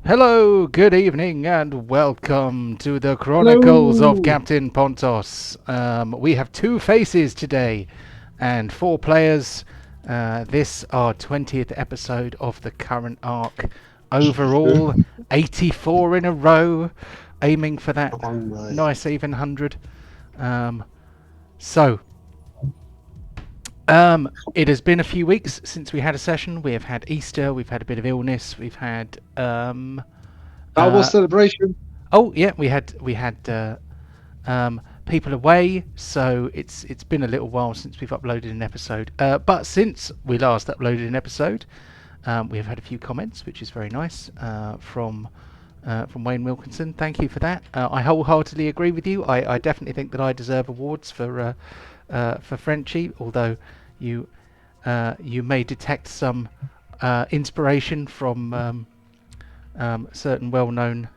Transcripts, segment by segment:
Hello, good evening, and welcome to the Chronicles of Hello. Captain Pontos. We have two faces today and four players. This our 20th episode of the current arc. Overall, 84 in a row, aiming for that Long way. nice even 100. Um, so, it has been a few weeks since we had a session. We have had Easter, we've had a bit of illness, we've had Star Wars uh, Celebration. oh yeah, we had people away, so it's been a little while since we've uploaded an episode. But since we last uploaded an episode, we have had a few comments, which is very nice from Wayne Wilkinson. Thank you for that. I wholeheartedly agree with you. I definitely think that I deserve awards for Frenchie, although you you may detect some inspiration from certain well-known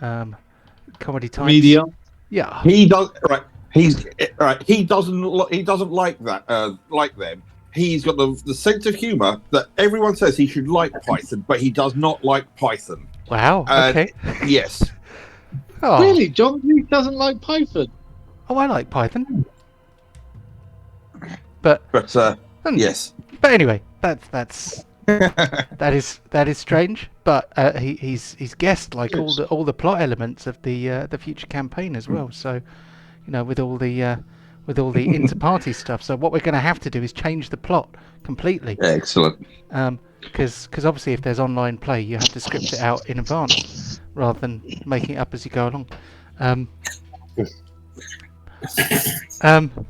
comedy types. Media. Yeah. He does right. He's right. He doesn't. He doesn't like that. Like them. He's got the sense of humour that everyone says he should like Python, but he does not like Python. Wow. Okay. Yes. Oh. Really, John Lee doesn't like Python. Oh, I like Python. But Yes. But anyway, that's that is strange. But he's guessed like all the plot elements of the future campaign as well. So, you know, with all the inter-party stuff. So what we're going to have to do is change the plot completely. Excellent. Because obviously if there's online play, you have to script it out in advance rather than making it up as you go along.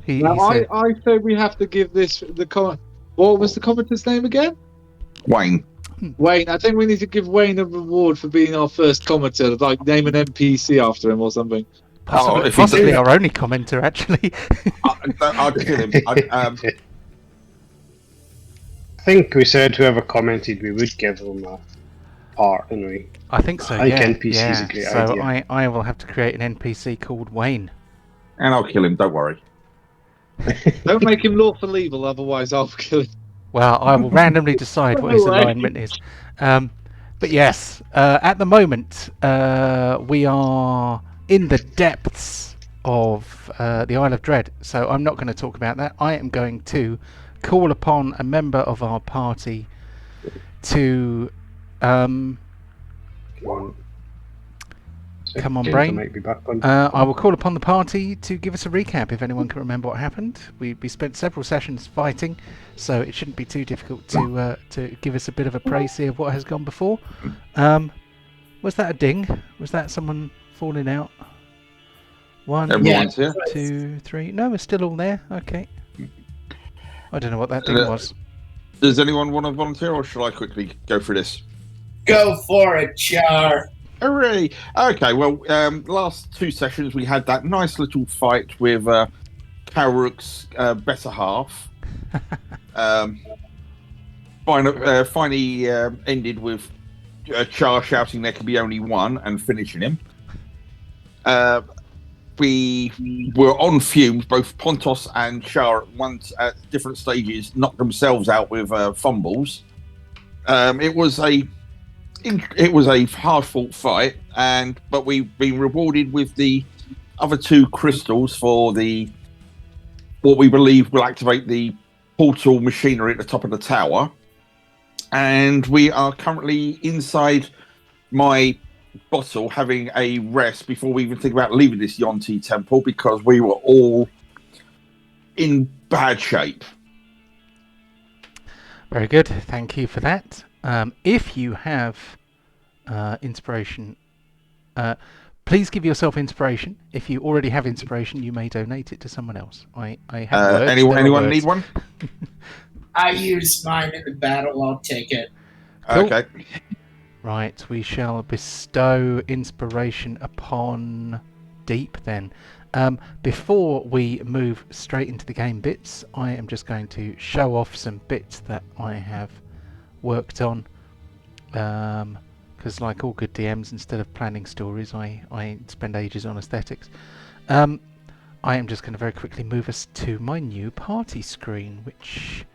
He said, I say we have to give this the comment. What was the commenter's name again? Wayne. Wayne. I think we need to give Wayne a reward for being our first commenter, like name an NPC after him or something. possibly our only commenter, actually. I'll kill him. I think we said whoever commented we would give them a part, anyway. I think so. I think yeah. NPC is a great so idea. I will have to create an NPC called Wayne. And I'll kill him. Don't worry. Don't make him lawful evil, otherwise I'll kill him. Well, I will randomly decide what his alignment is. But yes, at the moment we are in the depths of the Isle of Dread, so I'm not going to talk about that. I am going to call upon a member of our party to come on, brain. Might be back on. I will call upon the party to give us a recap if anyone can remember what happened. We spent several sessions fighting, so it shouldn't be too difficult to give us a bit of a précis of what has gone before. Was that a ding? Was that someone falling out? One, Everyone's here. 2, 3. No, we're still all there. Okay. I don't know what that ding was. Does anyone want to volunteer, or shall I quickly go through this? Go for it, Char. Hooray! Okay, well, last two sessions we had that nice little fight with Karirook's better half. Finally ended with Char shouting there can be only one and finishing him. We were on fumes, both Pontos and Char at different stages knocked themselves out with fumbles. It was a hard-fought fight, but we've been rewarded with the other two crystals for what we believe will activate the portal machinery at the top of the tower. And we are currently inside my bottle having a rest before we even think about leaving this Yonti temple, because we were all in bad shape. Very good. Thank you for that. If you have inspiration, please give yourself inspiration. If you already have inspiration, you may donate it to someone else. I have words. Anyone need one? I used mine in the battle. I'll take it. Cool. Okay. Right, we shall bestow inspiration upon Deep then. Before we move straight into the game bits, I am just going to show off some bits that I have worked on. Because like all good DMs, instead of planning stories, I spend ages on aesthetics. I am just going to very quickly move us to my new party screen, which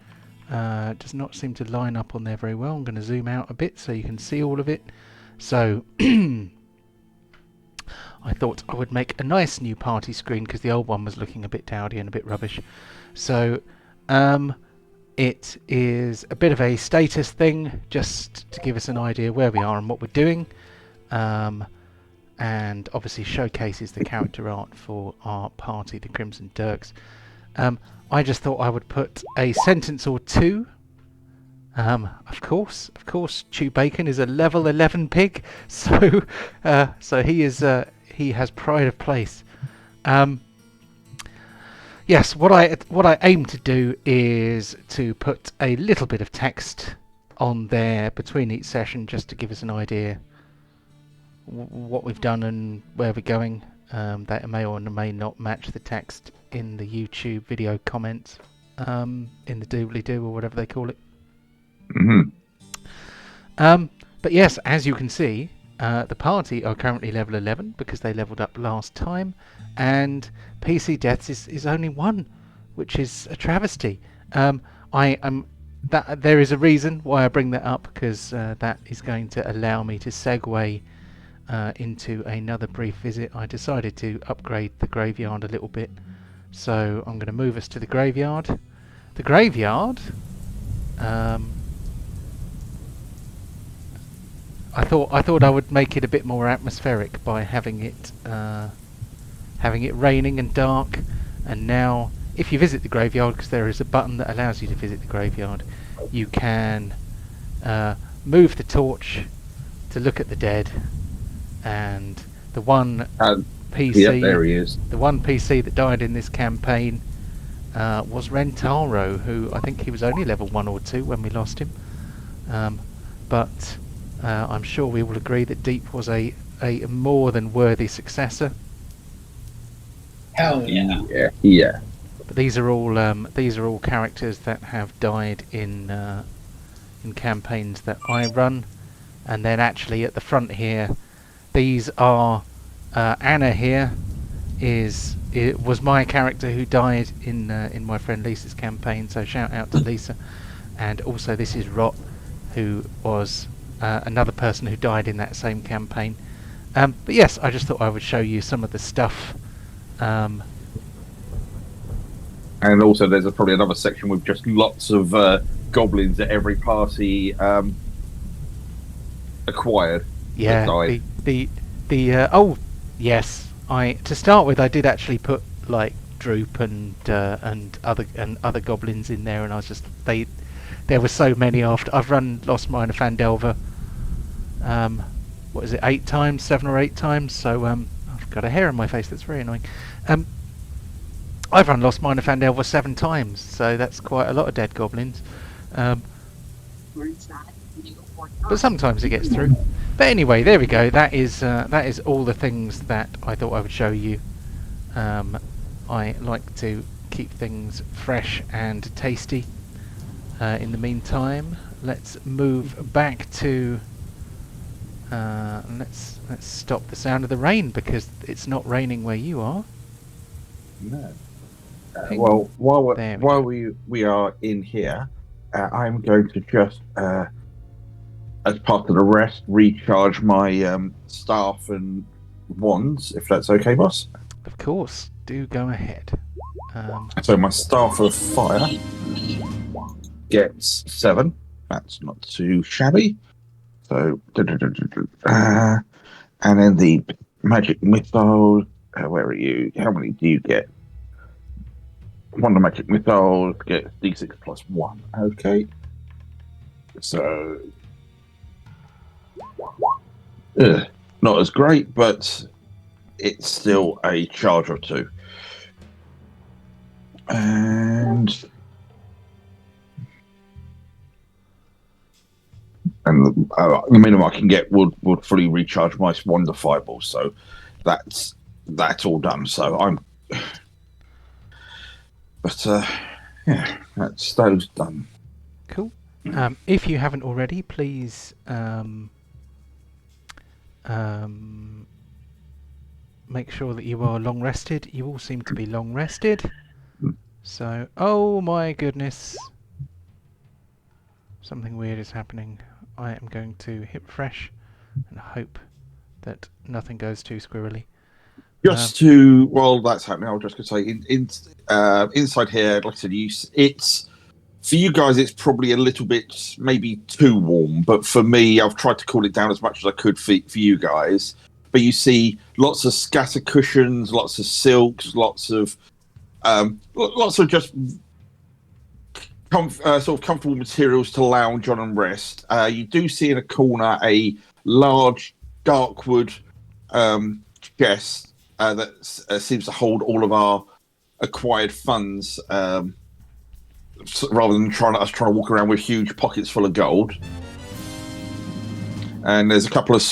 does not seem to line up on there very well. I'm going to zoom out a bit so you can see all of it. So I thought I would make a nice new party screen because the old one was looking a bit dowdy and a bit rubbish. So it is a bit of a status thing, just to give us an idea where we are and what we're doing, and obviously showcases the character art for our party, the Crimson Dirks. I just thought I would put a sentence or two. Of course, Chew Bacon is a level 11 pig, so he has pride of place. Yes, what I aim to do is to put a little bit of text on there between each session, just to give us an idea what we've done and where we're going. That may or may not match the text in the YouTube video comments, in the doobly-doo or whatever they call it. But yes, as you can see, the party are currently level 11 because they leveled up last time, and PC deaths is only 1, which is a travesty. There is a reason why I bring that up, because that is going to allow me to segue into another brief visit. I decided to upgrade the graveyard a little bit, so I'm going to move us to the graveyard. The graveyard, I thought I would make it a bit more atmospheric by having it raining and dark. And now, if you visit the graveyard, because there is a button that allows you to visit the graveyard, you can move the torch to look at the dead. And the one PC, yep, there he is. The one PC that died in this campaign was Rentaro, who I think he was only level 1 or 2 when we lost him. But I'm sure we will agree that Deep was a more than worthy successor. Hell yeah. Yeah. But these are all characters that have died in campaigns that I run. And then actually at the front here, these are Anna here was my character who died in my friend Lisa's campaign. So shout out to Lisa. And also this is Rot, who was another person who died in that same campaign. But yes, I just thought I would show you some of the stuff. And also there's probably another section with just lots of goblins that every party acquired. Yeah, oh yes, to start with I did actually put like Droop and other goblins in there, and I was just there were so many after I've run Lost Mine of Fandelver. What is it, 8 times, 7 or 8 times? So I've got a hair on my face that's very annoying. I've run Lost Mine of Fandelver 7 times, so that's quite a lot of dead goblins. But sometimes it gets through. But anyway, there we go. That is all the things that I thought I would show you. I like to keep things fresh and tasty. In the meantime, let's move back to. Let's stop the sound of the rain, because it's not raining where you are. No. Well, while we are in here, I'm going to just, as part of the rest, recharge my staff and wands, if that's okay, boss. Of course, do go ahead. So my staff of fire gets 7. That's not too shabby. So, and then the magic missile. Where are you? How many do you get? One of the magic missiles gets D6 plus 1. Okay. So, not as great, but it's still a charge or 2. And the minimum I can get would fully recharge my Wonder Fireball. So that's all done. So I'm, but yeah, that's those done. Cool. If you haven't already, please make sure that you are long rested. You all seem to be long rested. So, oh my goodness, something weird is happening. I am going to hit refresh and hope that nothing goes too squirrely. While that's happening, I was just going to say, inside here, like I said, it's for you guys. It's probably a little bit maybe too warm, but for me, I've tried to cool it down as much as I could for you guys. But you see lots of scatter cushions, lots of silks, lots of just sort of comfortable materials to lounge on and rest. You do see in a corner a large dark wood chest that seems to hold all of our acquired funds, rather than trying to walk around with huge pockets full of gold. And there's a couple of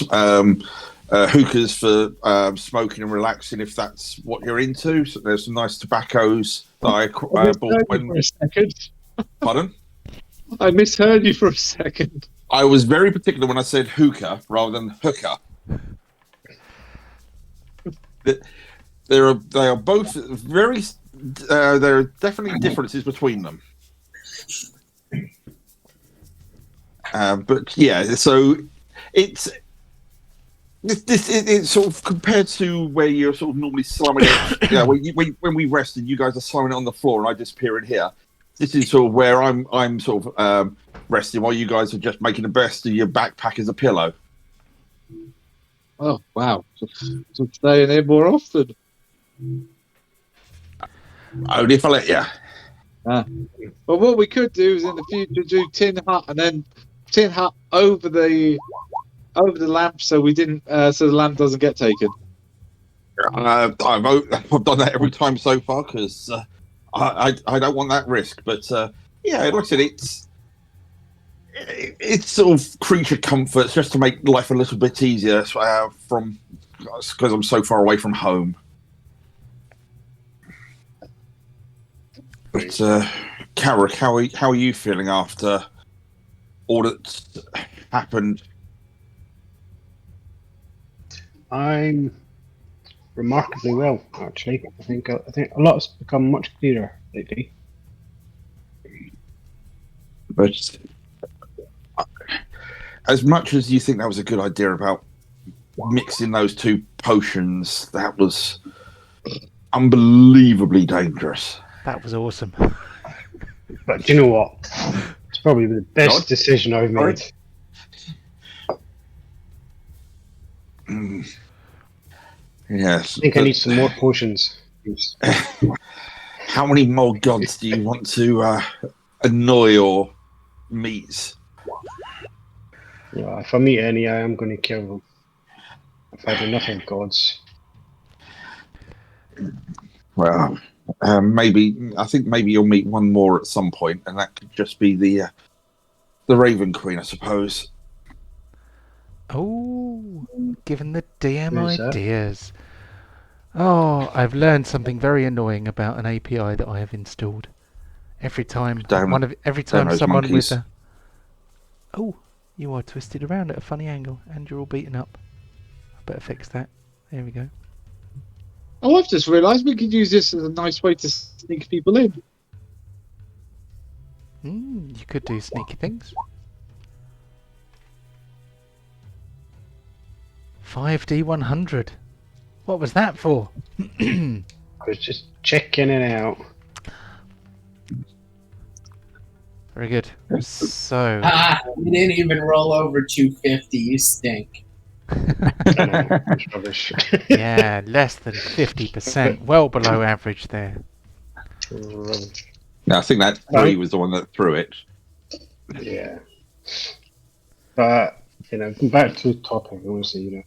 hookahs for smoking and relaxing, if that's what you're into. So there's some nice tobaccos that I bought for a second. Pardon? I misheard you for a second. I was very particular when I said hookah rather than hooker. They are both very. There are definitely differences between them. But yeah, so it's sort of compared to where you're sort of normally slumming it. Yeah, when we rest and you guys are slumming it on the floor and I disappear in here. This is sort of where I'm sort of resting while you guys are just making the best of your backpack as a pillow. Oh wow! So stay in here more often. Only if I let you. Well, what we could do is in the future do tin hut and then tin hut over the lamp, so we didn't, so the lamp doesn't get taken. I've done that every time so far because I don't want that risk. But yeah, like I said, it's sort of creature comforts just to make life a little bit easier because I'm so far away from home. But Karirook, how are you feeling after all that's happened? I'm remarkably well, actually. I think a lot has become much clearer lately. But as much as you think that was a good idea about mixing those two potions, that was unbelievably dangerous. That was awesome. But do you know what? It's probably the best decision I've made. Yes. I think I need some more potions. How many more gods do you want to annoy or meet? Yeah, if I meet any, I am going to kill them. I've had enough of gods. Well, I think maybe you'll meet one more at some point, and that could just be the Raven Queen, I suppose. Oh, giving the DM Who's that? ideas. Oh, I've learned something very annoying about an API that I have installed. Every time those someone monkeys. with a... Oh, you are twisted around at a funny angle, and you're all beaten up. I better fix that. There we go. Oh, I've just realised we could use this as a nice way to sneak people in. You could do sneaky things. 5D100. What was that for? I was just checking it out. Very good. So... You didn't even roll over 250. You stink. I know, it's rubbish. yeah, less than 50%. Well below average there. Rubbish. No, I think that three was the one that threw it. Yeah. But, going back to the topic, honestly,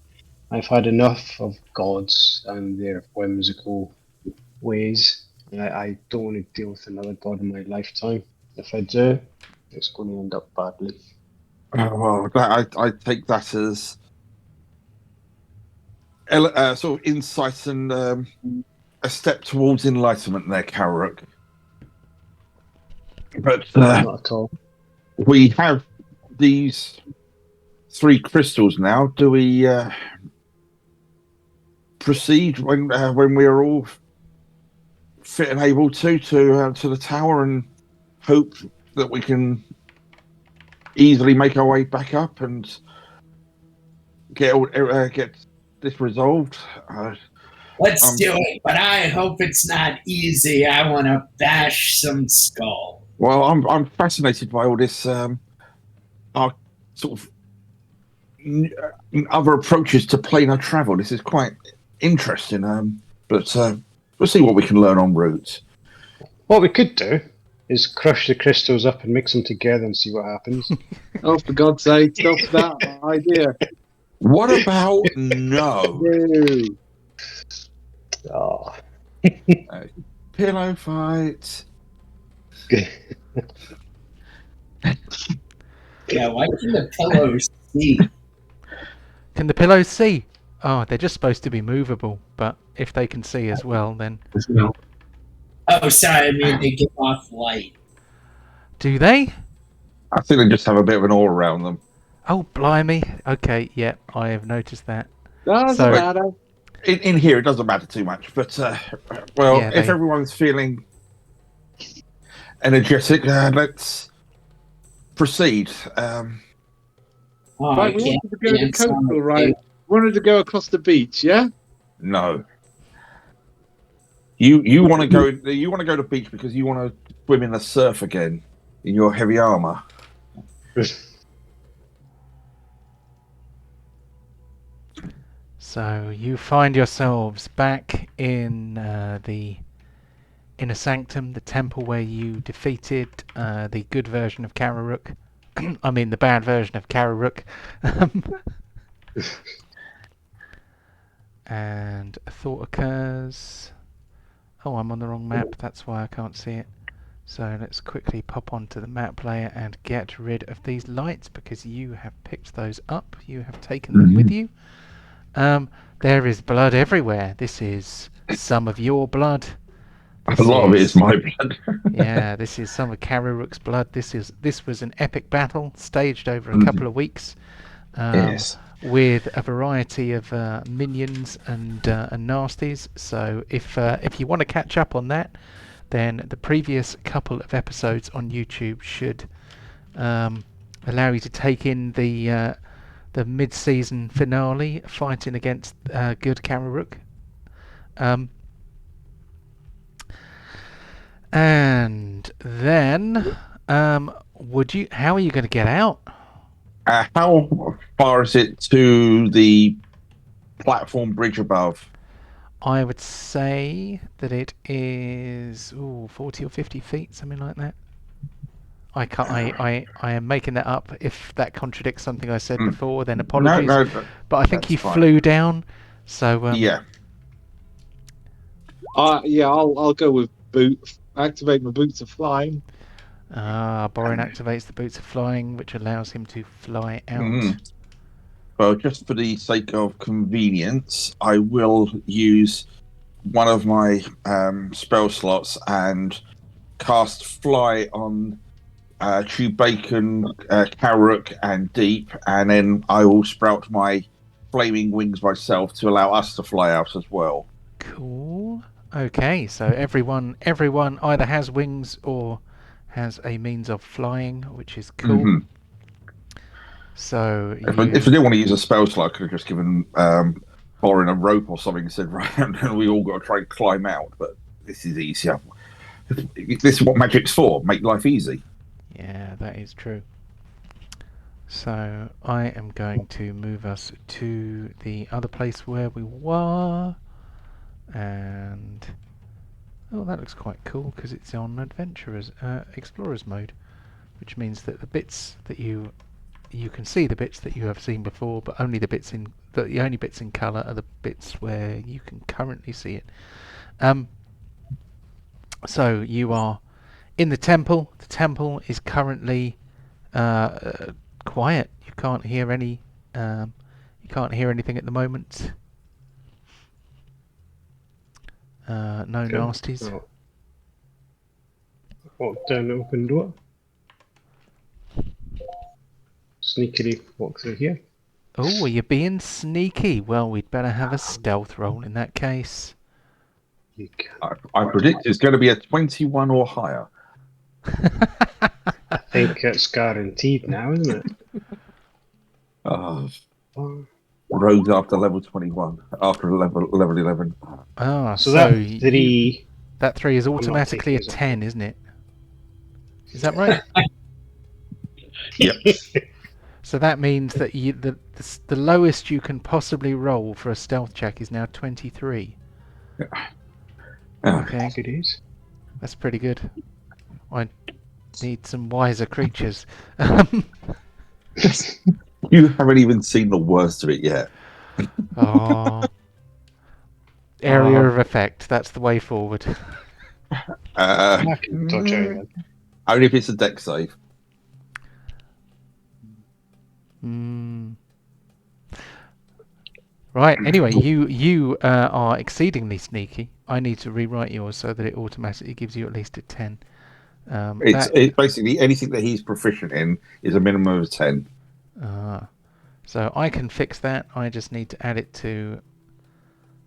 I've had enough of gods and their whimsical ways. I don't want to deal with another god in my lifetime. If I do, it's going to end up badly. Well, I take that as sort of insight and a step towards enlightenment there, Karirook. But Not at all. we have these 3 crystals now. Do we proceed when we are all fit and able to the tower and hope that we can easily make our way back up and get this resolved. Let's do it, but I hope it's not easy. I want to bash some skull. Well, I'm fascinated by all this our sort of other approaches to planar travel. This is quite interesting. But we'll see what we can learn en route. What we could do is crush the crystals up and mix them together and see what happens. Oh, for God's sake, stop that idea. What about no? No. Oh. Pillow fight. Yeah, why can the pillows see? Can the pillows see? Oh, they're just supposed to be movable, but if they can see as well, then... Oh, sorry, I mean they give off light. Do they? I think they just have a bit of an aura around them. Oh, blimey. Okay, yeah, I have noticed that. Doesn't So- matter. In here, it doesn't matter too much. But well, Yeah, if everyone's feeling energetic, let's proceed. Oh, Right, I we can't wanted to go to dance on coastal, the right? table. We wanted to go across the beach, yeah? No. You want to go? You want to go to the beach because you want to swim in the surf again in your heavy armor. So you find yourselves back in the Inner Sanctum, the temple where you defeated the good version of Karirook. I mean, the bad version of Karirook. And a thought occurs. Oh, I'm on the wrong map. That's why I can't see it. So let's quickly pop onto the map layer and get rid of these lights because you have picked those up. You have taken them with you. There is blood everywhere. This is some of your blood. A lot of it is my blood. Yeah, this is some of Karirook's blood. This was an epic battle staged over a couple of weeks. Yes. With a variety of minions and nasties. So if you want to catch up on that, then the previous couple of episodes on YouTube should allow you to take in the mid-season finale fighting against good Karirook. And then how are you going to get out? How far is it to the platform bridge above? I would say that it is 40 or 50 feet, something like that. I can't. I am making that up. If that contradicts something I said before, then apologies. No, but I think that's he fine. flew down. So Yeah. I'll go with boot. Activate my boots of flying. Borin activates the boots of flying, which allows him to fly out. Mhm. Well, just for the sake of convenience, I will use one of my spell slots and cast Fly on Chewbacon, Karirook, and Deep, and then I will sprout my flaming wings myself to allow us to fly out as well. Cool. Okay, so everyone either has wings or has a means of flying, which is cool. Mhm. So If I didn't want to use a spell slot, I could have just given Borin a rope or something and said, right, and we all got to try and climb out. But this is easier. This is what magic's for, make life easy. yeah, that is true. So I am going to move us to the other place where we were. And that looks quite cool because it's on explorers mode, which means that the bits that you can see the bits that you have seen before, but only the only bits in color are the bits where you can currently see it. So you are in the temple. The temple is currently quiet. You can't hear anything at the moment. No nasties. Oh. Walk down the open door. Sneakily walk through here. Oh, are you being sneaky? Well, we'd better have a stealth roll in that case. You can. I predict it's going to be a 21 or higher. I think it's guaranteed now, isn't it? Oh, rose after level 21, after level 11. Ah, So so that you, 3. that 3 is I'm not automatically a taking as a 10, isn't it? Is that right? Yep. So that means that the lowest you can possibly roll for a stealth check is now 23. Okay, Happy days. that's pretty good. I need some wiser creatures. You haven't even seen the worst of it yet. Oh, area of effect. That's the way forward. I can dodge out. Only if it's a deck save. Mm. Right. Anyway, you are exceedingly sneaky. I need to rewrite yours so that it automatically gives you at least a 10. It's basically anything that he's proficient in is a minimum of 10. So I can fix that. I just need to add it to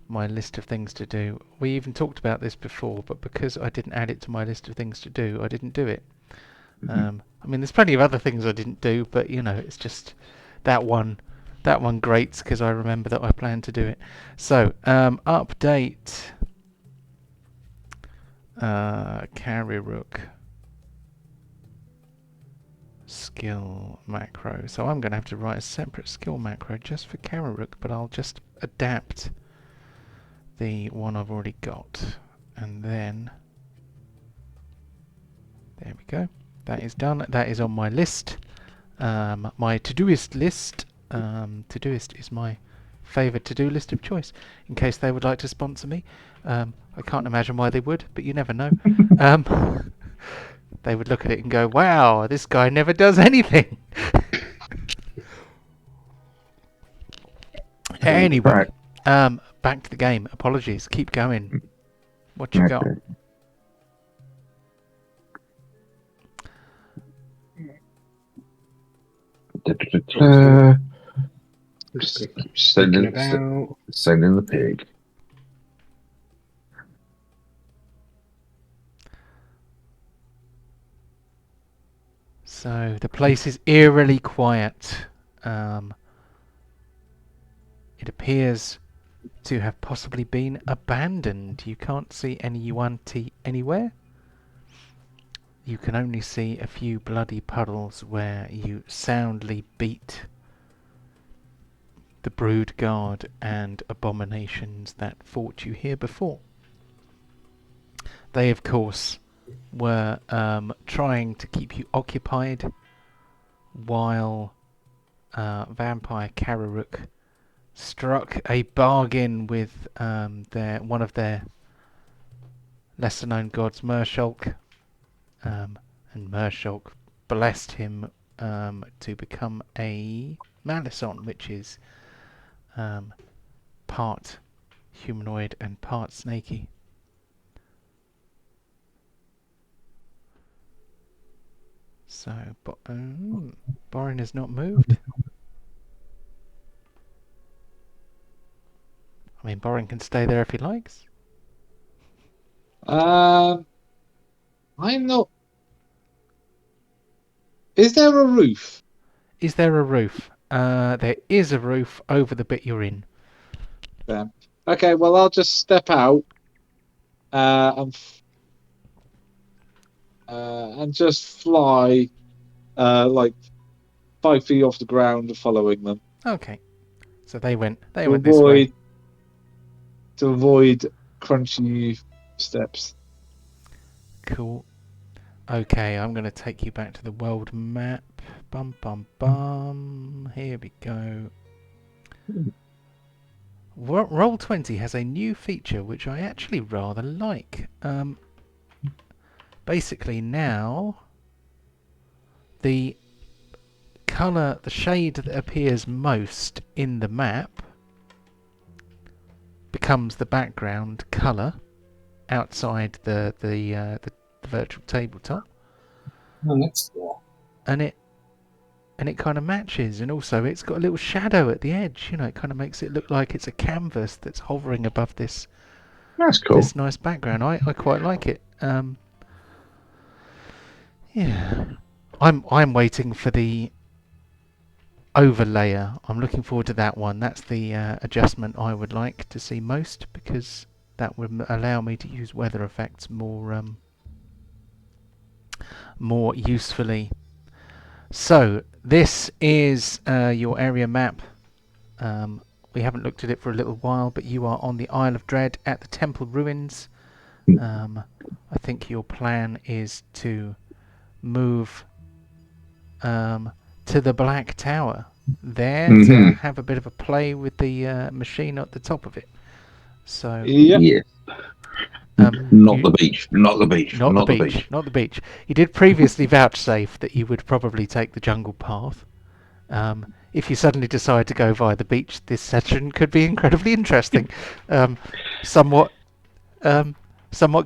my list of things to do. We even talked about this before, but because I didn't add it to my list of things to do, I didn't do it. I mean, there's plenty of other things I didn't do, but it's just that one. That one grates because I remember that I planned to do it. So, update Karirook skill macro. So I'm going to have to write a separate skill macro just for Karirook, but I'll just adapt the one I've already got. And then, there we go. That is done. That is on my list. My Todoist list. Todoist is my favoured to-do list of choice, in case they would like to sponsor me. I can't imagine why they would, but you never know. They would look at it and go, wow, this guy never does anything. Anyway, back to the game. Apologies. Keep going. What you got? Just gonna keep sneaking about. Sending the pig. So the place is eerily quiet. It appears to have possibly been abandoned. You can't see any Yuan-Ti anywhere. You can only see a few bloody puddles where you soundly beat the brood guard and abominations that fought you here before. They, of course, were trying to keep you occupied while Vampire Karirook struck a bargain with one of their lesser-known gods, Mershulk, and Mershulk blessed him to become a Malison, which is part humanoid and part snaky. So, Borin has not moved. I mean, Borin can stay there if he likes. I'm not. Is there a roof? Is there a roof? There is a roof over the bit you're in. Okay, well, I'll just step out and just fly like 5 feet off the ground, following them. Okay. So they went this way. To avoid crunchy steps. Cool. Okay, I'm going to take you back to the world map. Bum bum bum. Here we go. Roll20 has a new feature which I actually rather like. Basically now the colour, the shade that appears most in the map becomes the background colour outside the virtual tabletop. Oh, that's cool. And it kind of matches, and also it's got a little shadow at the edge. It kind of makes it look like it's a canvas that's hovering above this. That's cool. This nice background. I quite like it. Yeah, I'm waiting for the overlayer. I'm looking forward to that one. That's the adjustment I would like to see most, because that would allow me to use weather effects more usefully. So this is your area map. We haven't looked at it for a little while, but you are on the Isle of Dread at the Temple Ruins. I think your plan is to move to the Black Tower there to have a bit of a play with the machine at the top of it. So Yep. Yeah. Not the beach. Not the beach. Not the beach. Not the beach. You did previously vouchsafe that you would probably take the jungle path. If you suddenly decide to go via the beach, this session could be incredibly interesting. Somewhat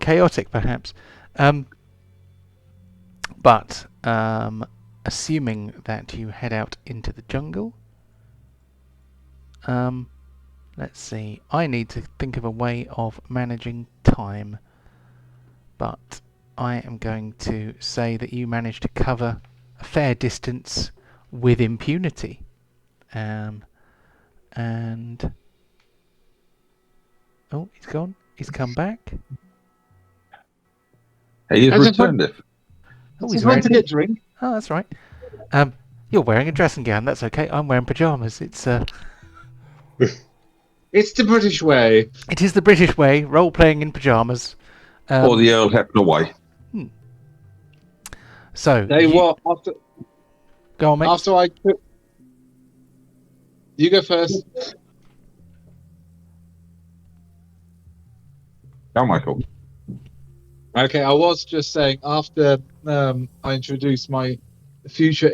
chaotic, perhaps. But assuming that you head out into the jungle, let's see. I need to think of a way of managing time. But I am going to say that you managed to cover a fair distance with impunity. And oh, he's gone. He's come back. He's returned it. Oh, He's going to get a drink. Oh, that's right. You're wearing a dressing gown. That's okay. I'm wearing pajamas. It's It's the British way. It is the British way. Role playing in pajamas. Or the Earl Hepton away. So After go on, mate. After I took, you go first. Go, Michael. Okay, I was just saying after I introduced my future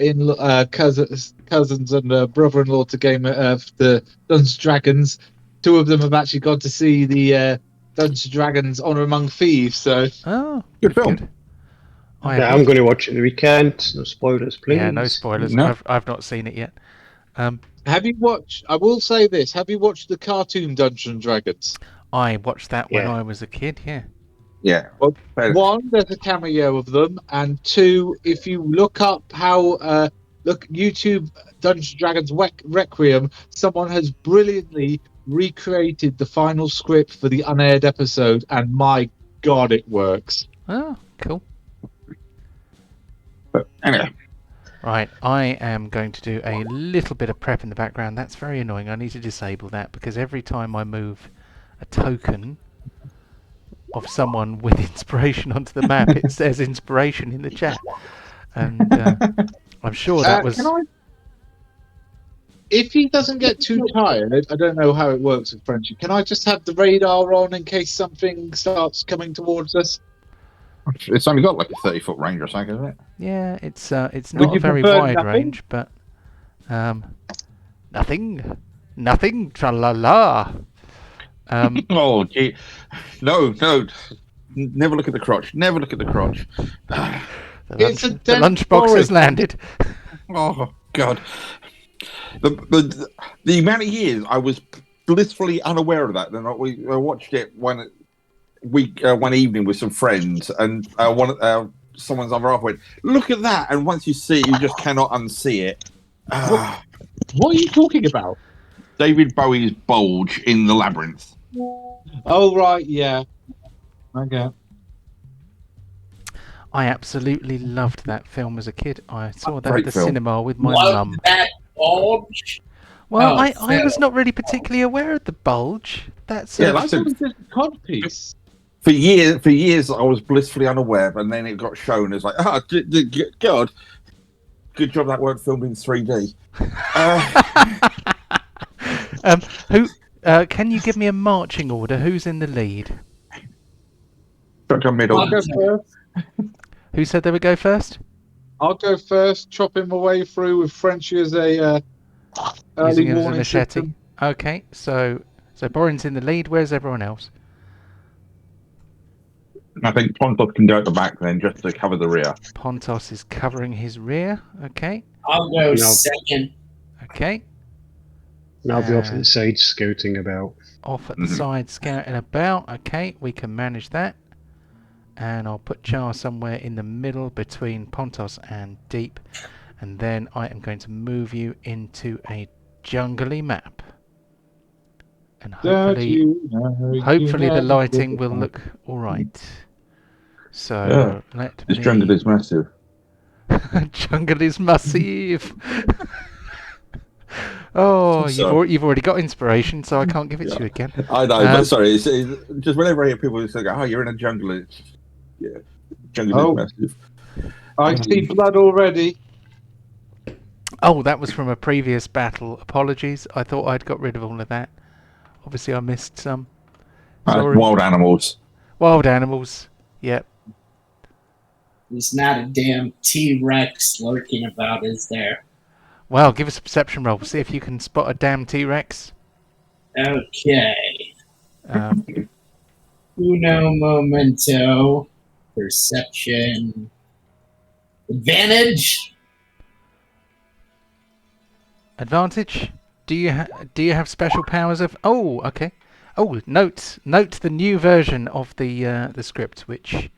cousins and brother-in-law to game of the Dungeons & Dragons, two of them have actually gone to see the Dungeons & Dragons Honor Among Thieves. So good film. Good. I'm going to watch it in the weekend. No spoilers, please. Yeah, no spoilers. No. I've not seen it yet. have you watched? I will say this: have you watched the cartoon Dungeons & Dragons? I watched that when Yeah. I was a kid. Yeah. Yeah. Well, Fair. one, there's a cameo of them, and two, if you look up how YouTube Dungeons & Dragons Requiem, someone has brilliantly recreated the final script for the unaired episode, and my god, it works. Oh, cool. But anyway, Right, I am going to do a little bit of prep in the background. That's very annoying. I need to disable that because every time I move a token of someone with inspiration onto the map, it says inspiration in the chat. And I'm sure that was... If he doesn't get too tired, I don't know how it works with Frenchie. Can I just have the radar on in case something starts coming towards us? it's only got like a 30-foot range or something, isn't it? Yeah, it's Would not a you very prefer wide nothing? range, but nothing, tra-la-la. Oh, gee. No. Never look at the crotch. Never look at the crotch. It's a The dense lunchbox has forest. landed. Oh, God. The amount of years I was blissfully unaware of that. Then I watched it one evening with some friends, and someone's other half went, "Look at that!" And once you see it, you just cannot unsee it. What are you talking about? David Bowie's bulge in the labyrinth. Oh, right, yeah. Okay. I absolutely loved that film as a kid. I saw that at Great the film. cinema with my Love mum. that bulge. Well, Oh, I was Phil. not really particularly aware of the bulge. That's Yeah, That's that's what it is, codpiece. For years, I was blissfully unaware, and then it got shown as like, God, good job that weren't filmed in 3D. who? Can you give me a marching order? Who's in the lead? Shotgun middle. I'll go first. Who said they would go first? I'll go first, chopping my way through with Frenchie as a early Using it as a warning machete. system. Okay, so Borin's in the lead. Where's everyone else? I think Pontos can go at the back then, just to cover the rear. Pontos is covering his rear. Okay, I'll go No. second. okay. And I'll be off to the side scouting about. Off at the side, scouting about. Okay, we can manage that. And I'll put Char somewhere in the middle between Pontos and Deep. and then I am going to move you into a jungly map. And hopefully the lighting will look alright. So let This me... jungle is massive. Jungle is massive. Oh, you've already got inspiration, so I can't give it to you again. I know, but sorry, it's just whenever I hear people say, "Oh, you're in a jungle," it's just, jungle is massive. I see blood already. Oh, that was from a previous battle. Apologies. I thought I'd got rid of all of that. Obviously, I missed some. Sorry. Wild animals. Wild animals. Yep. There's not a damn T-Rex lurking about, is there? Well, give us a perception roll. See if you can spot a damn T-Rex. Okay. Uno momento. Perception. Advantage. Advantage? Do you have special powers of? Oh, okay. Oh, note the new version of the script, which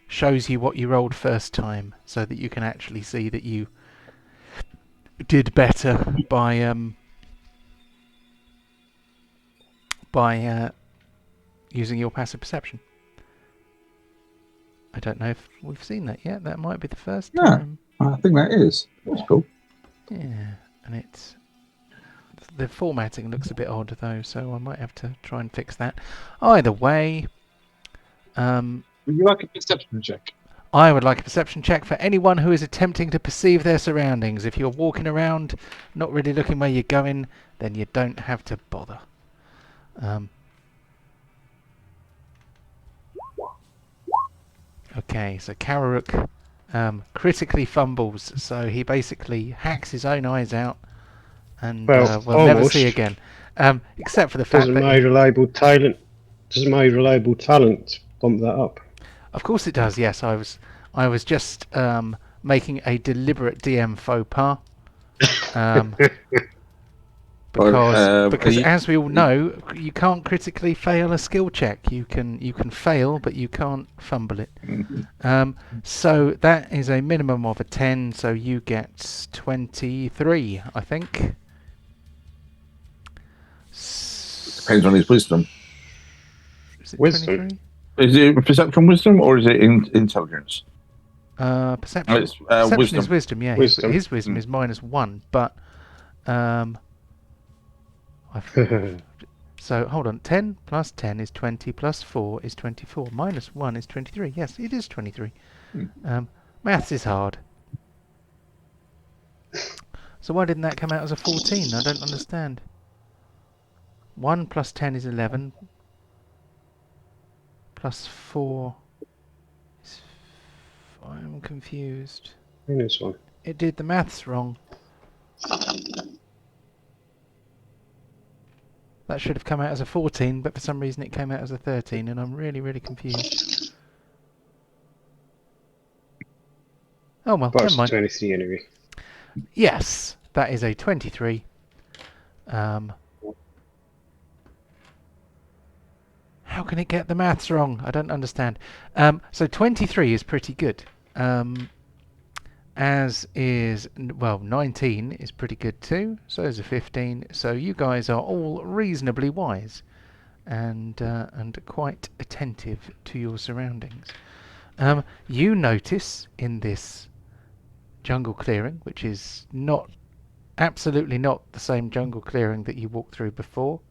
shows you what you rolled first time, so that you can actually see that you did better by using your passive perception. I don't know if we've seen that yet. That might be the first time. I think that is. That's cool. Yeah, and the formatting looks a bit odd though, so I might have to try and fix that. Either way, Would you like a perception check? I would like a perception check for anyone who is attempting to perceive their surroundings. If you're walking around, not really looking where you're going, then you don't have to bother. Okay, so Karirook critically fumbles, so he basically hacks his own eyes out, and we'll never see again. Except for the fact that doesn't my reliable talent bump that up? Of course it does. Yes, I was just making a deliberate DM faux pas. Because as we all know, you can't critically fail a skill check. You can fail, but you can't fumble it. So that is a minimum of a 10. So you get 23, I think. Depends on his wisdom. Is it Wisdom? 23? Is it perception wisdom or is it intelligence? Perception. Wisdom. Is wisdom. Yeah, Wisdom. His wisdom is -1, but so hold on. 10 plus 10 is 20 plus 4 is 24. -1 is 23. Yes, it is 23. Maths is hard. So why didn't that come out as a 14? I don't understand. 1 plus 10 is 11. Plus 4 is... I'm confused. -1. It did the maths wrong. That should have come out as a 14, but for some reason it came out as a 13, and I'm really, really confused. Oh well, But never it's mind. 23 anyway. Yes, that is a 23. How can it get the maths wrong? I don't understand. So 23 is pretty good. As is, well, 19 is pretty good too. So is a 15. So you guys are all reasonably wise and quite attentive to your surroundings. You notice in this jungle clearing, which is absolutely not the same jungle clearing that you walked through before.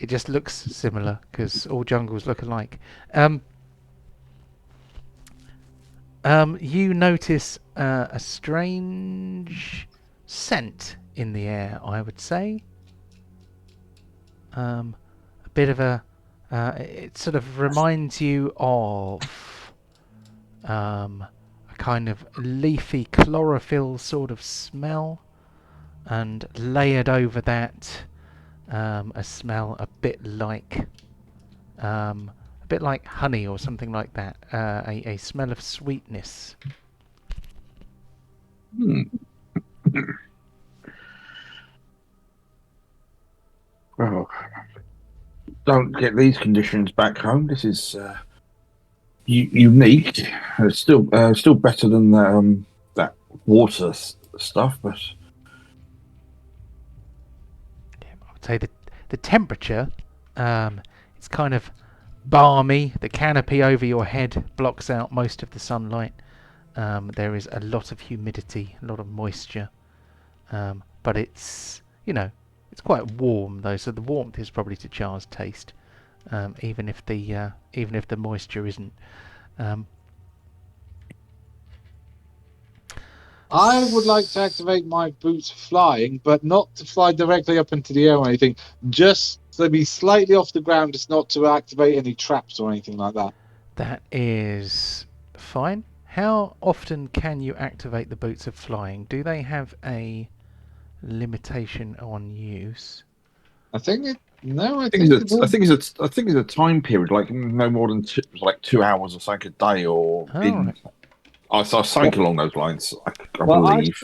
It just looks similar because all jungles look alike. You notice a strange scent in the air, I would say. A bit of a... it sort of reminds you of a kind of leafy chlorophyll sort of smell, and layered over that a smell a bit like honey or something like that. A smell of sweetness. Well, don't get these conditions back home. This is unique. It's still better than that water stuff, but I would say the temperature, it's kind of balmy. The canopy over your head blocks out most of the sunlight. There is a lot of humidity, a lot of moisture, but it's it's quite warm though. So the warmth is probably to Char's taste, even if the moisture isn't. I would like to activate my boots flying, but not to fly directly up into the air or anything. Just to be slightly off the ground, just not to activate any traps or anything like that. That is fine. How often can you activate the boots of flying? Do they have a limitation on use? I think it. No, I think it's a time period, like no more than 2 hours or something a day, or Right. something along those lines. I Well, believe.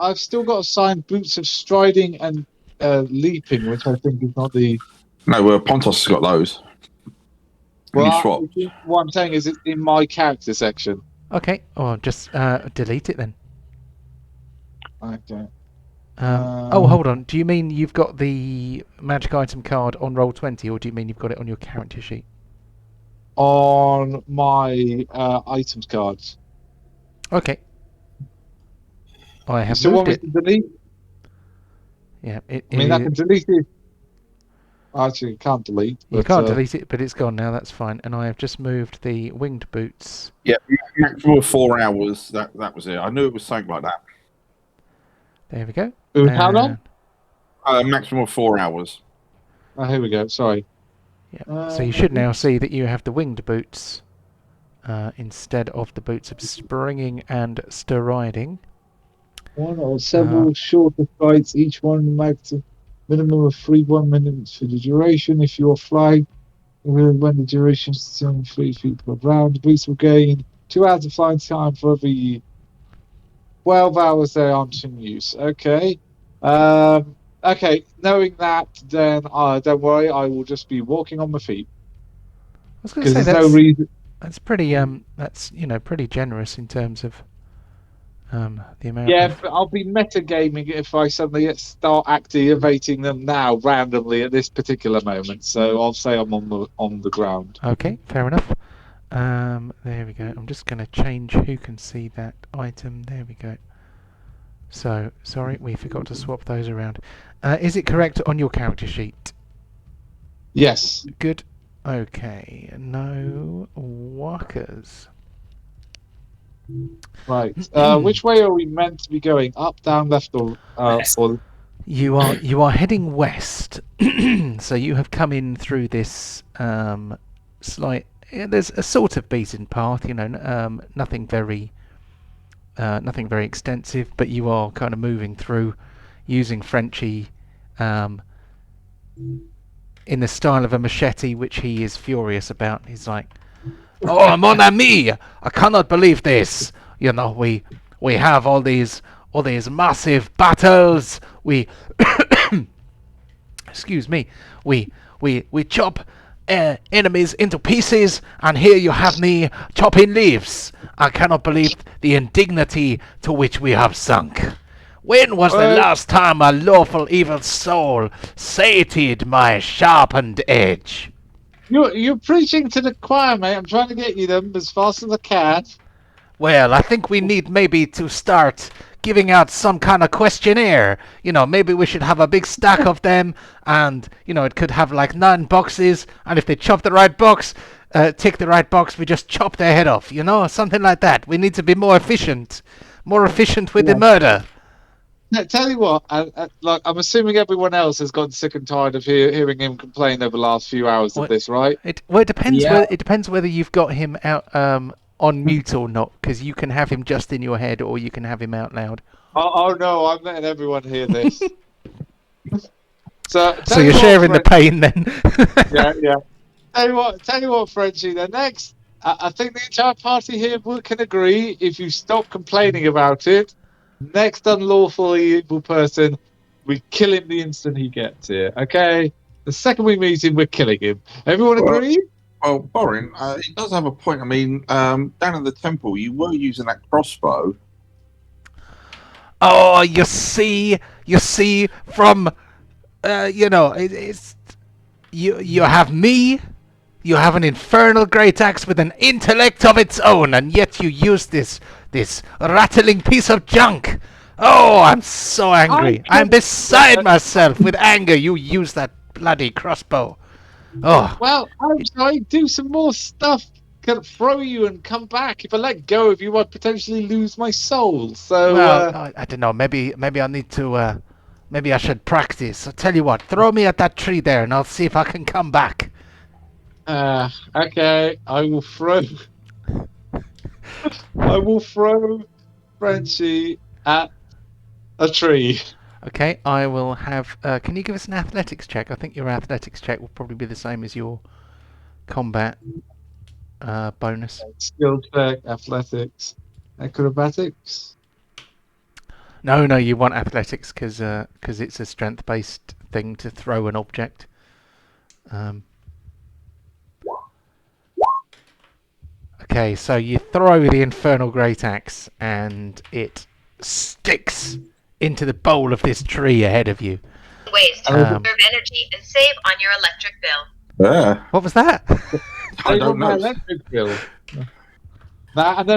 I've still got assigned boots of striding and leaping, which I think is not the. No, Pontos has got those. Well, what I'm saying is it's in my character section. Okay. Or just delete it then. Okay. Oh, hold on. Do you mean you've got the magic item card on Roll20, or do you mean you've got it on your character sheet? On my items cards. Okay. I have Still want moved me it. to delete? Yeah. I mean, I can delete it. Actually, you can't delete. You can't delete it, but it's gone now. That's fine. And I have just moved the winged boots. Yeah, maximum of 4 hours. That was it. I knew it was something like that. There we go. How long? Maximum of 4 hours. Oh, here we go. Sorry. Yeah. So you should now see that you have the winged boots instead of the boots of springing and striding. One or several shorter flights, each one minimum of 1 minute for the duration. If you're flying, when the duration is 3 feet per round, the boots will gain 2 hours of flying time for every 12 hours they aren't in use. Okay. Okay. Knowing that, then don't worry. I will just be walking on my feet. I was going to say there's no reason. That's pretty. That's pretty generous in terms of the amount. Yeah, but I'll be metagaming if I suddenly start activating them now randomly at this particular moment. So I'll say I'm on the ground. Okay, fair enough. There we go. I'm just going to change who can see that item. There we go. So, sorry, we forgot to swap those around. Is it correct on your character sheet? Yes. Good. Okay, no walkers. Right. Which way are we meant to be going? Up, down, left, or? You are heading west. So you have come in through this slight. There's a sort of beaten path, nothing very extensive, but you are kind of moving through using Frenchie in the style of a machete, which he is furious about. He's like, "Oh, mon ami, I cannot believe this. We have all these massive battles. We excuse me. We chop enemies into pieces, and here you have me chopping leaves. I cannot believe the indignity to which we have sunk. When was the last time a lawful evil soul sated my sharpened edge?" You're preaching to the choir, mate. I'm trying to get you them as fast as I can. Well, I think we need maybe to start giving out some kind of questionnaire. Maybe we should have a big stack of them, and it could have like 9 boxes, and if they chop the right box, tick the right box, we just chop their head off. Something like that. We need to be more efficient with the murder. Now, tell you what, I'm assuming everyone else has gotten sick and tired of hearing him complain over the last few hours of this, right? It depends. It depends whether you've got him out on mute or not, because you can have him just in your head, or you can have him out loud. Oh no, I'm letting everyone hear this. So you're sharing the pain then. Yeah. Tell you what, Frenchie. The next, I think the entire party here can agree. If you stop complaining about it, next unlawful evil person, we kill him the instant he gets here. Okay. The second we meet him, we're killing him. Everyone agree? Well, Borin, it does have a point. I mean, down in the temple, you were using that crossbow. Oh, you see, from, it's you have me. You have an infernal great axe with an intellect of its own, and yet you use this rattling piece of junk. Oh, I'm so angry. I'm beside myself with anger. You use that bloody crossbow. Oh, Well, I do some more stuff. Can throw you and come back. If I let go of you, I'd potentially lose my soul. So, well, I don't know. Maybe I need to. Maybe I should practice. I'll tell you what. Throw me at that tree there, and I'll see if I can come back. okay, I will throw. I will throw Frenchie at a tree. Okay, I will have. Can you give us an athletics check? I think your athletics check will probably be the same as your combat bonus. Skill check, athletics, acrobatics. No, you want athletics because it's a strength-based thing to throw an object. Okay, so you throw the infernal great axe and it sticks into the bowl of this tree ahead of you. Ways to conserve energy and save on your electric bill. Yeah. What was that? I don't My know. electric bill. That, and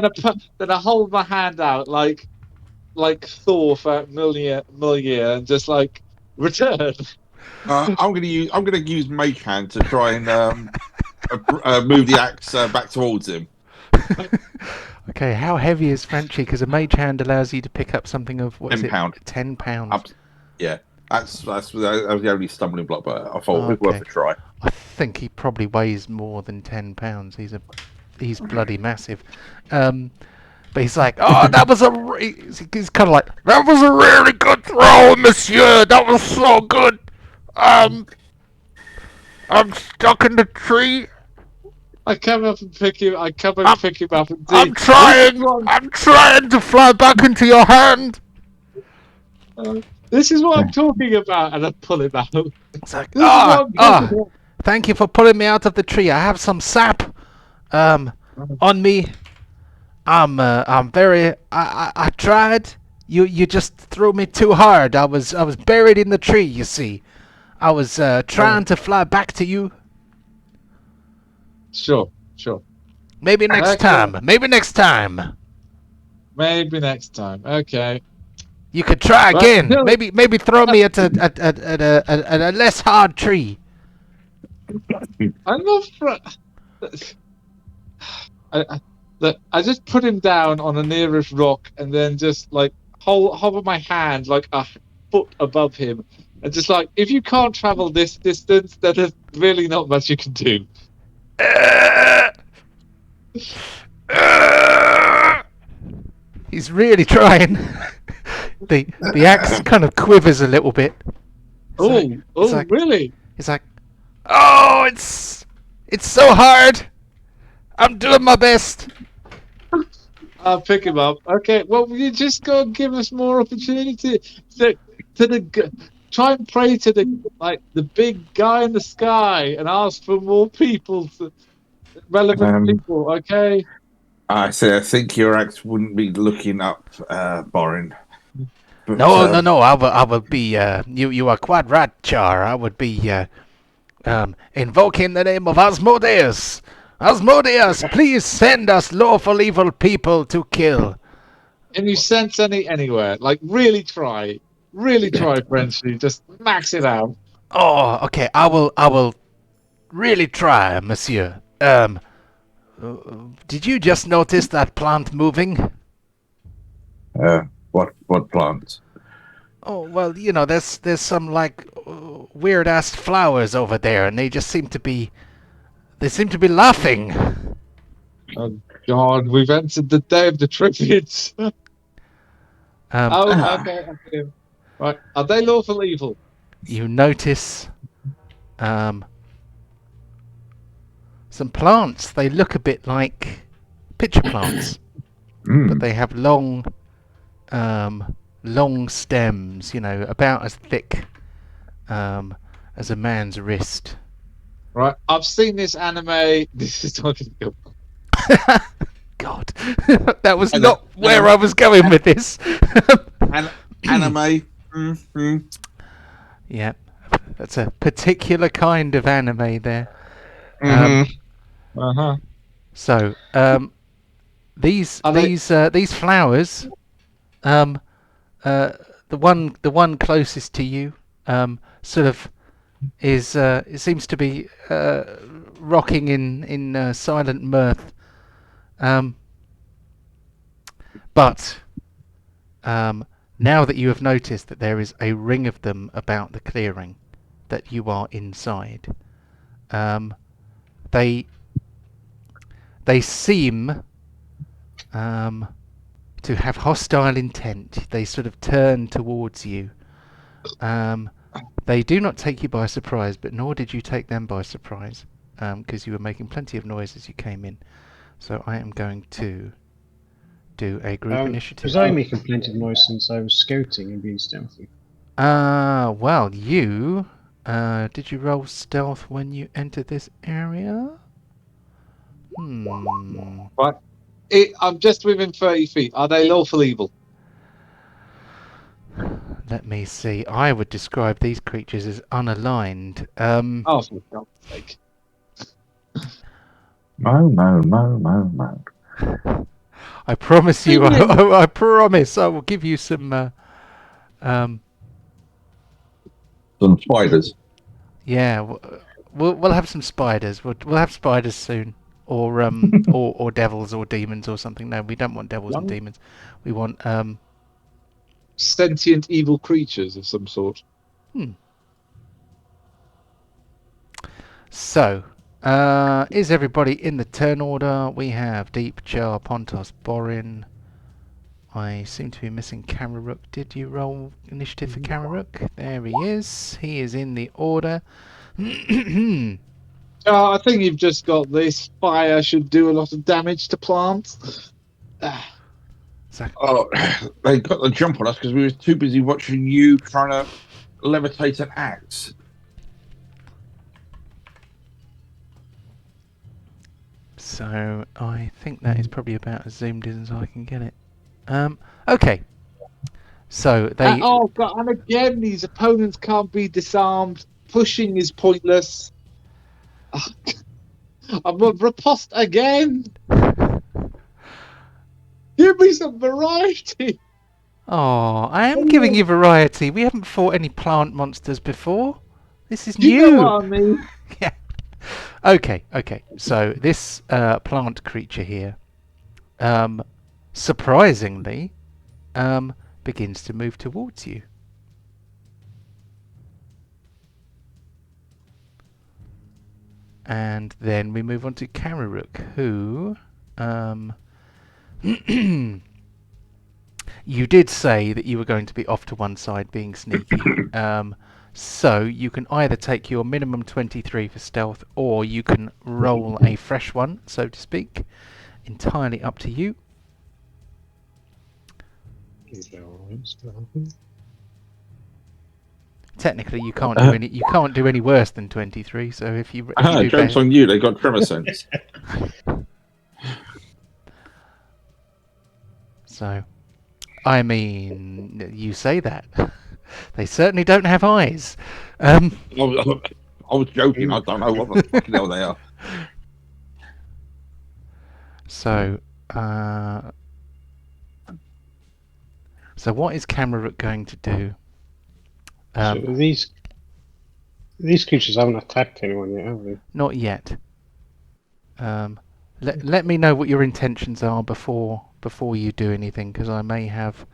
then I hold my hand out like Thor for Mjolnir and just like return. I'm gonna use Mage Hand to try and move the axe back towards him. Okay, how heavy is Frenchie? Because a mage hand allows you to pick up something of what is 10 it? pound. 10 pounds. Yeah, that was the only stumbling block, but I thought it was worth a try. I think he probably weighs more than 10 pounds. He's bloody massive. But he's like, oh, that was he's kind of like, that was a really good throw, monsieur. That was so good. I'm stuck in the tree. I come up and pick him. Pick him up. And I'm trying to fly back into your hand. This is what I'm talking about, and I pull him out. It's like, thank you for pulling me out of the tree. I have some sap, on me. I'm very. I tried. You just threw me too hard. I was buried in the tree. You see, I was trying to fly back to you. Sure. Maybe next time. Maybe next time. Okay. You could try again. No. Maybe throw me at a less hard tree. I'm not. I just put him down on the nearest rock and then just like hover my hand like a foot above him and just like, if you can't travel this distance, then there's really not much you can do. He's really trying. The axe kind of quivers a little bit. Really? He's like, oh, it's so hard. I'm doing my best. I'll pick him up. Okay, well, you just go and give us more opportunity try and pray to the big guy in the sky and ask for more people, relevant people. Okay. I think your axe wouldn't be looking up, Borin. But, No. I will be. You are quite right, Char. I would be invoking the name of Asmodeus. Asmodeus, please send us lawful evil people to kill. Can you sense anywhere? Like, really try, Frenchie. Just max it out. Oh, okay. I will really try, monsieur. Did you just notice that plant moving? What plant? Oh, well, there's some like weird ass flowers over there, and they seem to be laughing. Oh God, we've entered the day of the Triffids. Okay. Right, are they lawful evil? You notice some plants. They look a bit like pitcher plants, but they have long stems. About as thick as a man's wrist. Right, I've seen this anime. This is not going to go. God, that was And not where I was going with this. Anime. Yeah, that's a particular kind of anime there. Uh-huh. So, these Are they- these flowers, the one closest to you, sort of is it seems to be rocking in silent mirth. But now that you have noticed that there is a ring of them about the clearing, that you are inside, they seem to have hostile intent. They sort of turn towards you. They do not take you by surprise, but nor did you take them by surprise, because you were making plenty of noise as you came in. So I am going to do a group initiative. Was I making plenty of noise since I was scouting and being stealthy? Well, you did you roll stealth when you entered this area? Right. I'm just within 30 feet. Are they lawful evil? Let me see. I would describe these creatures as unaligned. Oh, for God's sake. No. I promise you. I promise. I will give you some. Some spiders. Yeah, we'll have some spiders. We'll have spiders soon, or or devils or demons or something. No, we don't want devils and demons. We want Sentient evil creatures of some sort. So, is everybody in the turn order? We have Deep, Char, Pontos, Borin. I seem to be missing Karirook. Did you roll initiative for Karirook? There he is. He is in the order. I think you've just got this. Fire should do a lot of damage to plants. Oh, they got the jump on us because we were too busy watching you trying to levitate an axe. So I think that is probably about as zoomed in as I can get it. Okay. So they. Oh God! And again, these opponents can't be disarmed. Pushing is pointless. I'm a riposte again. Give me some variety. Oh, I am giving you variety. We haven't fought any plant monsters before. This is You new. know what I mean? Yeah. Okay. So this plant creature here, surprisingly, begins to move towards you. And then we move on to Karirook, who, you did say that you were going to be off to one side being sneaky. So you can either take your minimum 23 for stealth, or you can roll a fresh one, so to speak. Entirely up to you. Technically, you can't do any. You can't do any worse than 23. So if you do Joke's better, on you. They got tremor sense. so I mean, you say that. They certainly don't have eyes. I was joking. I don't know what the fucking hell they are. So what is Karirook going to do? So these creatures haven't attacked anyone yet, have they? Not yet. Let me know what your intentions are before you do anything, because I may have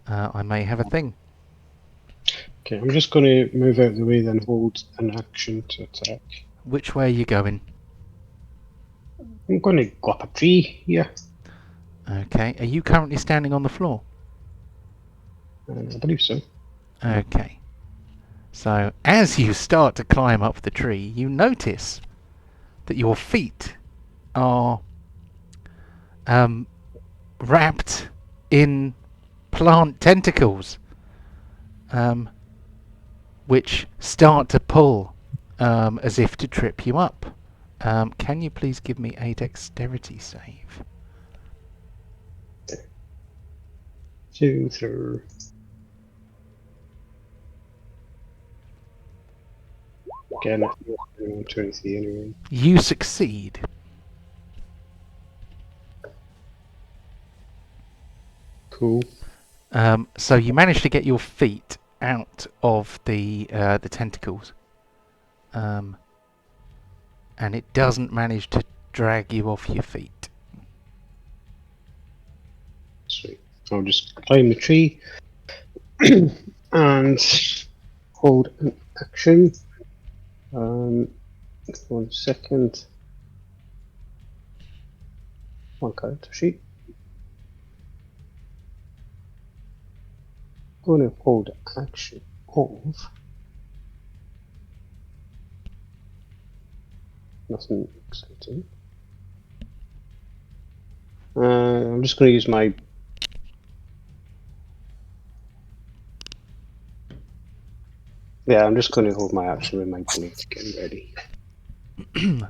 a thing. Okay, I'm just going to move out of the way, then hold an action to attack. Which way are you going? I'm going to go up a tree here. Okay. Are you currently standing on the floor? I believe so. Okay. So as you start to climb up the tree, you notice that your feet are wrapped in plant tentacles, which start to pull as if to trip you up. Can you please give me a dexterity save? 2 through. Again, I'm 23 anyway. You succeed. Cool. So you manage to get your feet out of the tentacles, and it doesn't manage to drag you off your feet. Sweet. I'll just climb the tree and hold an action. 1 second. One character sheet. I'm going to hold action of. Nothing exciting. I'm just going to use my. Yeah, I'm just going to hold my action with my blade getting ready.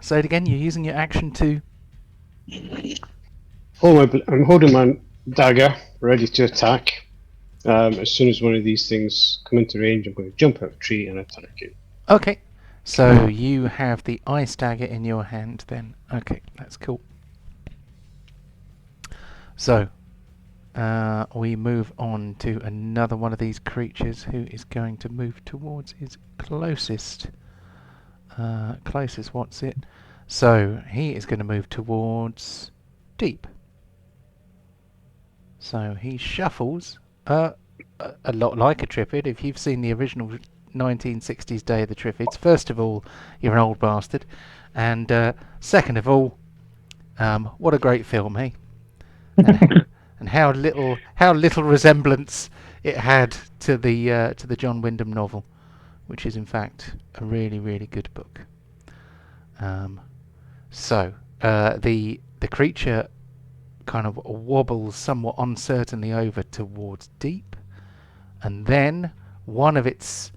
Say it again. You're using your action to. I'm holding my dagger ready to attack. As soon as one of these things come into range, I'm going to jump out of a tree and attack it. Okay. So you have the ice dagger in your hand then. Okay, that's cool. So we move on to another one of these creatures who is going to move towards his closest. What's it? So he is going to move towards Deep. So he shuffles a lot like a Trifid. If you've seen the original 1960s Day of the Triffids, first of all, you're an old bastard, and second of all, what a great film, eh? And how little resemblance it had to the John Wyndham novel, which is in fact a really, really good book. So the creature kind of wobbles somewhat uncertainly over towards Deep, and then one of its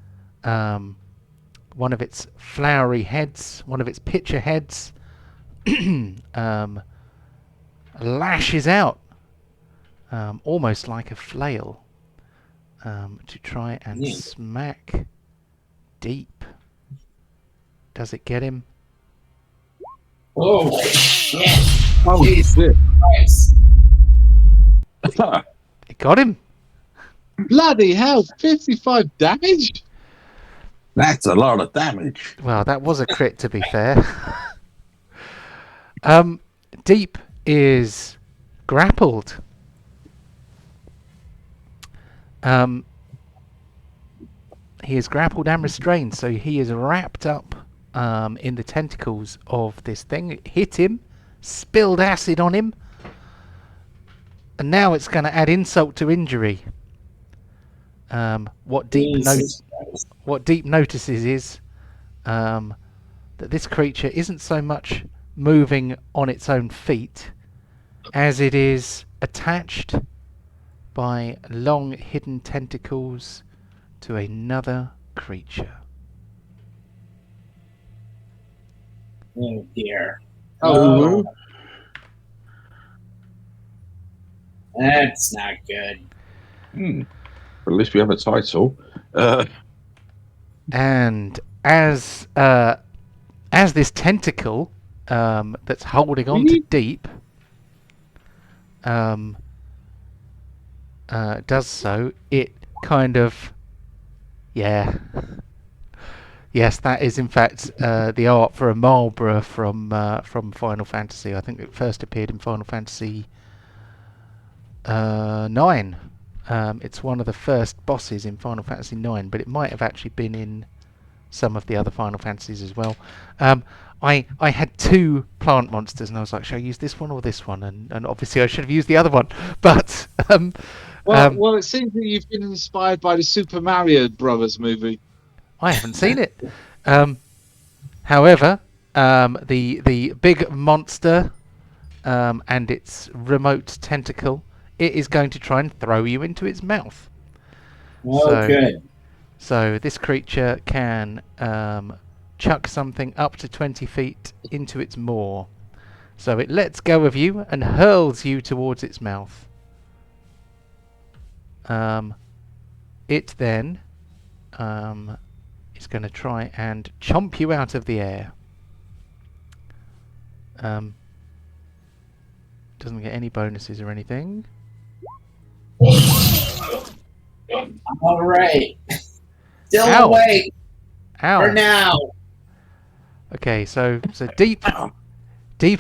flowery heads, one of its pitcher heads, lashes out almost like a flail to try and smack Deep. Does it get him? Oh, shit. Oh, Jesus shit. Christ. It got him. Bloody hell, 55 damage? That's a lot of damage. Well, that was a crit, to be fair. Deep is grappled. He is grappled and restrained, so he is wrapped up in the tentacles of this thing. It hit him, spilled acid on him, and now it's going to add insult to injury. What Deep notices is that this creature isn't so much moving on its own feet as it is attached by long hidden tentacles to another creature. Oh, dear. Oh. That's not good. But at least we have a title. And as this tentacle that's holding on to Deep does so, it kind of, yes, that is in fact the art for a Marlborough from Final Fantasy. I think it first appeared in Final Fantasy 9. It's one of the first bosses in Final Fantasy 9, but it might have actually been in some of the other Final Fantasies as well. I had two plant monsters, and I was like, should I use this one or this one? And obviously I should have used the other one. But well, it seems that you've been inspired by the Super Mario Brothers movie. I haven't seen it. However, the big monster and its remote tentacle, it is going to try and throw you into its mouth. Oh, good. So this creature can chuck something up to 20 feet into its maw. So it lets go of you and hurls you towards its mouth. It then is going to try and chomp you out of the air. Doesn't get any bonuses or anything. All right. Still Ow. awake Ow. for now. Okay, so deep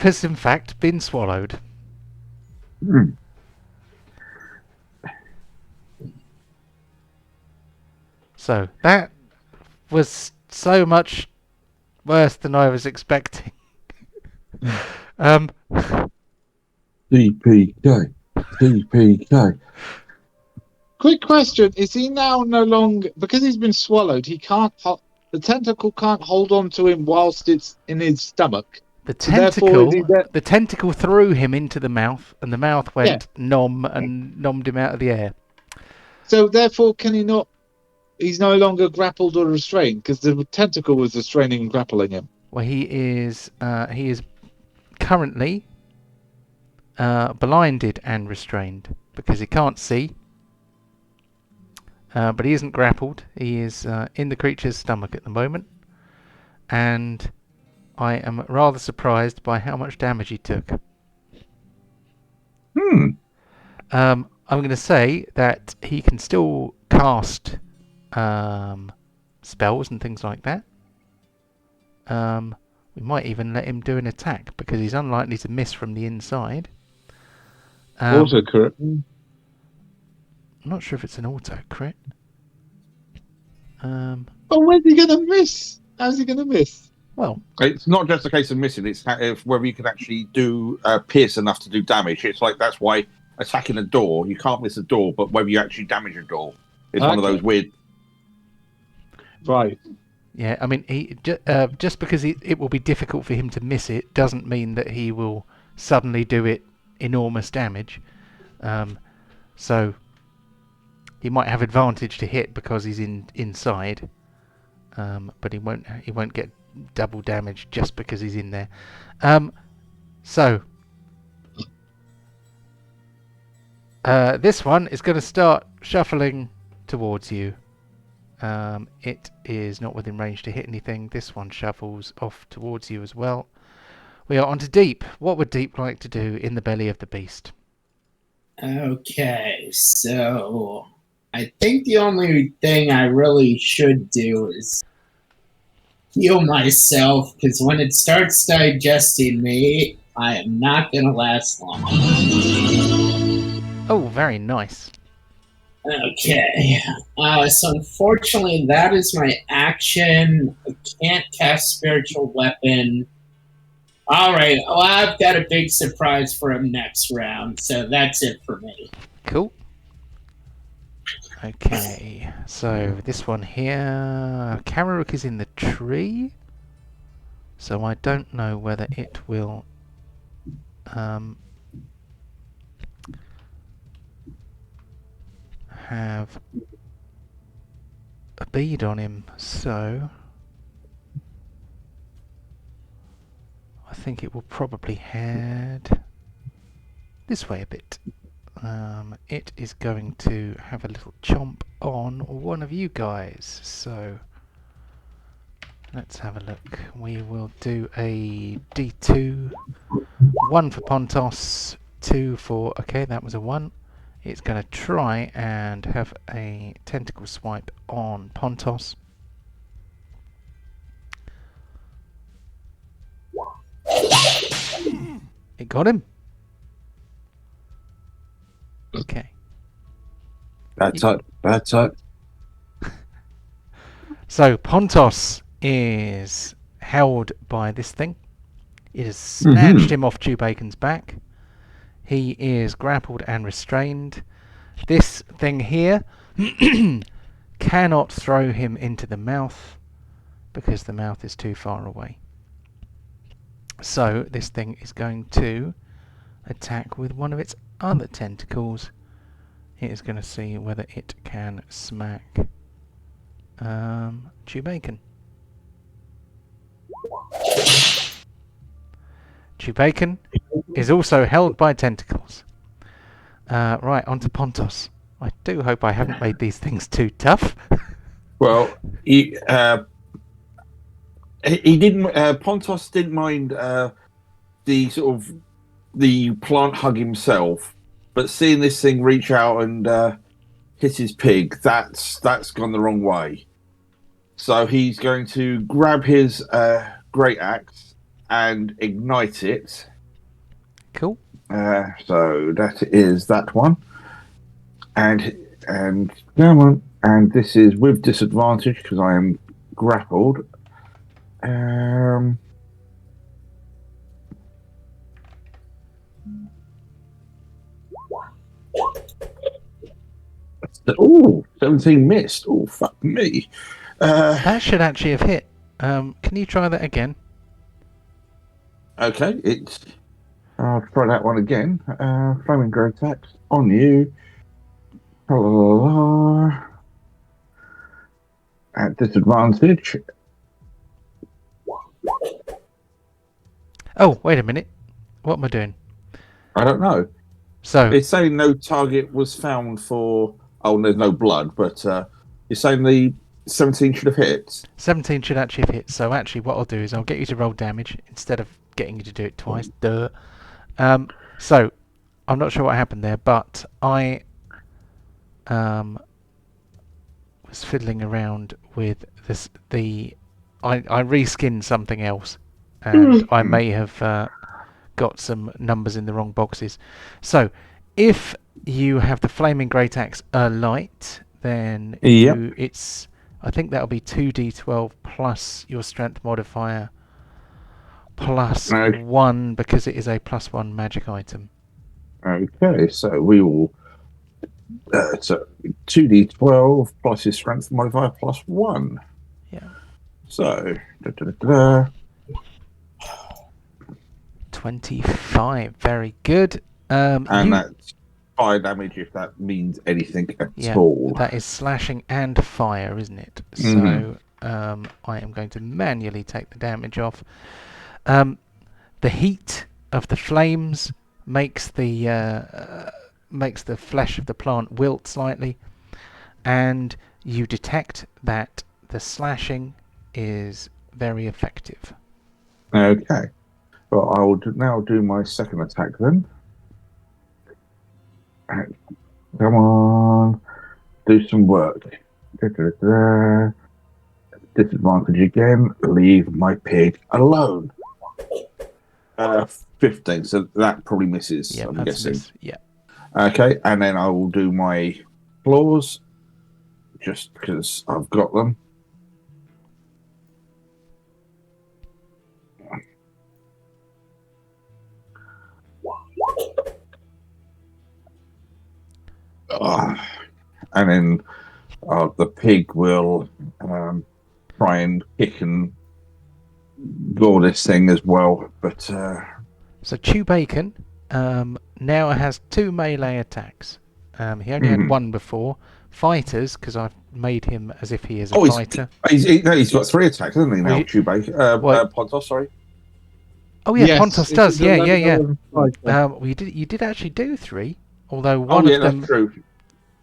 has in fact been swallowed. So that was so much worse than I was expecting. DPK. Quick question: is he now no longer, because he's been swallowed? He can't. The tentacle can't hold on to him whilst it's in his stomach. The So therefore, is he tentacle threw him into the mouth, and the mouth went nom and nommed him out of the air. So therefore, can he not? He's no longer grappled or restrained because the tentacle was restraining and grappling him. Well, he is currently blinded and restrained because he can't see. But he isn't grappled. He is in the creature's stomach at the moment, and I am rather surprised by how much damage he took. I'm going to say that he can still cast spells and things like that. We might even let him do an attack because he's unlikely to miss from the inside. Also correct. I'm not sure if it's an auto crit. But where's he going to miss? How's he going to miss? Well, it's not just a case of missing; it's whether you can actually do pierce enough to do damage. It's like that's why attacking a door, you can't miss a door, but whether you actually damage a door, it's one of those weird. Right. Yeah, I mean, just because it will be difficult for him to miss it doesn't mean that he will suddenly do it enormous damage. So he might have advantage to hit because he's inside, but he won't get double damage just because he's in there. So this one is going to start shuffling towards you. It is not within range to hit anything. This one shuffles off towards you as well. We are on to Deep. What would Deep like to do in the belly of the beast? Okay, so I think the only thing I really should do is heal myself, because when it starts digesting me, I am not going to last long. Oh, very nice. Okay, so unfortunately that is my action. I can't cast Spiritual Weapon. Alright, well, I've got a big surprise for him next round, so that's it for me. Cool. Okay, so this one here, Karirook is in the tree, so I don't know whether it will have a bead on him, so I think it will probably head this way a bit. It is going to have a little chomp on one of you guys, so let's have a look. We will do a D2, 1 for Pontos, 2 for, okay, that was a 1. It's going to try and have a tentacle swipe on Pontos. It got him. Okay. That's it. So Pontos is held by this thing. It has snatched him off Chewbacon's back. He is grappled and restrained. This thing here cannot throw him into the mouth because the mouth is too far away. So this thing is going to attack with one of its other tentacles. It is going to see whether it can smack Chewbacon. Chewbacca is also held by tentacles. Right, on to Pontos. I do hope I haven't made these things too tough. Well, he didn't. Pontos didn't mind the sort of the plant hug himself, but seeing this thing reach out and hit his pig, that's gone the wrong way. So he's going to grab his great axe and ignite it. Cool. So that is that one, and come on, and this is with disadvantage because I am grappled. Oh, 17 missed. Oh, fuck me. That should actually have hit. Can you try that again? Okay, I'll try that one again. Flaming great attacks on you. At disadvantage. Oh, wait a minute. What am I doing? I don't know. So It's saying no target was found for. Oh, there's no blood, but you're saying the 17 should have hit. 17 should actually have hit. So actually, what I'll do is I'll get you to roll damage instead of getting you to do it twice. Duh. So I'm not sure what happened there, but I was fiddling around with this. I reskinned something else, and I may have got some numbers in the wrong boxes. So if you have the flaming great axe light, then it's. I think that'll be 2d12 plus your strength modifier plus 1 because it is a +1 magic item. Okay, so we will. So 2d12 plus his strength modifier plus 1. Yeah. So. 25. Very good. And that's fire damage if that means anything at all. That is slashing and fire, isn't it? So I am going to manually take the damage off. The heat of the flames makes the flesh of the plant wilt slightly, and you detect that the slashing is very effective. Okay. Well, I will now do my second attack then. Come on. Do some work. Disadvantage again. Leave my pig alone. 15, so that probably misses, Yeah, I'm guessing. Yeah. Okay, and then I will do my claws, just because I've got them. And then the pig will try and kick and gore this thing as well. But so Chewbacca now has 2 melee attacks. He only had 1 before. Fighters, because I've made him as if he is a fighter. He's got 3 attacks, hasn't he now, Chewbacca? Pontos, sorry. Oh yeah, Yes, Pontos does. Yeah. Well, You did actually do 3, although one of them. That's true.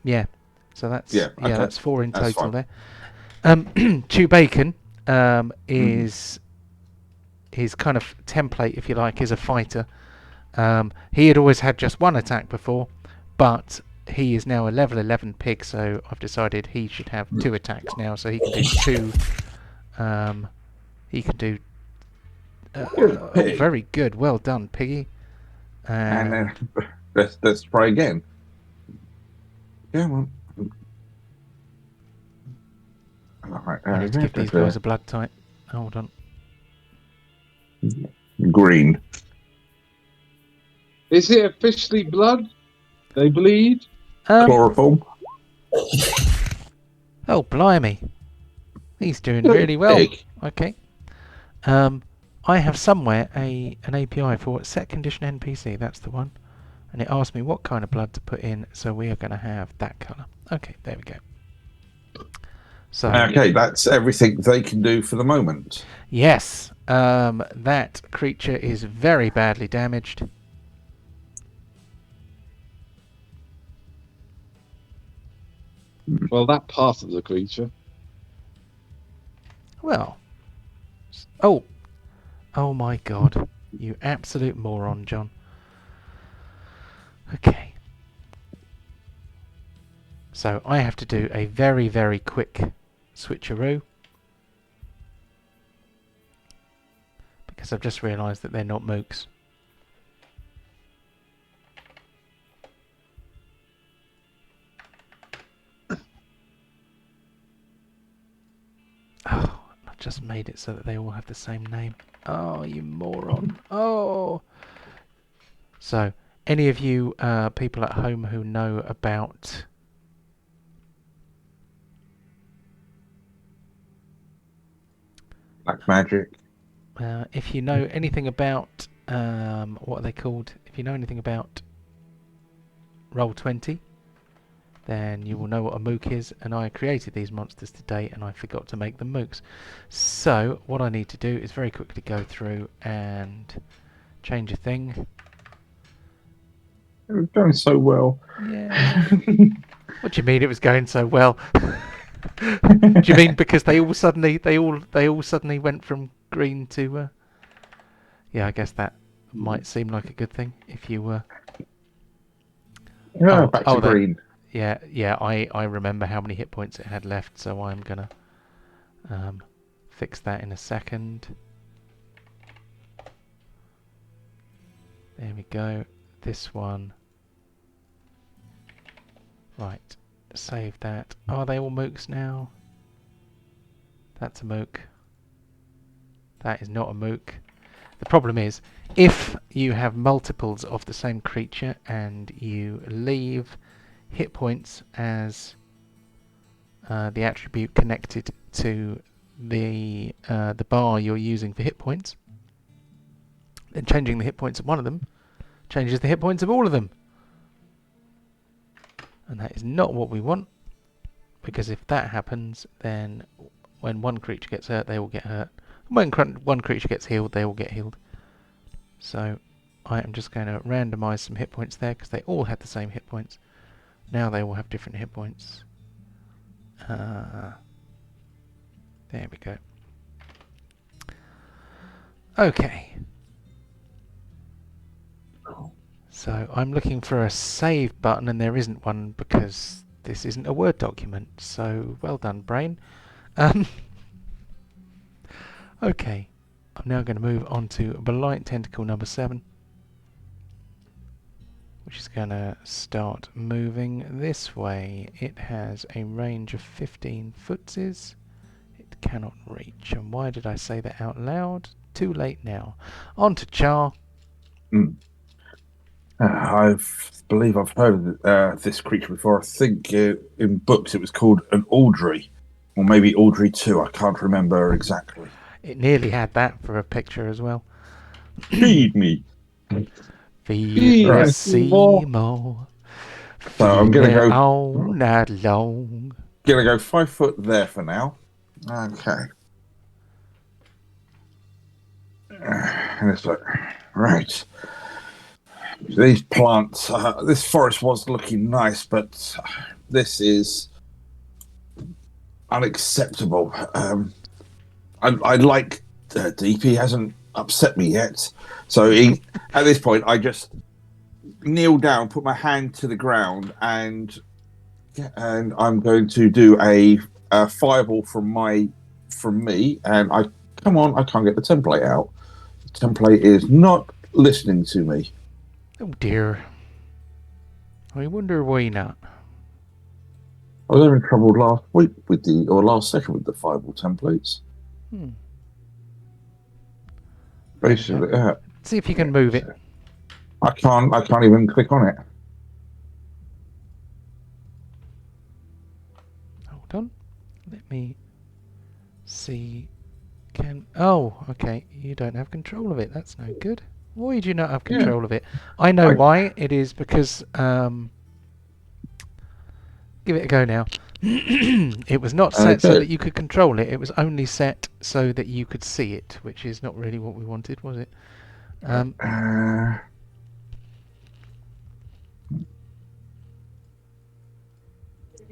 Yeah, so that's okay. that's 4 in That's total fine. there. Chewbacca is his kind of template, if you like, is a fighter. He had always had just 1 attack before, but he is now a level 11 pig, so I've decided he should have 2 attacks now, so he can do 2. He can do. Very good, well done, Piggy. And then let's try again. Come on. Right, I need to give these guys a blood type. Hold on. Green. is it officially blood? They bleed? Chloroform. Oh, blimey. He's doing really well. Pig. Okay. I have somewhere an API for set condition NPC. That's the one. And it asked me what kind of blood to put in, so we are going to have that colour. Okay, there we go. So Okay, that's everything they can do for the moment. yes, That creature is very badly damaged. Well, that part of the creature. Well. Oh. Oh my god. You absolute moron, John. Okay. So I have to do a very, very quick switcheroo. Because I've just realised that they're not mooks. Oh, I just made it so that they all have the same name. Oh, you moron. Oh. So, any of you people at home who know about Black magic. if you know anything about what are they called? If you know anything about Roll20, then you will know what a mook is, and I created these monsters today and I forgot to make them mooks. So what I need to do is very quickly go through and change a thing. It was going so well. Yeah. What do you mean it was going so well? Do you mean because they all suddenly went from green to yeah, I guess that might seem like a good thing if you were Yeah, back to green. Yeah, I remember how many hit points it had left, so I'm gonna fix that in a second. There we go. This one. Right. Save that. Are they all mooks now? That's a mook. That is not a mook. The problem is, if you have multiples of the same creature and you leave hit points as the attribute connected to the bar you're using for hit points, then changing the hit points of one of them changes the hit points of all of them. And that is not what we want, because if that happens, then when one creature gets hurt, they all get hurt. When one creature gets healed, they all get healed. So I am just going to randomise some hit points there, because they all had the same hit points. Now they all have different hit points. There we go. Okay. So I'm looking for a save button and there isn't one because this isn't a Word document. So well done, brain. Okay. I'm now going to move on to Blight Tentacle number 7. Which is going to start moving this way. It has a range of 15 footses. It cannot reach. And why did I say that out loud? Too late now. On to Char. I believe I've heard of this creature before. I think in books it was called an Audrey. Or maybe Audrey 2. I can't remember exactly. It nearly had that for a picture as well. Feed me. Feed Right. me Seymour. So I'm going to Feed me go all night long. Gonna go 5 foot there for now. Okay. Let's look. Right. These plants, this forest was looking nice, but this is unacceptable. I like Deep. He hasn't upset me yet. So at this point, I just kneel down, put my hand to the ground, and I'm going to do a fireball from me. And I can't get the template out. The template is not listening to me. Oh dear. I wonder why not. I was having trouble last week last session with the fireball templates. Basically, See if you can move it. I can't even click on it. Hold on. Let me see. Oh, okay. You don't have control of it. That's no good. Why do you not have control of it? I know why. It is because give it a go now. It was not set so Okay. that you could control it. It was only set so that you could see it, which is not really what we wanted, was it?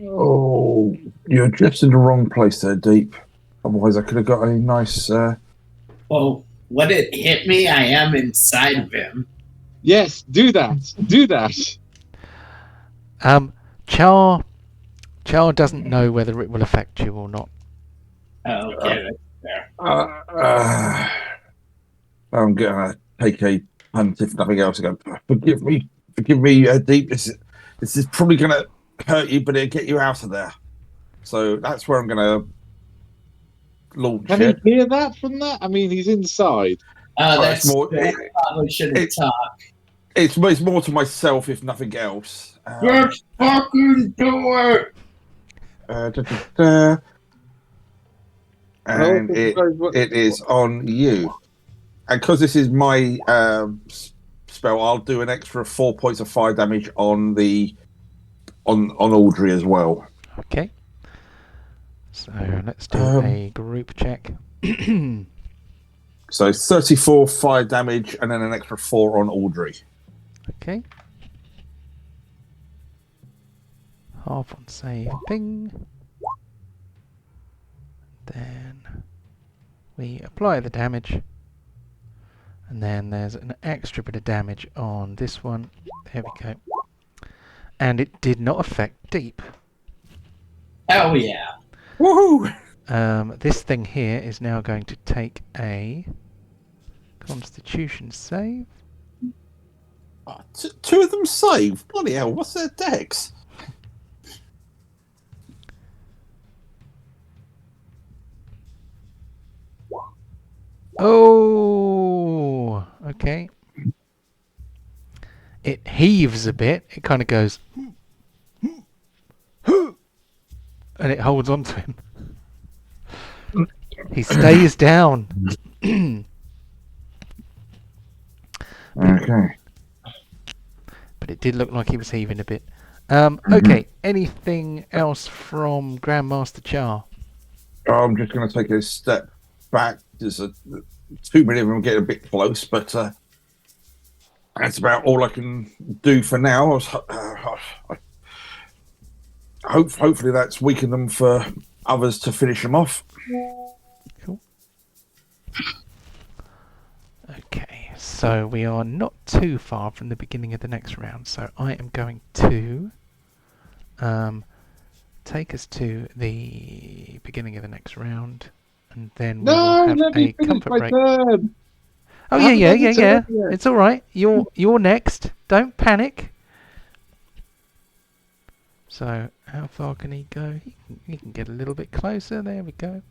Oh, you're just in the wrong place there, Deep. Otherwise, I could have got a nice. Well, when it hit me, I am inside of him. Yes, do that. Do that. Char doesn't know whether it will affect you or not. Oh, okay, that's fair. I'm gonna take a punt if nothing else. I go, forgive me, Deep. This is probably gonna hurt you, but it'll get you out of there. So that's where I'm gonna launch Can it. he hear that from that? I mean, he's inside. That's more. probably should have talked. It's more to myself, if nothing else. Let's fucking do it! And it is on you. And because this is my spell, I'll do an extra 4 points of fire damage on Audrey as well. Okay. So let's do a group check. So 34 fire damage and then an extra 4 on Audrey. Okay. Half on save thing. Then we apply the damage. And then there's an extra bit of damage on this one. There we go. And it did not affect Deep. Oh yeah. Woohoo! This thing here is now going to take a Constitution save. Oh, two of them saved. Bloody hell! What's their dex? Oh, okay. It heaves a bit. It kind of goes, and it holds on to him. He stays down. Okay. But it did look like he was heaving a bit. Okay, anything else from Grandmaster Char? I'm just going to take a step back. There's too many of them getting a bit close, but that's about all I can do for now. Hopefully that's weakened them for others to finish them off. Cool. Okay, so we are not too far from the beginning of the next round. So I am going to take us to the beginning of the next round, and then we'll have a comfort break. Turn. Oh yeah. It's all right. You're next. Don't panic. So how far can he go? He can get a little bit closer. There we go.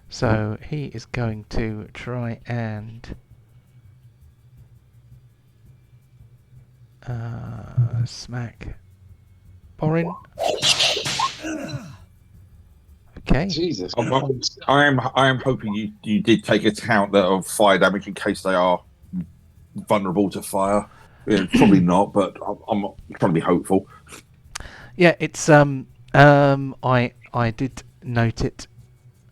So he is going to try and smack Borin. Okay. Jesus. I am hoping you did take account of fire damage in case they are vulnerable to fire. Yeah, probably not, but I'm trying to be hopeful. Yeah, it's I did note it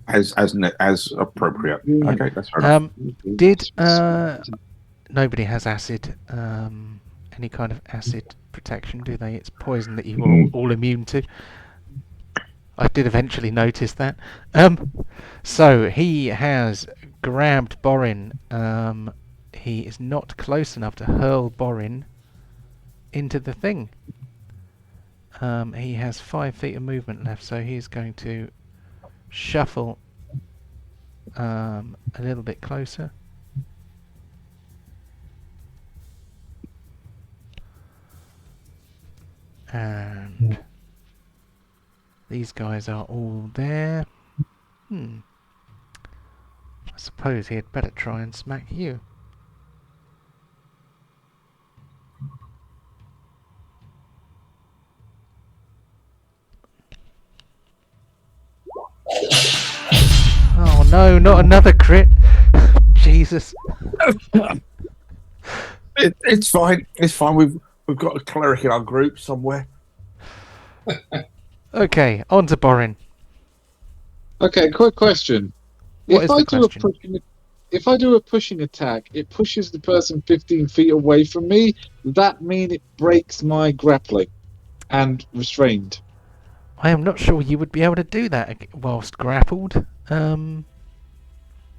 As appropriate. Yeah. Okay, that's fair enough. Did nobody has acid, any kind of acid protection, do they? It's poison that you are all immune to. I did eventually notice that. So he has grabbed Borin. He is not close enough to hurl Borin into the thing. He has 5 feet of movement left, so he's going to shuffle a little bit closer. And these guys are all there. I suppose he had better try and smack you. Oh no, not another crit. Jesus. It's fine. It's fine. We've got a cleric in our group somewhere. Okay, on to Borin. Okay, quick question. What is the question? If I do a pushing attack, it pushes the person 15 feet away from me. Does that mean it breaks my grappling and restrained? I am not sure you would be able to do that whilst grappled. Well,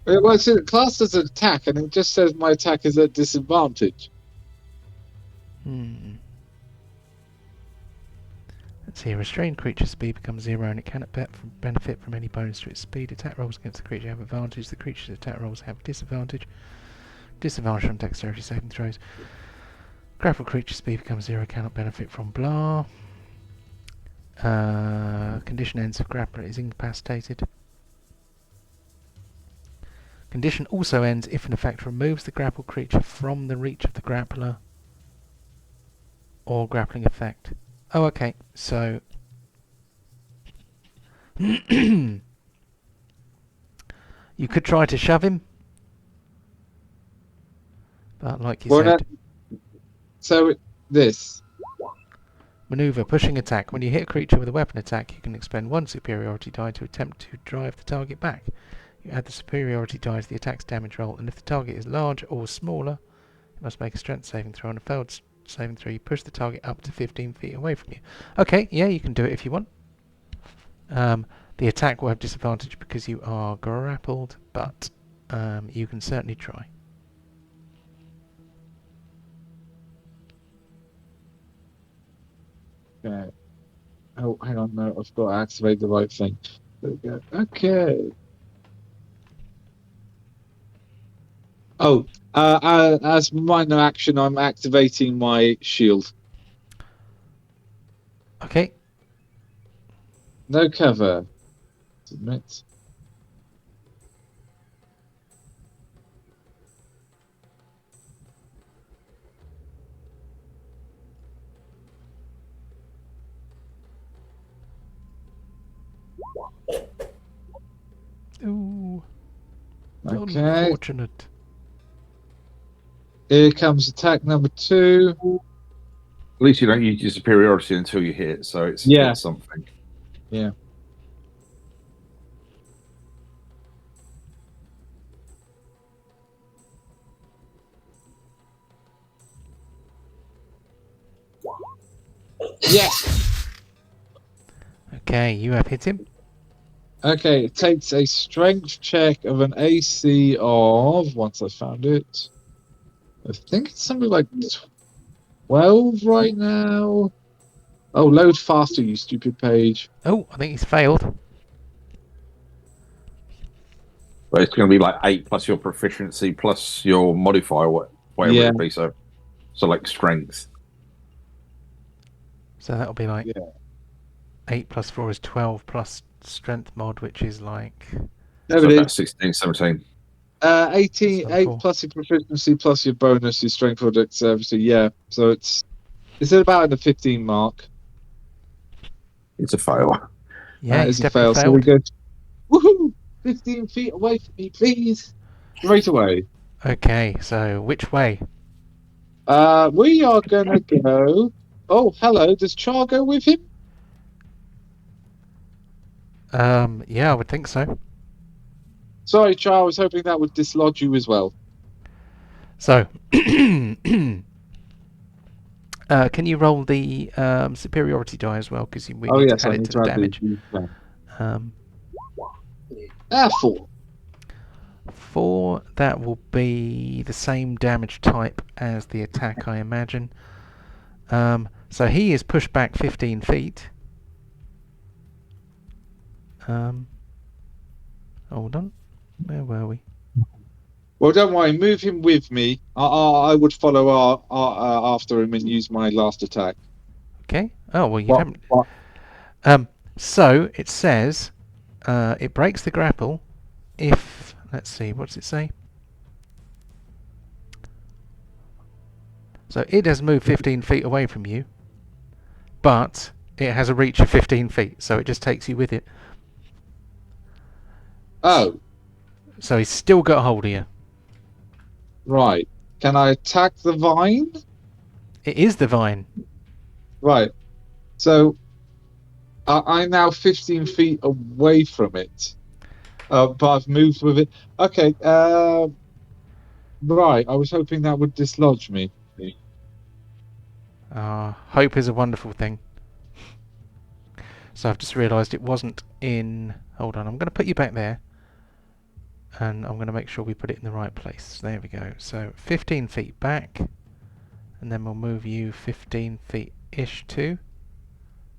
it's classed as an attack, and it just says my attack is at disadvantage. Let's see. A restrained creature's speed becomes 0 and it cannot benefit from any bonus to its speed. Attack rolls against the creature have advantage. The creature's attack rolls have disadvantage. Disadvantage on dexterity saving throws. Grapple creature speed becomes 0, cannot benefit from blah. Condition ends if grappler is incapacitated. Condition also ends if an effect removes the grapple creature from the reach of the grappler or grappling effect. Oh, okay. So you could try to shove him, but like you said, This. maneuver, pushing attack. When you hit a creature with a weapon attack, you can expend 1 superiority die to attempt to drive the target back. You add the superiority die to the attack's damage roll, and if the target is large or smaller, you must make a strength saving throw. On a failed saving throw, you push the target up to 15 feet away from you. Okay, yeah, you can do it if you want. The attack will have disadvantage because you are grappled, but you can certainly try. Okay. Oh, hang on, no, I've got to activate the right thing. There we go. Okay. Oh, as minor action, I'm activating my shield. Okay. No cover. Submit. Ooh. Okay. Unfortunate. Here comes attack number 2. At least you don't use your superiority until you hit, so it's something. Yeah. Yeah. Okay, you have hit him. Okay, it takes a strength check of an AC of, once I found it, I think it's something like 12 right now. Oh, load faster, you stupid page. Oh, I think he's failed. But it's going to be like 8 plus your proficiency plus your modifier, whatever it be. So like strength. So that'll be like 8 plus 4 is 12 plus strength mod, which is like... There so it about is. 16, 17. 18, 8 plus your proficiency plus your bonus, your strength or dexterity. Yeah, so it's at about in the 15 mark. It's a fail. Yeah, he's it's a definitely fail. failed. So we go, woohoo! 15 feet away from me, please. Straight away. Okay, so which way? We are gonna go. Oh, hello. Does Char go with him? Yeah, I would think so. Sorry, Char. I was hoping that would dislodge you as well. So, can you roll the superiority die as well? Because we need to add it to the damage. 4. 4, that will be the same damage type as the attack, I imagine. So he is pushed back 15 feet. Hold on. Where were we? Well, don't worry. Move him with me. I would follow after him and use my last attack. Okay. Oh, well, you haven't... So, it says it breaks the grapple if... Let's see, what does it say? So, it has moved 15 feet away from you, but it has a reach of 15 feet, so it just takes you with it. Oh. So, he's still got hold of you. Right. Can I attack the vine? It is the vine. Right. So, I'm now 15 feet away from it, but I've moved with it. Okay, right. I was hoping that would dislodge me. Hope is a wonderful thing. So I've just realised it wasn't in... Hold on, I'm going to put you back there. And I'm going to make sure we put it in the right place. There we go. So 15 feet back. And then we'll move you 15 feet-ish too.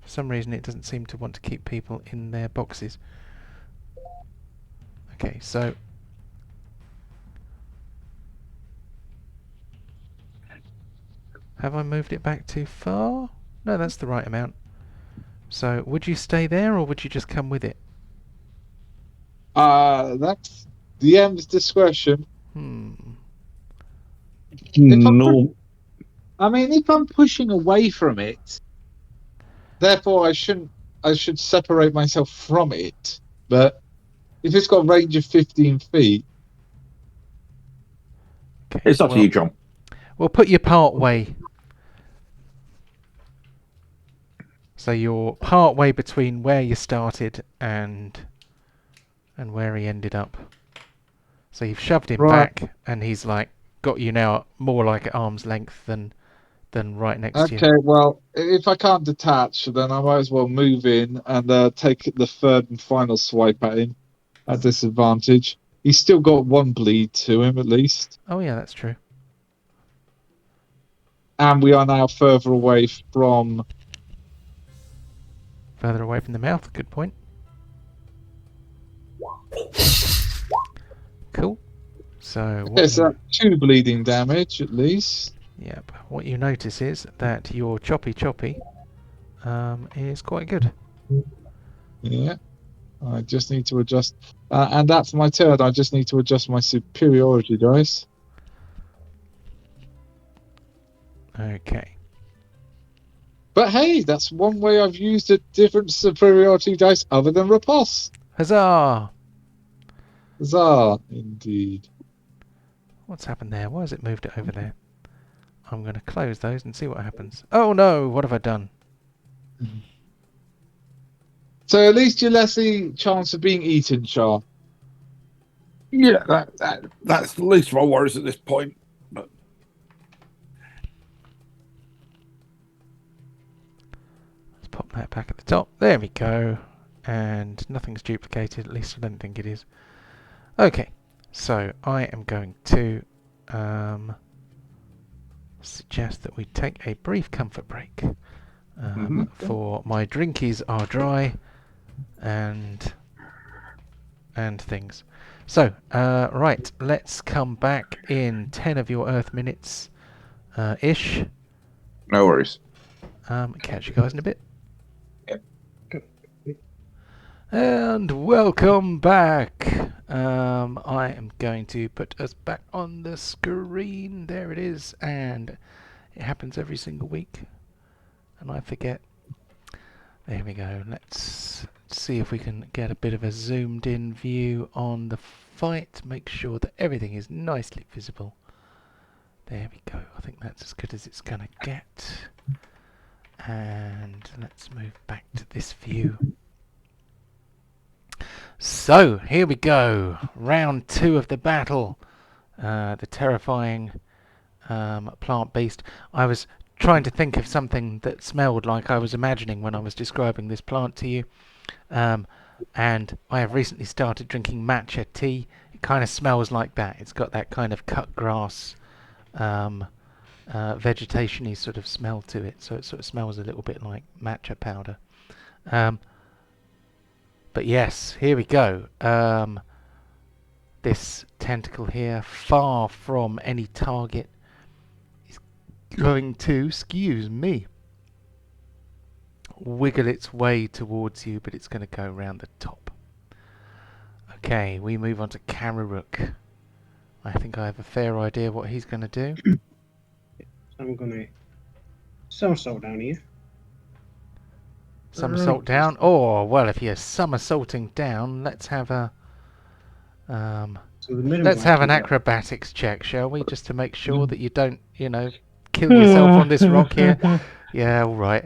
For some reason it doesn't seem to want to keep people in their boxes. Okay, so... Have I moved it back too far? No, that's the right amount. So, would you stay there or would you just come with it? That's the DM's discretion. No. I mean, if I'm pushing away from it, therefore I should separate myself from it. But if it's got a range of 15 feet, Okay, It's up to you, John. We'll put you part way. So you're part way between where you started and where he ended up. So you've shoved him Right. back, and he's like got you now more like at arm's length than right next to you. okay. Well, if I can't detach, then I might as well move in and take the third and final swipe at him at disadvantage. He's still got one bleed to him at least, Oh yeah, that's true. and we are now further away from. Further away from the mouth. Good point. Cool. So what Yes, 2 bleeding damage at least. Yep. What you notice is that your choppy is quite good. Yeah. I just need to adjust, and that's my turn. I just need to adjust my superiority dice. Okay. But hey, that's one way I've used a different superiority dice other than riposte. Huzzah! Huzzah, indeed. What's happened there? Why has it moved it over there? I'm going to close those and see what happens. Oh no! What have I done? So at least you're less the chance of being eaten, Char. Yeah, that's the least of our worries at this point. But Let's pop that back at the top. There we go. And nothing's duplicated. At least I don't think it is. Okay. So I am going to suggest that we take a brief comfort break. For my drinkies are dry and things. So, right, let's come back in 10 of your Earth minutes ish. no worries. Catch you guys in a bit. Yep. And welcome back. I am going to put us back on the screen. There it is. And it happens every single week. And I forget. There we go. Let's see if we can get a bit of a zoomed in view on the fight. Make sure that everything is nicely visible. There we go. I think that's as good as it's going to get. And let's move back to this view. So, here we go. Round 2 of the battle. The terrifying plant beast. I was trying to think of something that smelled like I was imagining when I was describing this plant to you. And I have recently started drinking matcha tea. It kind of smells like that. It's got that kind of cut grass, vegetation-y sort of smell to it. So it sort of smells a little bit like matcha powder. But yes, here we go. This tentacle here, far from any target, is going to, excuse me, wiggle its way towards you, but it's going to go around the top. Okay, we move on to Karirook. I think I have a fair idea what he's going to do. I'm gonna somersault down here. Somersault down? Oh, well, if you're somersaulting down, let's have a... So the minimum let's I have can an get- acrobatics check, shall we? Just to make sure that you don't, you know, kill yourself on this rock here. Yeah, all right.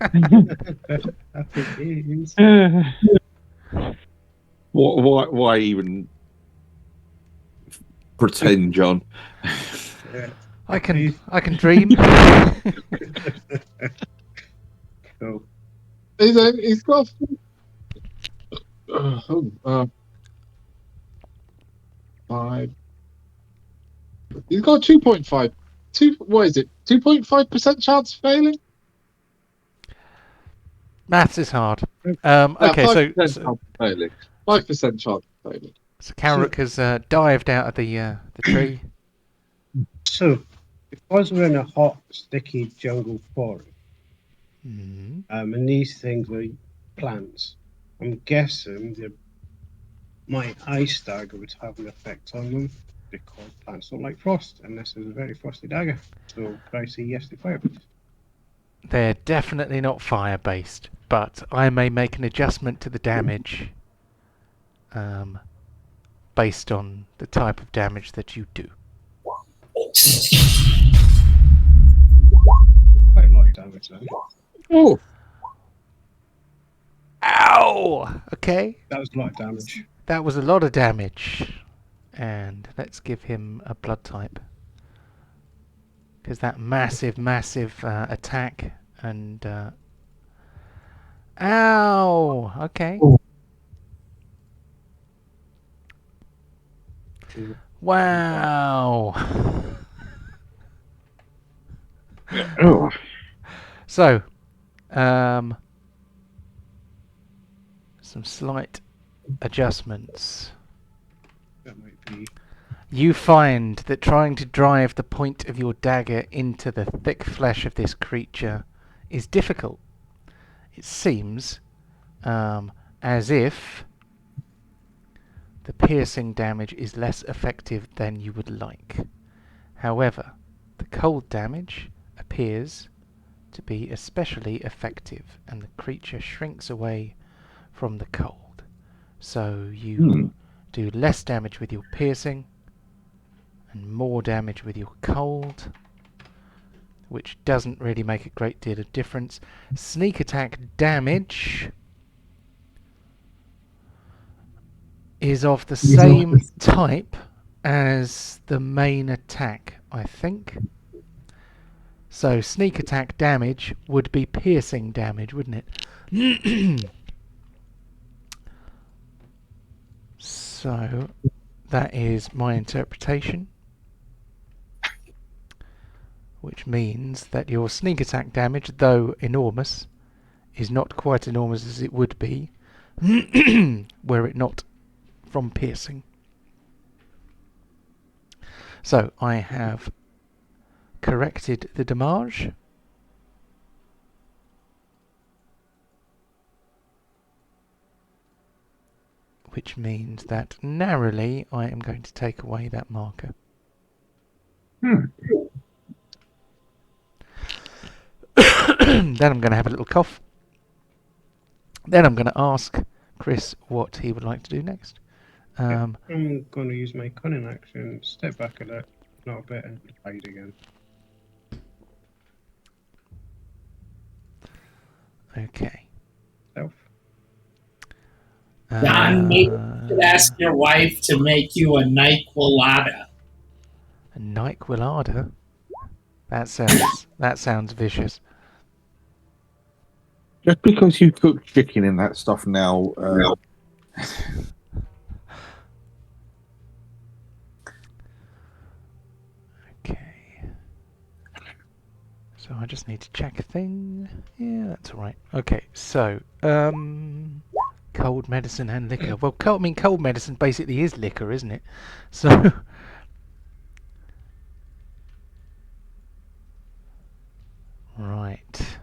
I think it is. Why even pretend, John? Yeah. I can dream. Cool. He's got. Five. He's got 2.5. What is it? 2.5% chance of failing. Maths is hard. Okay, 5% so chance of failing. 5% chance of failing. so Karirook has dived out of the tree. So, because we're in a hot, sticky jungle forest, Mhm. and these things are plants, I'm guessing my ice dagger would have an effect on them because plants don't like frost, and this is a very frosty dagger. So, could I say yes to fire? They're definitely not fire-based, but I may make an adjustment to the damage based on the type of damage that you do. Quite a lot of damage then. Oh, Ow! Okay, That was a lot of damage. that was a lot of damage. And let's give him a blood type. Because that massive attack and... Ow! Okay. Wow! Oh, So, some slight adjustments. That might be. You find that trying to drive the point of your dagger into the thick flesh of this creature is difficult. It seems as if the piercing damage is less effective than you would like. However, the cold damage appears to be especially effective, and the creature shrinks away from the cold. So you do less damage with your piercing and more damage with your cold, which doesn't really make a great deal of difference. Sneak attack damage is of the same type as the main attack, I think. So sneak attack damage would be piercing damage, wouldn't it? So that is my interpretation, which means that your sneak attack damage, though enormous, is not quite enormous as it would be were it not from piercing. So I have corrected the damage. Which means that narrowly I am going to take away that marker. Then I'm going to have a little cough. Then I'm going to ask Chris what he would like to do next. I'm going to use my cunning action, step back a little bit, and hide again. Okay. Self. Don, maybe you should ask your wife to make you a Nyquilada. A Nyquilada? That sounds vicious. just because you cook chicken in that stuff now, Okay. So I just need to check a thing. Yeah, that's all right. Okay, so cold medicine and liquor. Well, cold medicine basically is liquor, isn't it? So right.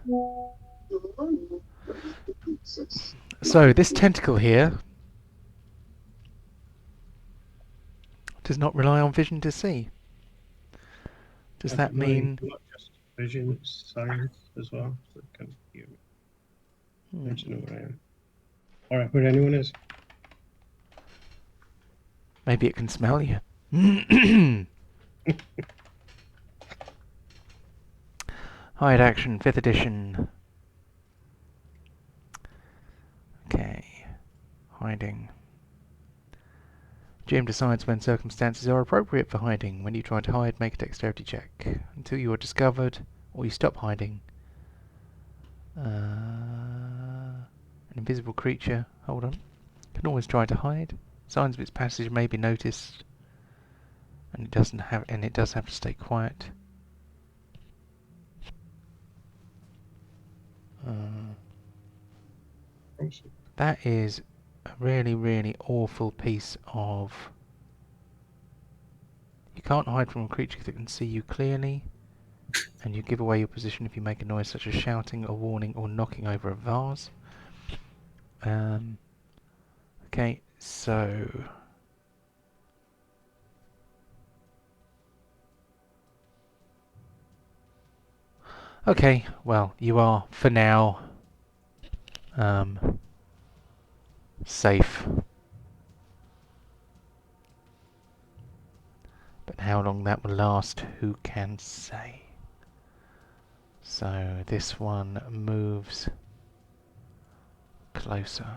So this tentacle here does not rely on vision to see. Does that mean? Not just vision, it's science as well. So it can hear me. I don't know where I am. Alright, where anyone is. Maybe it can smell you. Hide action, 5th edition. Okay. Hiding. Jim decides when circumstances are appropriate for hiding. When you try to hide, make a dexterity check. Until you are discovered, or you stop hiding. An invisible creature, hold on, can always try to hide. Signs of its passage may be noticed, and it does have to stay quiet. That is a really, really awful piece of... You can't hide from a creature that can see you clearly, and you give away your position if you make a noise such as shouting, or warning, or knocking over a vase. Okay, so... Okay, well, you are, for now, safe. But how long that will last, who can say? So this one moves closer.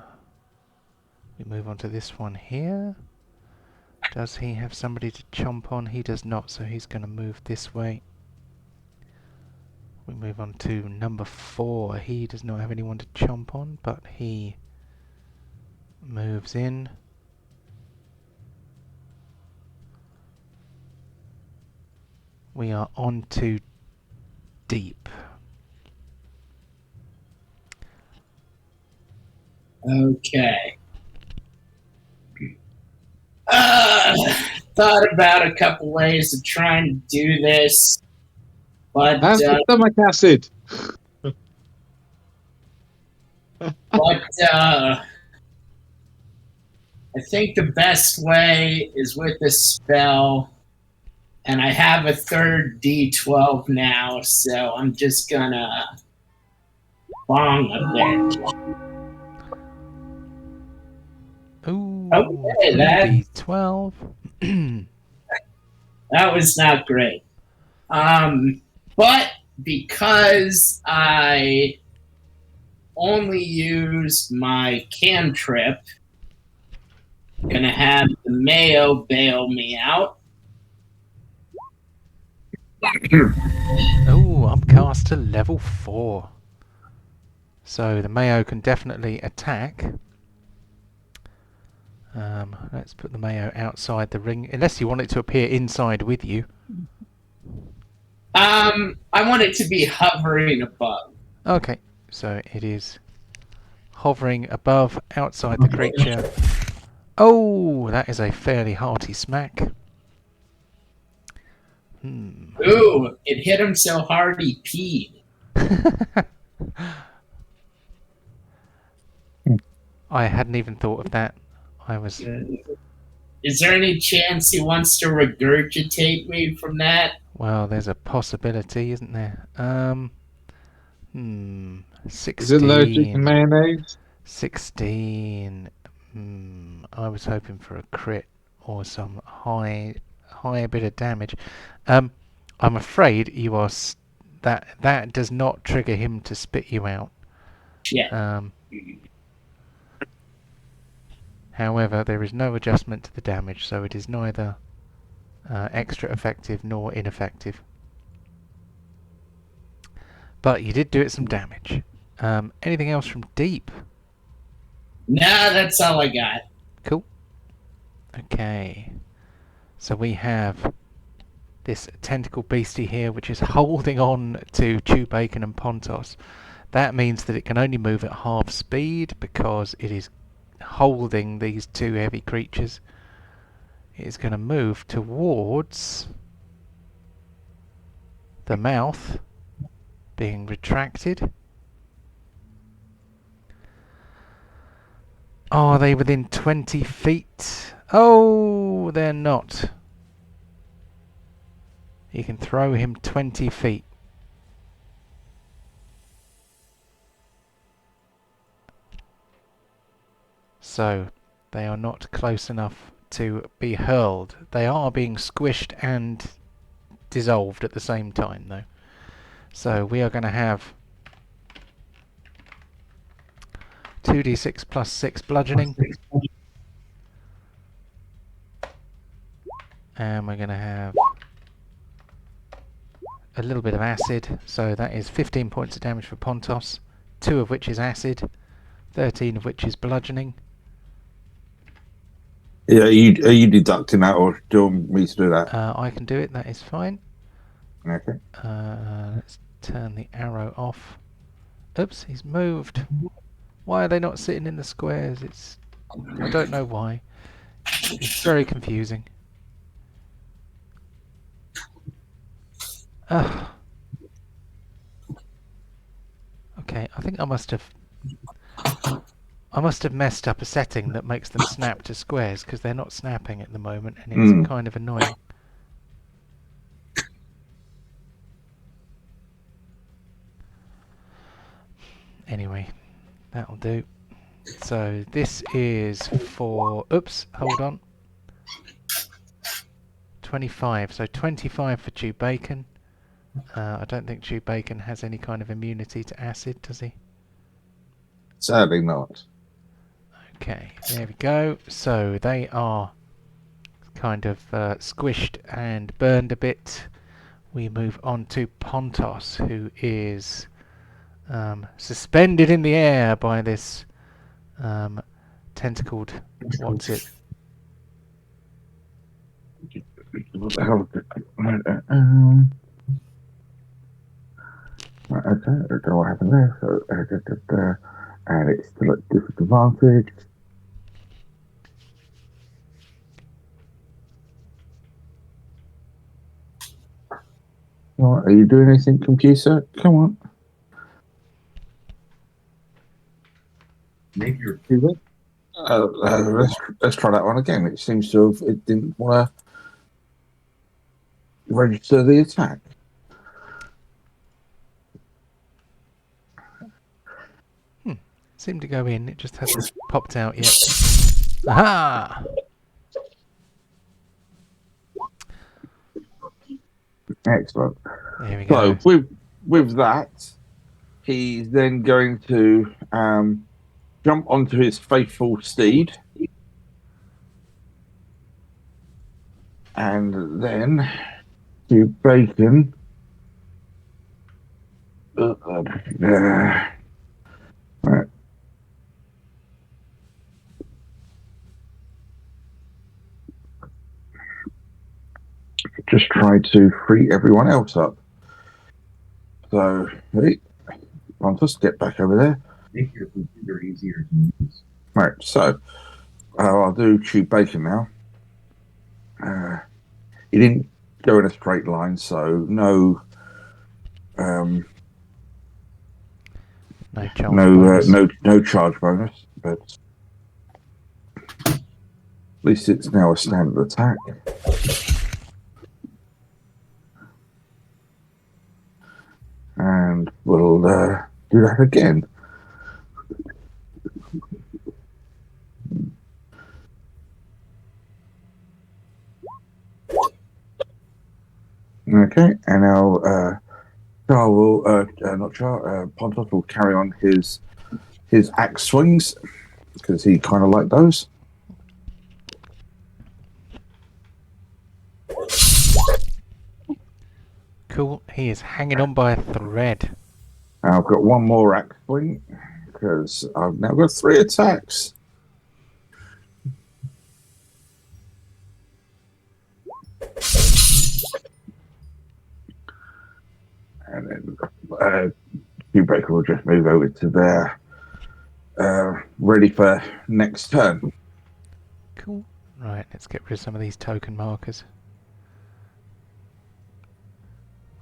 We move on to this one here. Does he have somebody to chomp on? He does not, so he's going to move this way. We move on to number 4. He does not have anyone to chomp on, but he moves in. We are on to deep. Okay. Thought about a couple ways of trying to do this, but And stomach acid. I think the best way is with this spell, and I have a third D12 now, so I'm just gonna bong a bit. Ooh, Okay, that 3d12. that was not great. But because I only used my cantrip, I'm gonna have the Mayo bail me out. Oh, upcast to level 4. So the Mayo can definitely attack. Let's put the Mayo outside the ring, unless you want it to appear inside with you. I want it to be hovering above. Okay, so it is hovering above, outside the creature. Oh, that is a fairly hearty smack. Ooh, it hit him so hard he peed. I hadn't even thought of that. I was... Is there any chance he wants to regurgitate me from that? Well, there's a possibility, isn't there? 16. Is it allergic to mayonnaise? 16. I was hoping for a crit or some high bit of damage. I'm afraid you are... that does not trigger him to spit you out. Yeah. However, there is no adjustment to the damage, so it is neither extra effective nor ineffective. But you did do it some damage. Anything else from deep? Nah, that's all I got. Cool. Okay. So we have this tentacle beastie here, which is holding on to Chew Bacon and Pontos. That means that it can only move at half speed because it is holding these two heavy creatures. It is going to move towards the mouth being retracted. Are they within 20 feet? Oh, they're not. You can throw him 20 feet. So, they are not close enough to be hurled. They are being squished and dissolved at the same time, though. So, we are going to have 2d6 plus 6 bludgeoning. And we're going to have a little bit of acid. So that is 15 points of damage for Pontos, 2 of which is acid, 13 of which is bludgeoning. Yeah, are you deducting that, or do you want me to do that? I can do it, that is fine. Okay. Let's turn the arrow off. Oops, he's moved. Why are they not sitting in the squares? I don't know why. It's very confusing. Ugh. Okay, I think I must have messed up a setting that makes them snap to squares, because they're not snapping at the moment, and it's kind of annoying. Anyway, that'll do. So this is for... Oops, hold on. 25. So 25 for Chew Bacon. I don't think Chew Bacon has any kind of immunity to acid, does he? Sadly not. Okay, there we go. So they are kind of squished and burned a bit. We move on to Pontos, who is suspended in the air by this tentacled... What's it? What the hell? Okay, I don't know what happened there. So, and it's still at disadvantage. Right, are you doing anything, computer? Come on. Make your Let's try that one again. It seems to have... It didn't want to register the attack. Seemed to go in, it just hasn't popped out yet. Aha! Excellent. There we go. So with that, he's then going to jump onto his faithful steed, and then do Bacon. Right. Just try to free everyone else up. So, hey, Pontos, get back over there. make your computer easier to use. Right, so I'll do Chew Bacon now. He didn't go in a straight line, so no charge bonus, but at least it's now a standard attack. And we'll do that again. Okay, and now Char will, Pontos will carry on his axe swings, because he kind of liked those. Cool, he is hanging on by a thread. I've got one more axe swing, because I've now got 3 attacks. And then Q-Breaker will just move over to there, ready for next turn. Cool. Right, let's get rid of some of these token markers,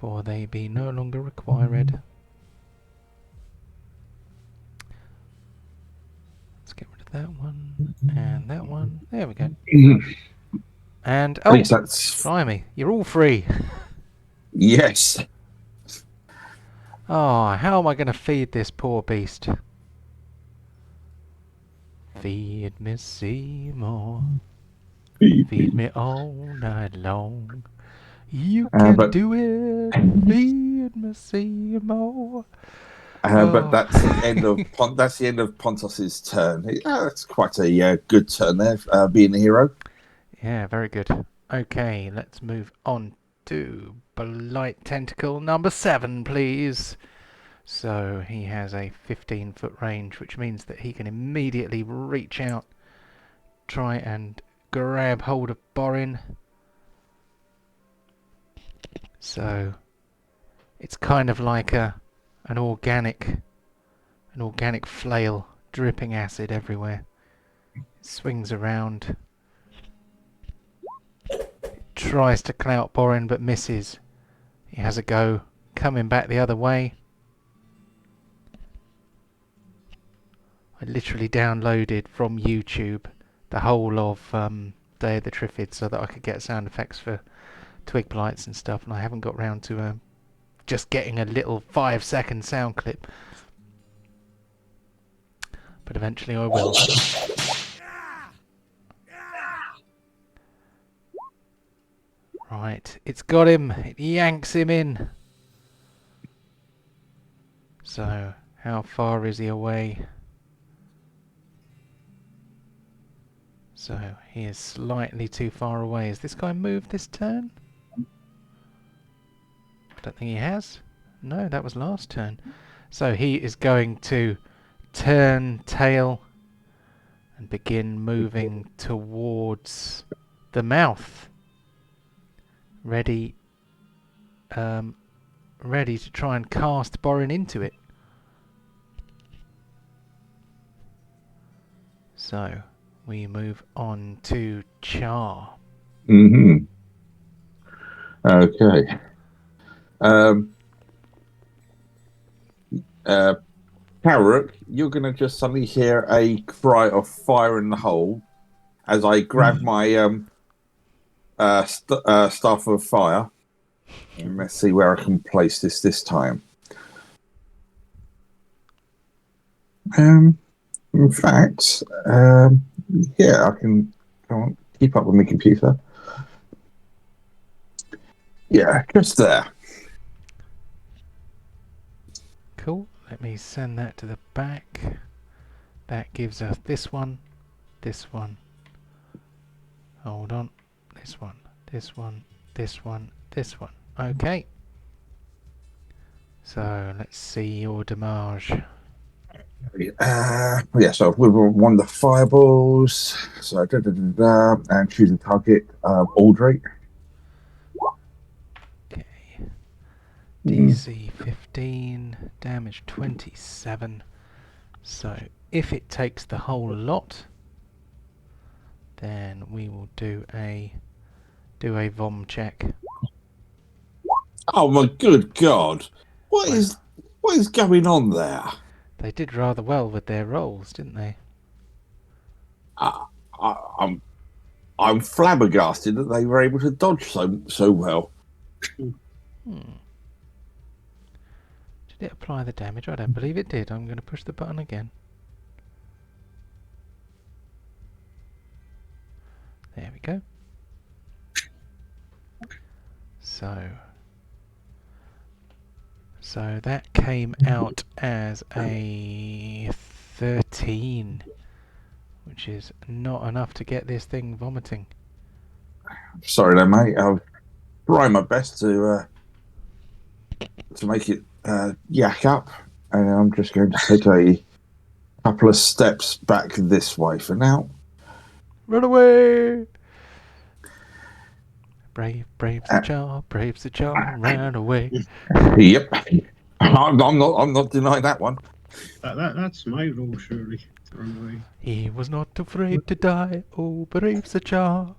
for they be no longer required. Let's get rid of that one, and that one. There we go. And, At least that's... blimey, you're all free. Yes. Oh, how am I going to feed this poor beast? Feed me, Seymour. Feed me all night long. You can but- do it. Feed me, Seymour. But that's the end of Pontos's turn. That's quite a good turn there, being the hero. Yeah, very good. Okay, let's move on to Blight Tentacle number 7, please. So he has a 15-foot range, which means that he can immediately reach out, try and grab hold of Borin. So it's kind of like an organic flail, dripping acid everywhere. It swings around, tries to clout Borin but misses. He has a go coming back the other way. I literally downloaded from YouTube the whole of Day of the Triffids so that I could get sound effects for twig blights and stuff, and I haven't got round to just getting a little 5-second sound clip. But eventually I will. Right, it's got him. It yanks him in. So, how far is he away? So, he is slightly too far away. Has this guy moved this turn? I don't think he has. No, that was last turn. So, he is going to turn tail and begin moving towards the mouth. Ready to try and cast Borin into it. So, we move on to Char. Mm-hmm. Okay. Karirook, you're going to just suddenly hear a cry of fire in the hole as I grab my staff of fire. And let's see where I can place this time. In fact, yeah, I can keep up with my computer. Yeah, just there. Cool. Let me send that to the back. That gives us this one, this one. Hold on. This one, this one, this one, this one. Okay. So let's see your damage. Yeah, so we were one of the fireballs. So and choose a target, Aldrich. Okay. DC 15, damage 27. So if it takes the whole lot, then we will do a vom check. Oh my good God! What is going on there? They did rather well with their rolls, didn't they? I'm flabbergasted that they were able to dodge so well. Did it apply the damage? I don't believe it did. I'm going to push the button again. There we go. So that came out as a 13, which is not enough to get this thing vomiting. Sorry, there, mate. I'll try my best to make it yak up, and I'm just going to take a couple of steps back this way for now. Run away! Braves the jar, ran away. Yep, I'm not denying that one. That's my role, surely. To run away. He was not afraid to die, oh brave the jar.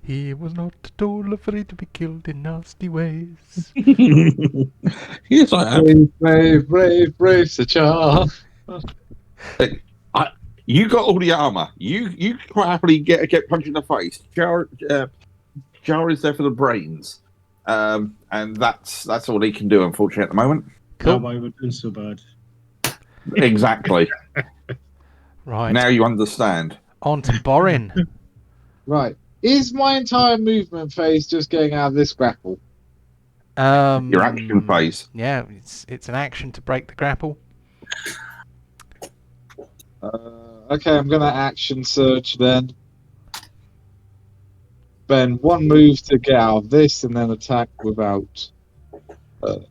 He was not at all afraid to be killed in nasty ways. Yes, I am. Brave, Sachar. You got all the armor. You quite happily get punched in the face. Jar is there for the brains, and that's all he can do, unfortunately, at the moment. Cool. Why we're doing so bad? Exactly. Right. Now you understand. On to Borin. Right. Is my entire movement phase just getting out of this grapple? Your action phase. Yeah, it's an action to break the grapple. Okay, I'm going to action surge then. Spend one move to get out of this and then attack without.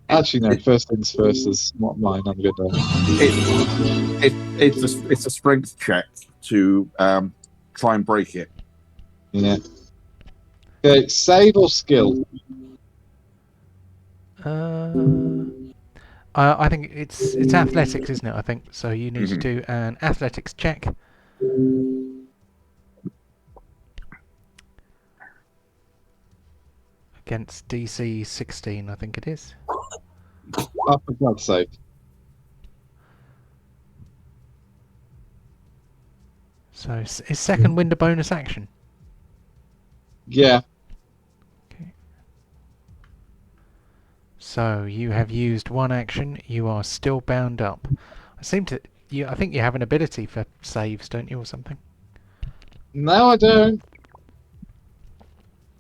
Actually, no, first things first is not mine. I'm going to. It's a strength check to try and break it. Yeah. Okay, save or skill? I think it's athletics, isn't it? I think so. You need to do an athletics check. Against DC 16, I think it is. Oh, for God's sake. So is second wind a bonus action? Yeah. Okay. So you have used one action. You are still bound up. I think you have an ability for saves, don't you, or something? No, I don't.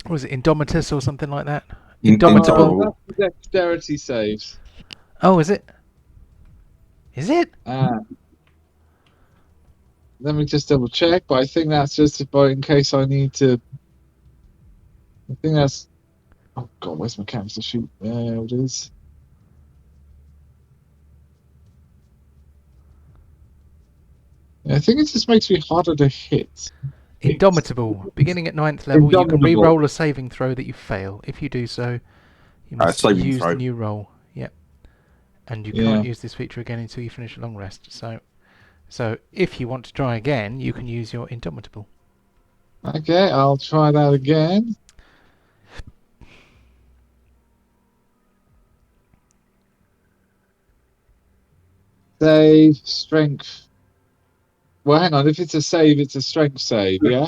Was it Indomitus or something like that? Indomitable. Oh, that's the dexterity saves. Oh, is it? Is it? Let me just double check, but I think that's just about in case I need to. I think that's. Oh God, where's my canister sheet? There it is. Yeah, I think it just makes me harder to hit. Indomitable. Beginning at 9th level, you can Indomitable. re-roll a saving throw that you fail. If you do so, you must Saving use throw. the new roll. Yep. And you Yeah. can't use this feature again until you finish a long rest. So if you want to try again, you can use your Indomitable. Okay, I'll try that again. Save, strength. Well, hang on. If it's a save, it's a strength save, yeah?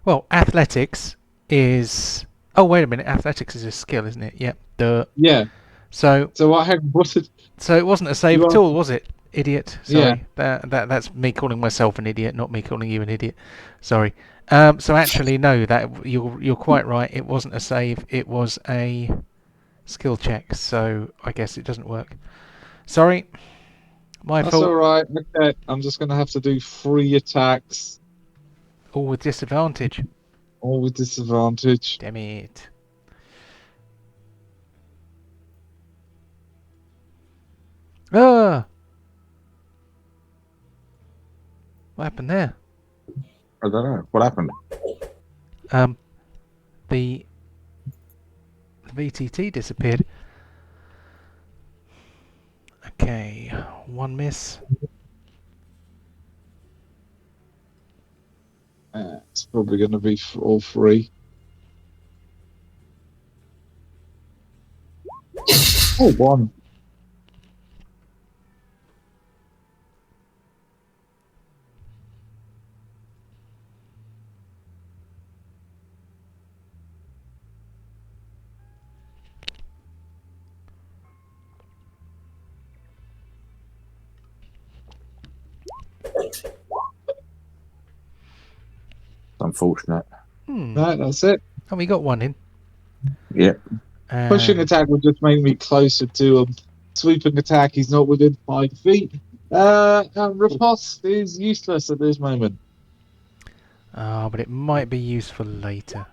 Well, athletics is... Oh, wait a minute. Athletics is a skill, isn't it? Yep. Duh. Yeah. So what was it? So it wasn't a save You at are- all, was it? Idiot. Sorry. That's me calling myself an idiot, not me calling you an idiot. Sorry. So actually, no. That you're quite right. It wasn't a save. It was a skill check. So I guess it doesn't work. Sorry. My That's fault. all right. Okay, I'm just going to have to do 3 attacks, All with disadvantage. all with disadvantage. Damn it. Ah! What happened there? I don't know. What happened? The VTT disappeared. Okay, one miss. It's probably going to be all 3. Oh, 1. Unfortunate. Right, that's it. Oh, we got one in. Yeah. Pushing attack would just make me closer to him. Sweeping attack, he's not within 5 feet. And riposte is useless at this moment. Oh, but it might be useful later.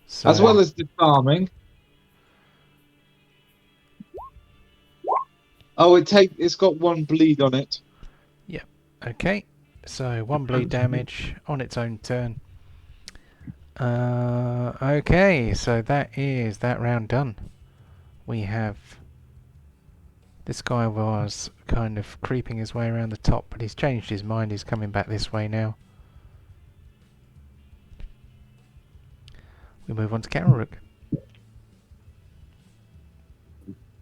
So, As well as disarming. Oh, it's got 1 bleed on it. okay. So 1 bleed damage on its own turn. Okay, so that is that round done. We have... This guy was kind of creeping his way around the top, but he's changed his mind. He's coming back this way now. We move on to Karirook.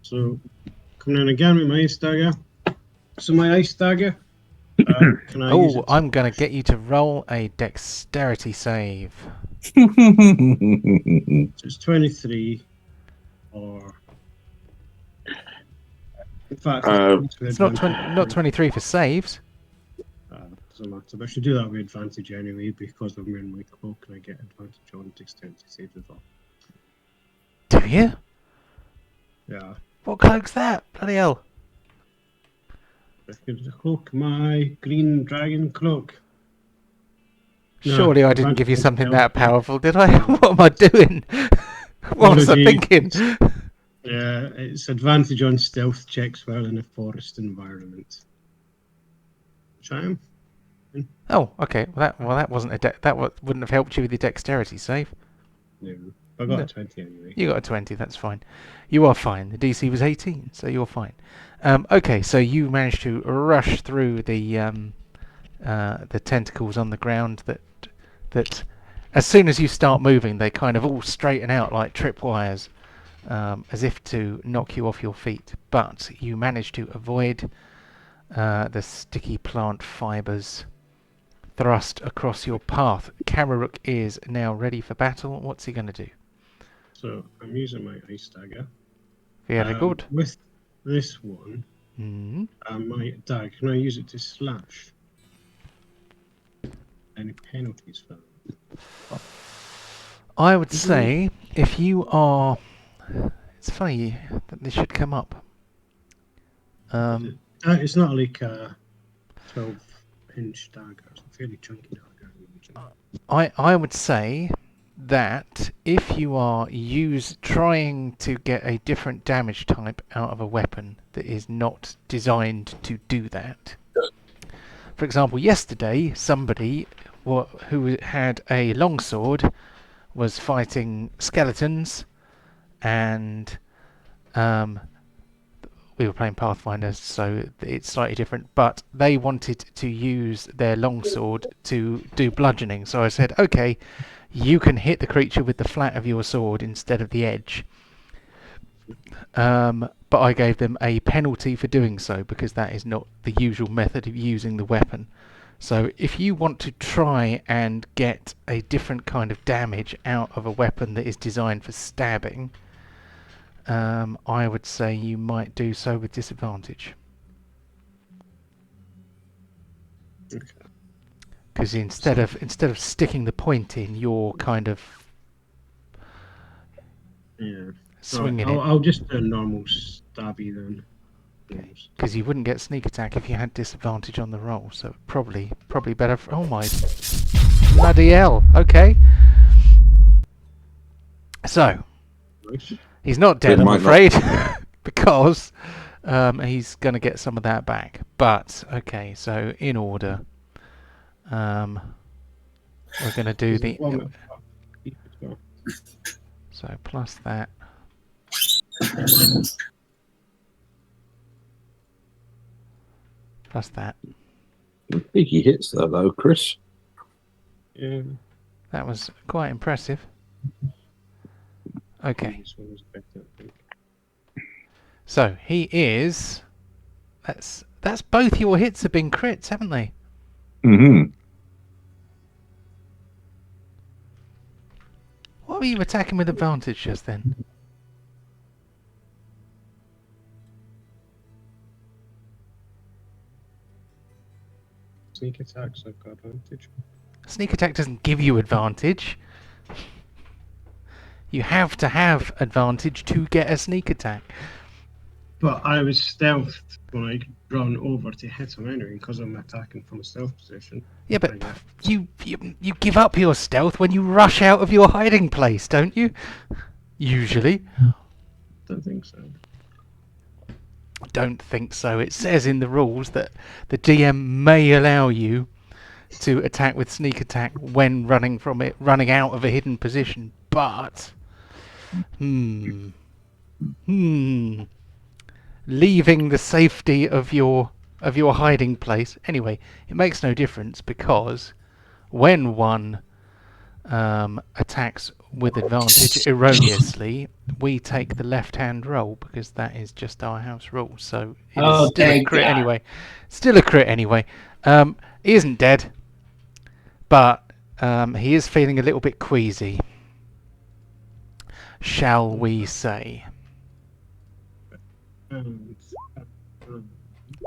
So, coming in again with my ice dagger. So my ice dagger. Can I use Oh, it? I'm going to get you to roll a dexterity save. So it's 23, or in fact, It's not 23 for saves. doesn't matter. But I should do that with advantage anyway because I'm wearing my cloak and I get advantage on dexterity saves as well. Do you? Yeah. What cloak's that? Bloody hell. Here's the cloak, my green dragon cloak. No, Surely I didn't advantage give you on something stealth that check. powerful, did I? What am I doing? What was I thinking? Yeah, it's advantage on stealth checks while in a forest environment. Which I am. Oh, okay. Well, that wasn't wouldn't have helped you with your dexterity save. No, I got No. a 20 anyway. You got a 20. That's fine. You are fine. The DC was 18, so you're fine. Okay, so you managed to rush through the tentacles on the ground that as soon as you start moving, they kind of all straighten out like tripwires, as if to knock you off your feet. But you manage to avoid the sticky plant fibers thrust across your path. Karirook is now ready for battle. What's he going to do? So I'm using my ice dagger. Very good. With this one, Mm. my dagger, can I use it to slash? Any penalties for that? I would say if you are... It's funny that this should come up. It's not like a 12-inch dagger. It's a fairly chunky dagger. I would say that if you are trying to get a different damage type out of a weapon that is not designed to do that. For example, yesterday somebody who had a longsword was fighting skeletons, and we were playing Pathfinder, so it's slightly different, but they wanted to use their longsword to do bludgeoning. So I said, okay, you can hit the creature with the flat of your sword instead of the edge. But I gave them a penalty for doing so, because that is not the usual method of using the weapon. So if you want to try and get a different kind of damage out of a weapon that is designed for stabbing, I would say you might do so with disadvantage. Because instead of sticking the point in, you're kind of swinging it. I'll just do a normal stabby then. Because you wouldn't get sneak attack if you had disadvantage on the roll, so probably better. Oh my bloody hell! Okay, so he's not dead, I'm afraid, because he's going to get some of that back. But okay, so in order, we're going to do so plus that. Plus that. Biggie hits there, though, Chris. Yeah. That was quite impressive. Okay. So he is. That's both your hits have been crits, haven't they? Mm-hmm. What were you attacking with advantage just then? Sneak attacks, I've got advantage. Sneak attack doesn't give you advantage. You have to have advantage to get a sneak attack. But I was stealthed when I run over to hit him anyway, because I'm attacking from a stealth position. Yeah, but you give up your stealth when you rush out of your hiding place, don't you? Usually. Don't think so. Don't think so. It says in the rules that the DM may allow you to attack with sneak attack when running out of a hidden position, but leaving the safety of your hiding place. Anyway, it makes no difference, because when one attacks with advantage erroneously, we take the left-hand roll, because that is just our house rule. So it is still a crit anyway. Still a crit anyway. He isn't dead, but he is feeling a little bit queasy, shall we say.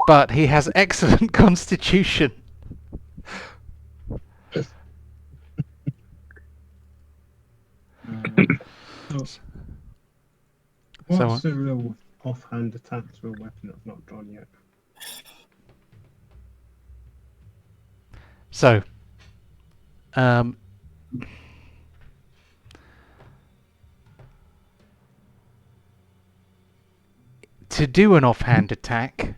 But he has excellent constitution. What's the real offhand attacks with a weapon I've not drawn yet? So, to do an offhand attack,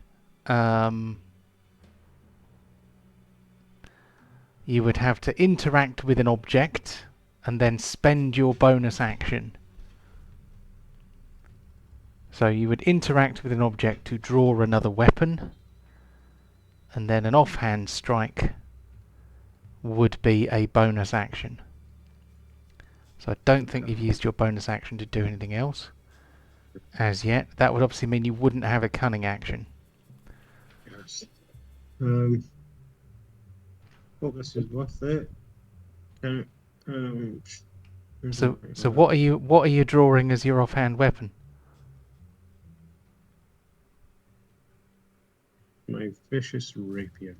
you would have to interact with an object and then spend your bonus action. So you would interact with an object to draw another weapon, and then an offhand strike would be a bonus action. So I don't think you've used your bonus action to do anything else as yet. That would obviously mean you wouldn't have a cunning action. Yes. Focus is worth it. So what are you drawing as your offhand weapon? My vicious rapier.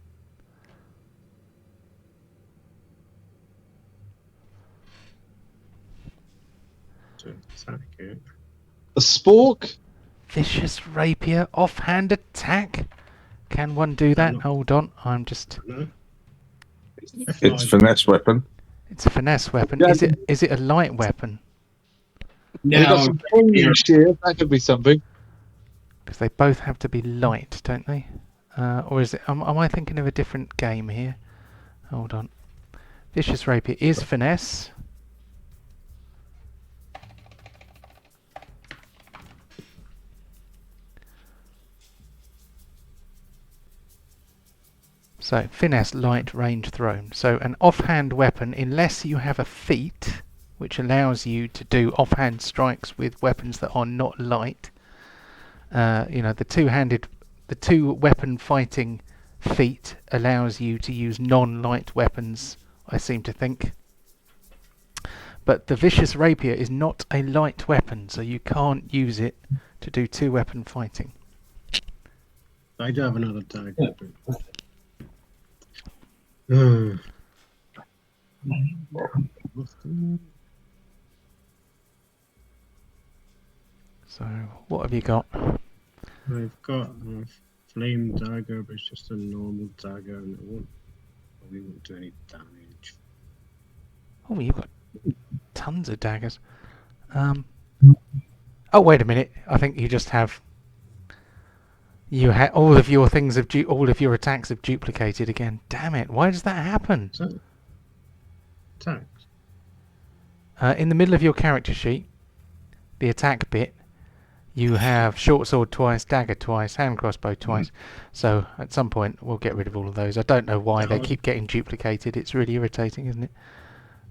To attack it. A spork? Vicious rapier, offhand attack? Can one do that? No. Hold on, I'm just... No. It's finesse weapon. It's a finesse weapon. Yeah. Is it a light weapon? They got No, some pointy shield. That could be something. Because they both have to be light, don't they? Or is it? Am I thinking of a different game here? Hold on. Vicious rapier is finesse. So finesse, light, range, thrown. So an offhand weapon, unless you have a feat which allows you to do offhand strikes with weapons that are not light. The two weapon fighting feat allows you to use non-light weapons, I seem to think. But the vicious rapier is not a light weapon, so you can't use it to do two weapon fighting. I do have another tag. So what have you got? I've got a flame dagger, but it's just a normal dagger, and probably won't do any damage. Oh, you've got tons of daggers. Oh, wait a minute. I think you just have... You had all of your things of all of your attacks have duplicated again. Damn it! Why does that happen? Is that attacks? In the middle of your character sheet, the attack bit, you have short sword twice, dagger twice, hand crossbow twice. So at some point we'll get rid of all of those. I don't know why they keep getting duplicated. It's really irritating, isn't it?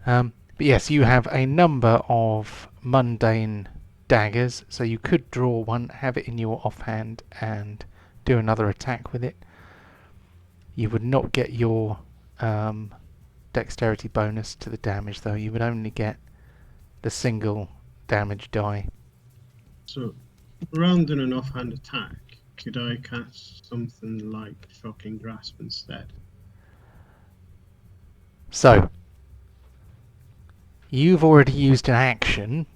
But yes, you have a number of mundane daggers, so you could draw one, have it in your offhand, and do another attack with it. You would not get your dexterity bonus to the damage, though. You would only get the single damage die. So, rather than an offhand attack, could I cast something like Shocking Grasp instead? So, you've already used an action.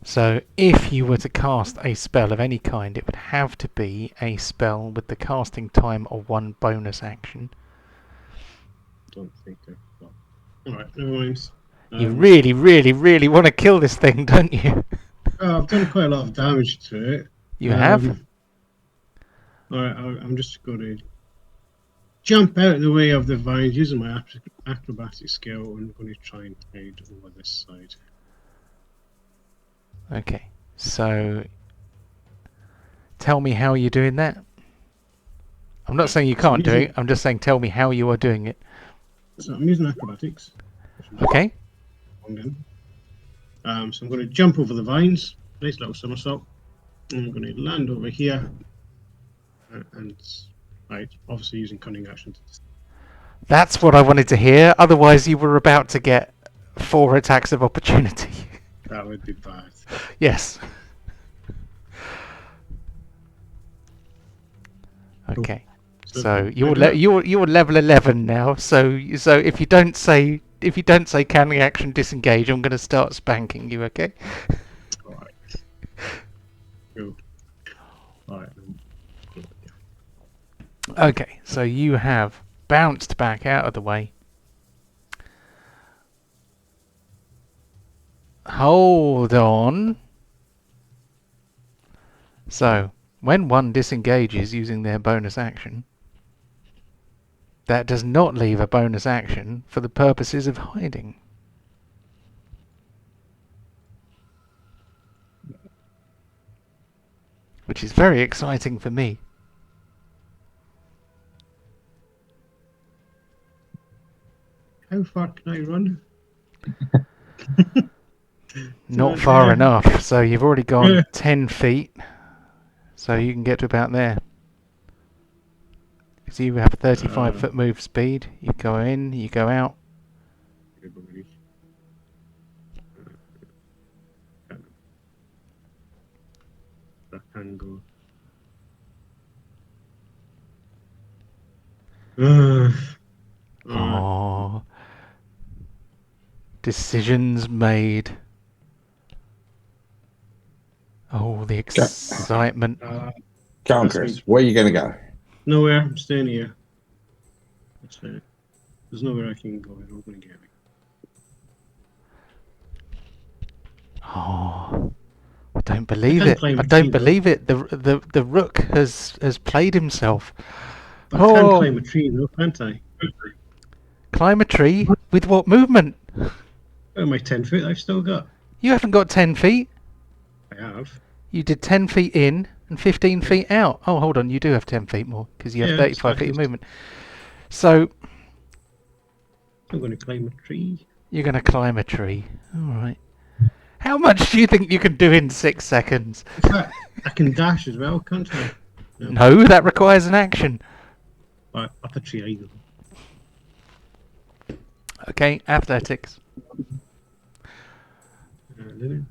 So if you were to cast a spell of any kind, it would have to be a spell with the casting time of one bonus action. Don't think I've got. Alright, never mind. You really, really, really want to kill this thing, don't you? I've done quite a lot of damage to it. You have? Alright, I'm just going to jump out of the way of the vines using my acrobatic skill, and I'm going to try and hide over this side. Okay, so tell me how you're doing that. I'm not saying you can't do it, I'm just saying tell me how you are doing it. So I'm using acrobatics. Okay. So I'm going to jump over the vines, nice little somersault, and I'm going to land over here, and right, obviously using cunning action. That's what I wanted to hear, otherwise you were about to get 4 attacks of opportunity. That would be bad. Yes. Okay. So you're level 11 now. So if you don't say cunning action disengage, I'm going to start spanking you. Okay. All right. Cool. All right. Okay, so you have bounced back out of the way. Hold on. So, when one disengages using their bonus action, that does not leave a bonus action for the purposes of hiding. Which is very exciting for me. How far can I run? Not far enough, so you've already gone 10 feet. So you can get to about there. So you have a 35-foot move speed. You go in, you go out. I can go. Oh, decisions made. Oh, the excitement. Go on, Chris. Where are you going to go? Nowhere. I'm staying here. That's it. There's nowhere I can go. They're all going to get me. Oh, I don't believe can it. climb I a don't tree, though. believe it. The rook has played himself. But I can climb a tree, though, can't I? Climb a tree with what movement? Oh, my 10 foot I've still got. You haven't got 10 feet. I have. You did 10 feet in and 15 feet out. Oh, hold on. You do have 10 feet more because you have 35 feet of movement. So I'm going to climb a tree. you're going to climb a tree. All right. How much do you think you can do in 6 seconds? In fact, I can dash as well, can't I? No, that requires an action. But up a tree either. Okay, athletics. Athletics.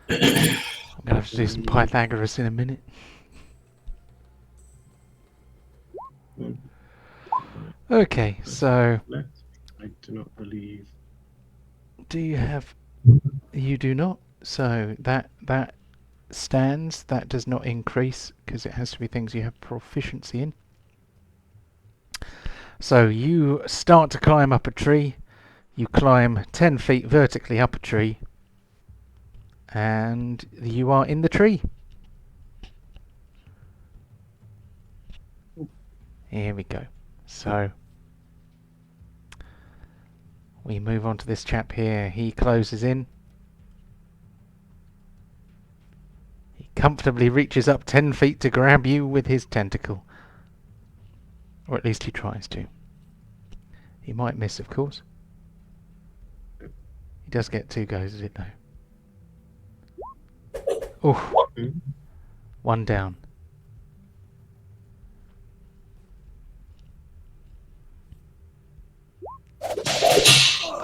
I'm going to have to do some Pythagoras in a minute. Okay, so I do not believe. do you have... You do not. So that stands. That does not increase because it has to be things you have proficiency in. So you start to climb up a tree. You climb 10 feet vertically up a tree. And you are in the tree. Here we go. So we move on to this chap here. He closes in. He comfortably reaches up 10 feet to grab you with his tentacle. Or at least he tries to. He might miss, of course. He does get 2 goes at it, though. Oh, 1 down.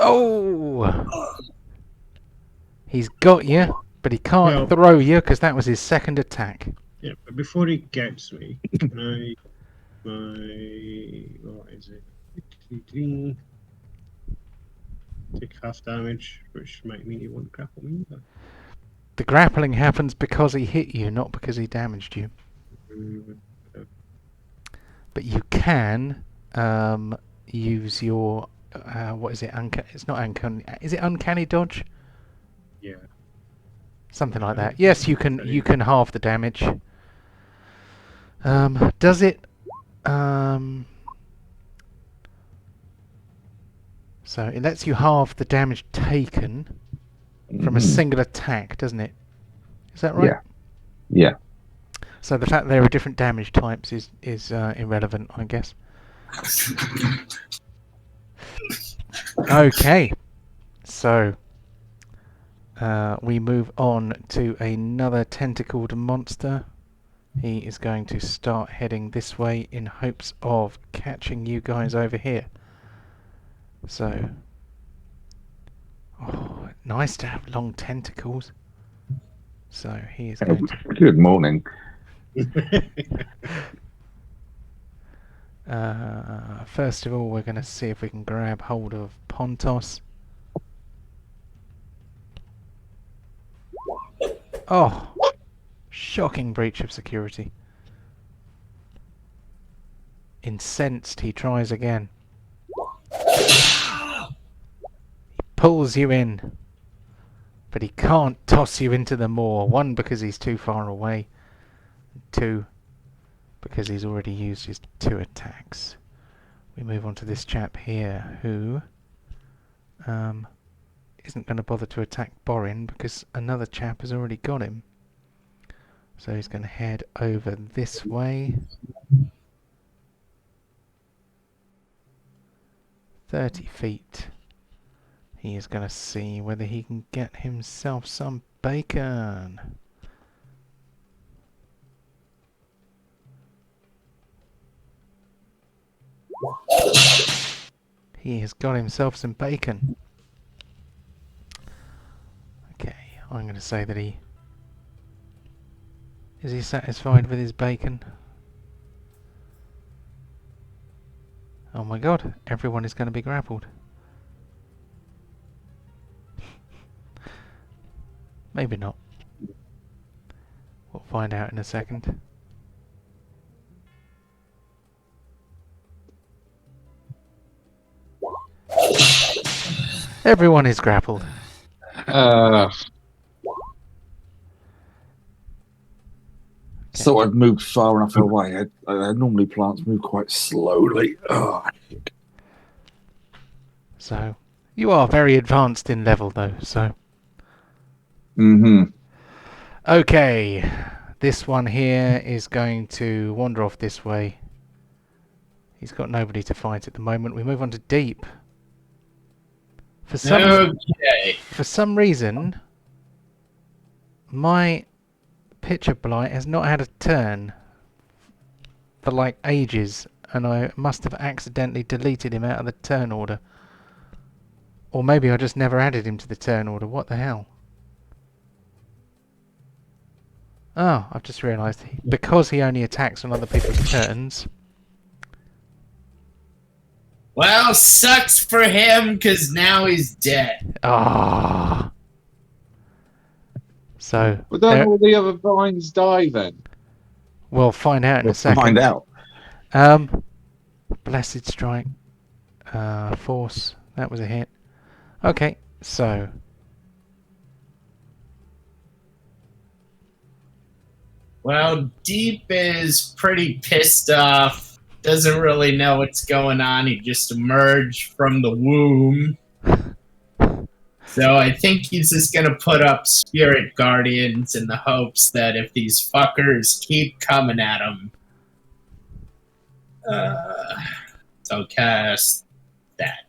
Oh! He's got you, but he can't throw you because that was his second attack. Yeah, but before he gets me, my what is it? Take half damage, which might mean he won't grapple me. But... The grappling happens because he hit you, not because he damaged you. But you can use your what is it? It's not uncanny. Is it uncanny dodge? Yeah. Something like that. Yes, you can. You can halve the damage. Does it? So it lets you halve the damage taken from a single attack, doesn't it? Is that right? Yeah. So the fact that there are different damage types is irrelevant, I guess. Okay. So we move on to another tentacled monster. He is going to start heading this way in hopes of catching you guys over here. So, oh, nice to have long tentacles. So he is going to... Good morning. First of all, we're going to see if we can grab hold of Pontos. Oh, Shocking breach of security. Incensed, he tries again. He pulls you in, but he can't toss you into the moor. 1, because he's too far away. 2, because he's already used his 2 attacks. We move on to this chap here, who isn't going to bother to attack Borin because another chap has already got him. So he's going to head over this way. 30 feet. He is going to see whether he can get himself some bacon. He has got himself some bacon. Okay, I'm going to say that he... Is he satisfied with his bacon? Oh my god, everyone is going to be grappled. Maybe not. We'll find out in a second. Everyone is grappled. So I've moved far enough away. Normally plants move quite slowly. So, you are very advanced in level though, so... Okay, this one here is going to wander off this way. He's got nobody to fight at the moment. We move on to Deep. For some reason, my Pitcher Blight has not had a turn for like ages, and I must have accidentally deleted him out of the turn order. Or maybe I just never added him to the turn order. What the hell? Oh, I've just realised. Because he only attacks on other people's turns... Well, sucks for him, because now he's dead. Ah. So... But don't all the other vines die then? We'll find out in a second. Find out. Blessed Strike. Force. That was a hit. Okay, so... Well, Deep is pretty pissed off. Doesn't really know what's going on. He just emerged from the womb. So I think he's just going to put up Spirit Guardians in the hopes that if these fuckers keep coming at him, so cast that.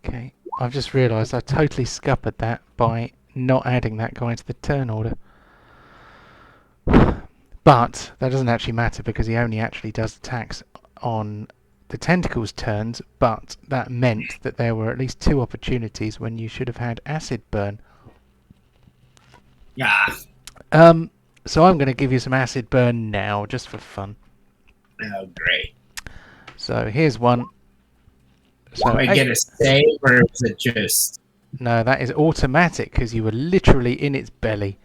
Okay, I've just realised I totally scuppered that by not adding that guy to the turn order. But that doesn't actually matter because he only actually does attacks on the tentacles turns, but that meant that there were at least 2 opportunities when you should have had acid burn. Yeah. So I'm going to give you some acid burn now, just for fun. Oh, great. So here's one. So do I get a save, or is it just... No, that is automatic because you were literally in its belly.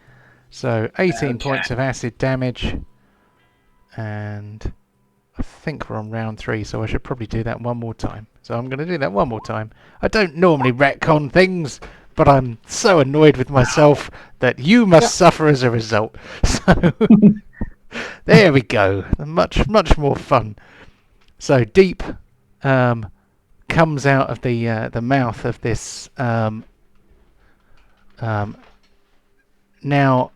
So 18 points of acid damage, and I think we're on round 3, so I should probably do that one more time. So I'm going to do that one more time. I don't normally retcon things, but I'm so annoyed with myself that you must suffer as a result. So there we go. Much more fun. So Deep comes out of the mouth of this now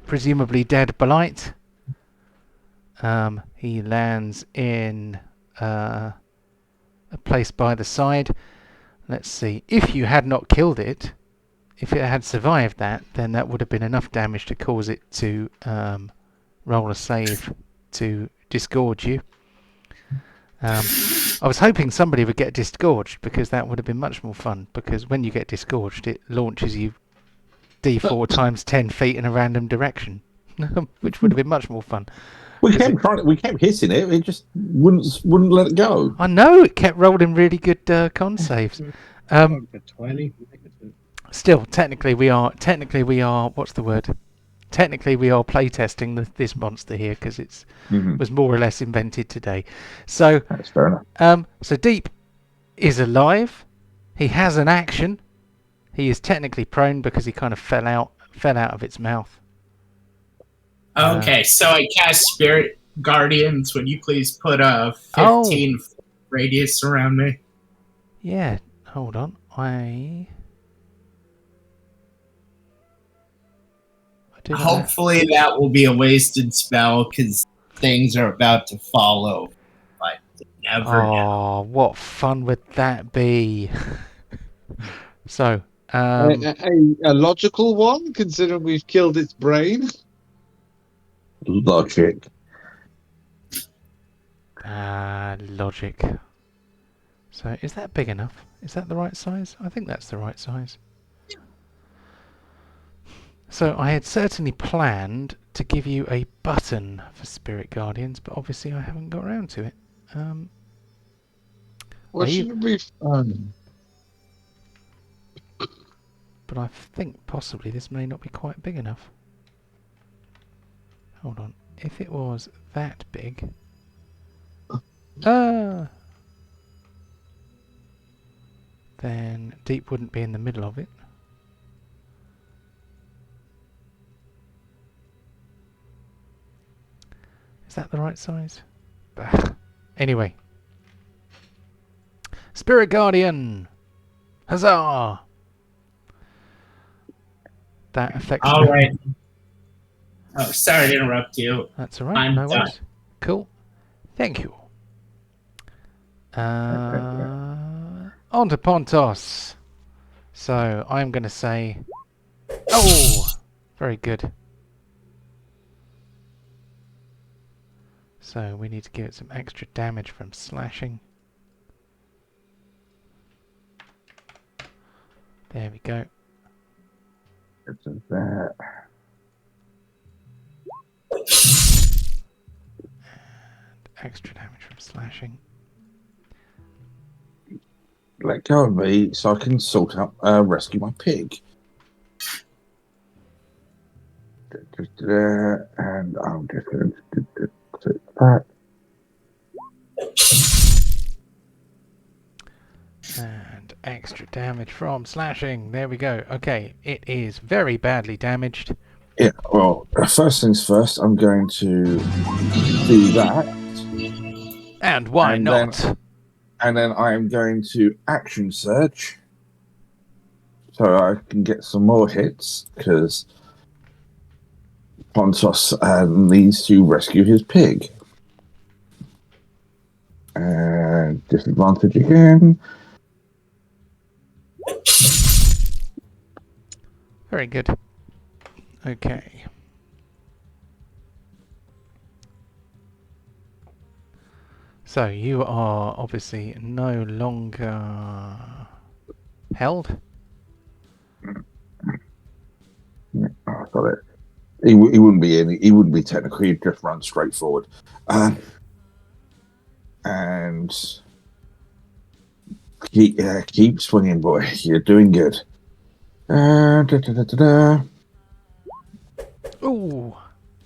presumably dead Blight. He lands in a place by the side. Let's see. If you had not killed it, if it had survived that, then that would have been enough damage to cause it to roll a save to disgorge you. I was hoping somebody would get disgorged because that would have been much more fun, because when you get disgorged it launches you D4 times 10 feet in a random direction, which would have been much more fun. We kept hitting it. It just wouldn't let it go. I know, it kept rolling really good con saves. 20. Still, technically we are. What's the word? technically we are playtesting this monster here because it's was more or less invented today. So That's fair enough. So Deep is alive. He has an action. He is technically prone because he kind of fell out of its mouth. Okay, so I cast Spirit Guardians. Would you please put a 15 radius around me? Yeah, hold on. I do Hopefully that will be a wasted spell because things are about to follow. But never know. What fun would that be? So, A logical one, considering we've killed its brain. Logic. Logic. So, is that big enough? Is that the right size? I think that's the right size. So, I had certainly planned to give you a button for Spirit Guardians, but obviously I haven't got around to it. What should it be fun? But I think possibly this may not be quite big enough. Hold on. If it was that big... then Deep wouldn't be in the middle of it. Is that the right size? Bah. Anyway. Spirit Guardian! Huzzah! That affects... All right. Oh, sorry to interrupt you. That's alright, I'm no done. worries. Cool. Thank you. On to Pontos. So, I'm going to say... Oh! Very good. So, we need to give it some extra damage from slashing. There we go. It's that. Extra damage from slashing. Let go of me so I can sort out rescue my pig. And I'm just going to take that. And extra damage from slashing. There we go. Okay, it is very badly damaged. Yeah, well, first things first, I'm going to do that. And why not? And then I'm going to action surge. So I can get some more hits, because Pontos needs to rescue his pig. And disadvantage again. Very good. Okay. So you are obviously no longer held. Yeah, I got it. He wouldn't be any. He wouldn't be technical. He'd just run straight forward. And keep swinging, boy. You're doing good. Ooh,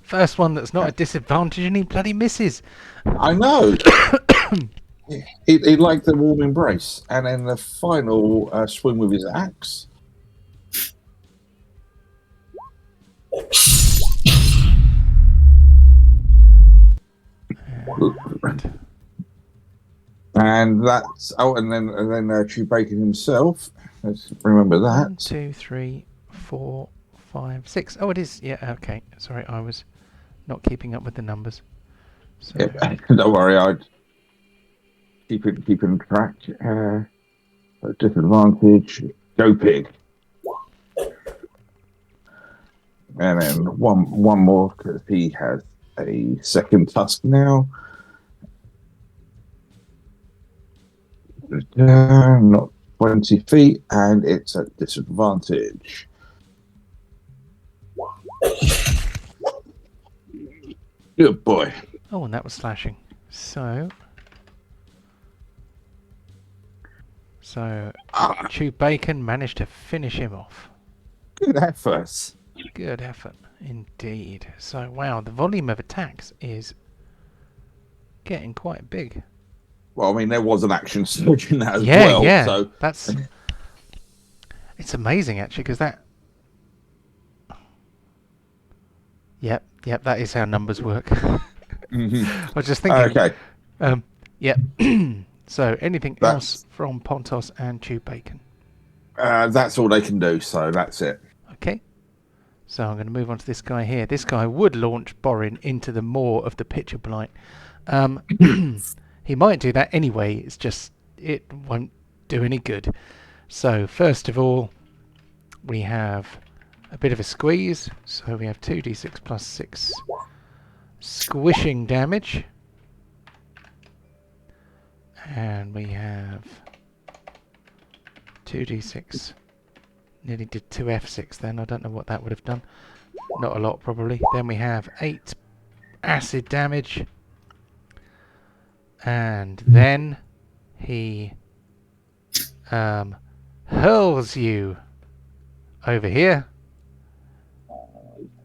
first one that's not a disadvantage, and he bloody misses. I know. He liked the warm embrace, and then the final swing with his axe. And that's and then Chewbacca himself. Let's remember that. 1, 2, 3, 4, 5, 6. Oh, it is. Yeah. Okay. Sorry, I was not keeping up with the numbers. So, Yeah, don't worry, I'd keeping track. Disadvantage. Go pig. And then one more because he has a second tusk now. Not 20 feet, and it's at disadvantage. Good boy. oh, and that was slashing. So Chew Bacon managed to finish him off. Good effort. Good effort indeed. So, wow, the volume of attacks is getting quite big. Well, I mean, there was an action surge in that as Yeah, well. yeah. So That's... It's amazing, actually, because that... Yep, that is how numbers work. I was just thinking... okay, Yep. So, anything else that's from Pontos and Tube Bacon? that's all they can do. So that's it. Okay. So I'm going to move on to this guy here. This guy would launch Borin into the maw of the Pitcher Blight. He might do that anyway. It's just it won't do any good. So first of all, we have a bit of a squeeze. So we have 2d6 plus 6 squishing damage. And we have 2d6. Nearly did 2 F6 then. I don't know what that would have done. Not a lot, probably. Then we have 8 acid damage. And then he hurls you over here.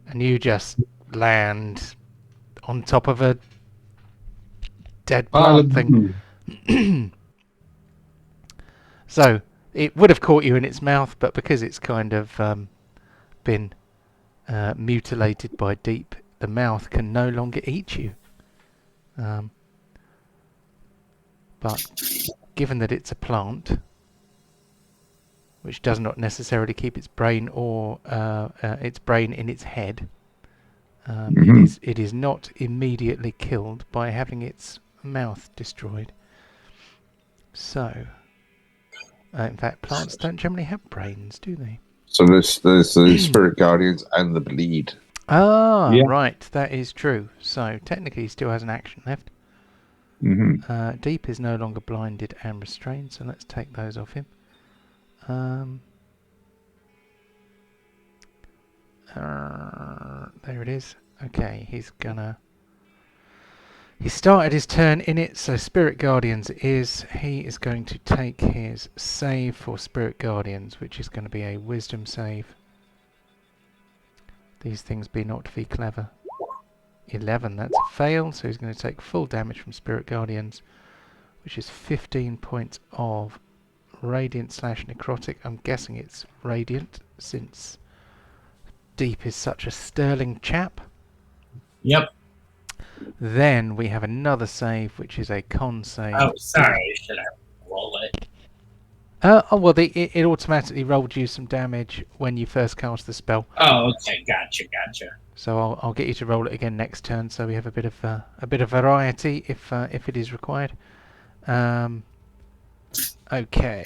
And you just land on top of a dead plant thing. So, it would have caught you in its mouth, but because it's kind of been mutilated by deep, the mouth can no longer eat you. But given that it's a plant, which does not necessarily keep its brain or its brain in its head, it is not immediately killed by having its mouth destroyed. So, in fact, plants don't generally have brains, do they? So there's the Spirit Guardians and the Bleed. Ah, Yeah. right, that is true. So technically he still has an action left. Deep is no longer blinded and restrained, so let's take those off him. There it is. Okay, he started his turn in it, so Spirit Guardians he is going to take his save for Spirit Guardians, which is going to be a Wisdom save. These things be not to be clever. 11, that's a fail, so he's going to take full damage from Spirit Guardians, which is 15 points of Radiant / Necrotic. I'm guessing it's Radiant, since Deep is such a sterling chap. Yep. Then we have another save, which is a con save. Oh, sorry. Should I roll it? It automatically rolled you some damage when you first cast the spell. Oh, okay. Gotcha. So I'll get you to roll it again next turn, so we have a bit of variety if it is required. Okay,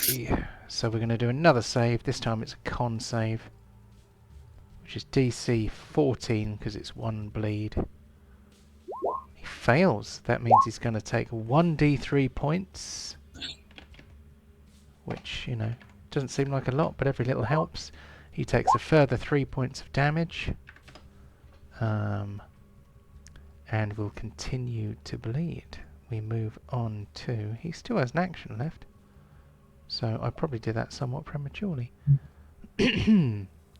so we're going to do another save. This time it's a con save, which is DC 14 because it's 1 bleed. He fails. That means he's going to take 1d3 points, which, doesn't seem like a lot, but every little helps. He takes a further 3 points of damage. And will continue to bleed. We move on to... He still has an action left. So I probably did that somewhat prematurely.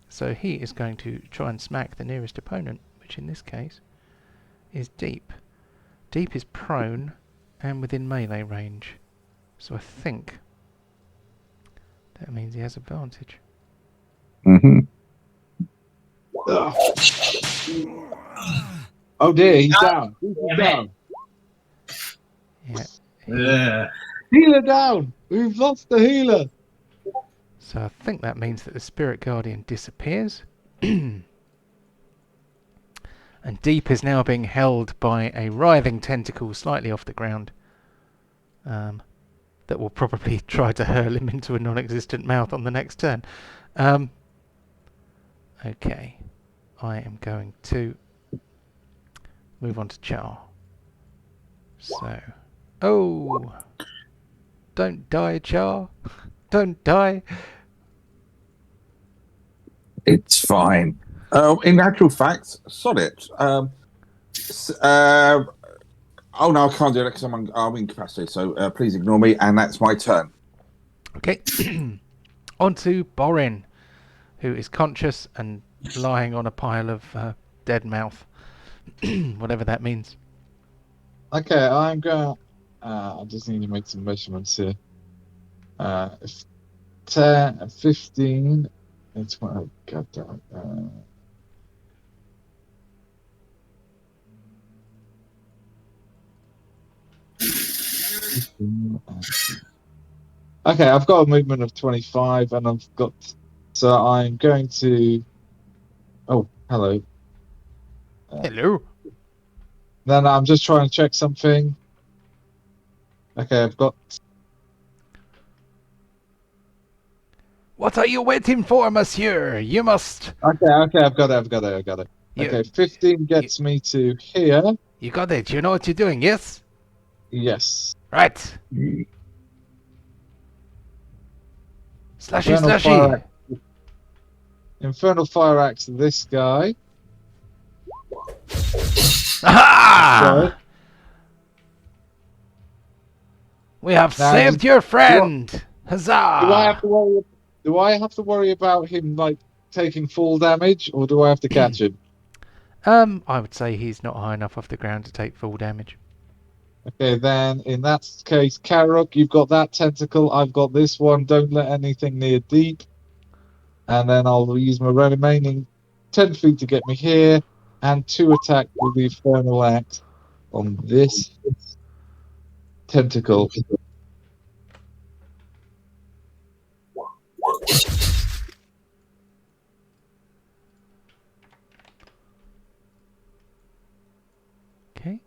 So he is going to try and smack the nearest opponent, which in this case is Deep. Deep is prone and within melee range. So I think that means he has advantage. Oh dear, he's down. He's down. Yeah. Healer down. We've lost the healer. So I think that means that the Spirit Guardian disappears. And Deep is now being held by a writhing tentacle slightly off the ground. That will probably try to hurl him into a non-existent mouth on the next turn. Okay. I am going to move on to Char. So... Oh! Don't die, Char. Don't die. It's fine. In actual fact, Sonnet. Oh no, I can't do that because I'm incapacitated. So please ignore me, and that's my turn. Okay. On to Borin, who is conscious and lying on a pile of dead mouth, whatever that means. Okay, I'm going. I just need to make some measurements here. 10, 15. It's what I got down. Okay, I've got a movement of 25, and I've got. So I'm going to. Oh, hello. Hello. Then I'm just trying to check something. Okay, I've got. What are you waiting for, monsieur? You must. Okay, I've got it. You, Okay, 15 gets me to here. you got it. You know what you're doing, yes? Yes. Right. Slashy, Infernal slashy. Fire Axe. Infernal Fire Axe, this guy. Aha! Okay. We have Now, saved your friend. Huzzah! Do I have to worry about him like taking full damage, or do I have to catch him? I would say he's not high enough off the ground to take full damage. Okay, then in that case, Karirook, you've got that tentacle. I've got this one. Don't let anything near deep. And then I'll use my remaining 10 feet to get me here, and 2 attack with the Infernal Axe on this tentacle. Okay.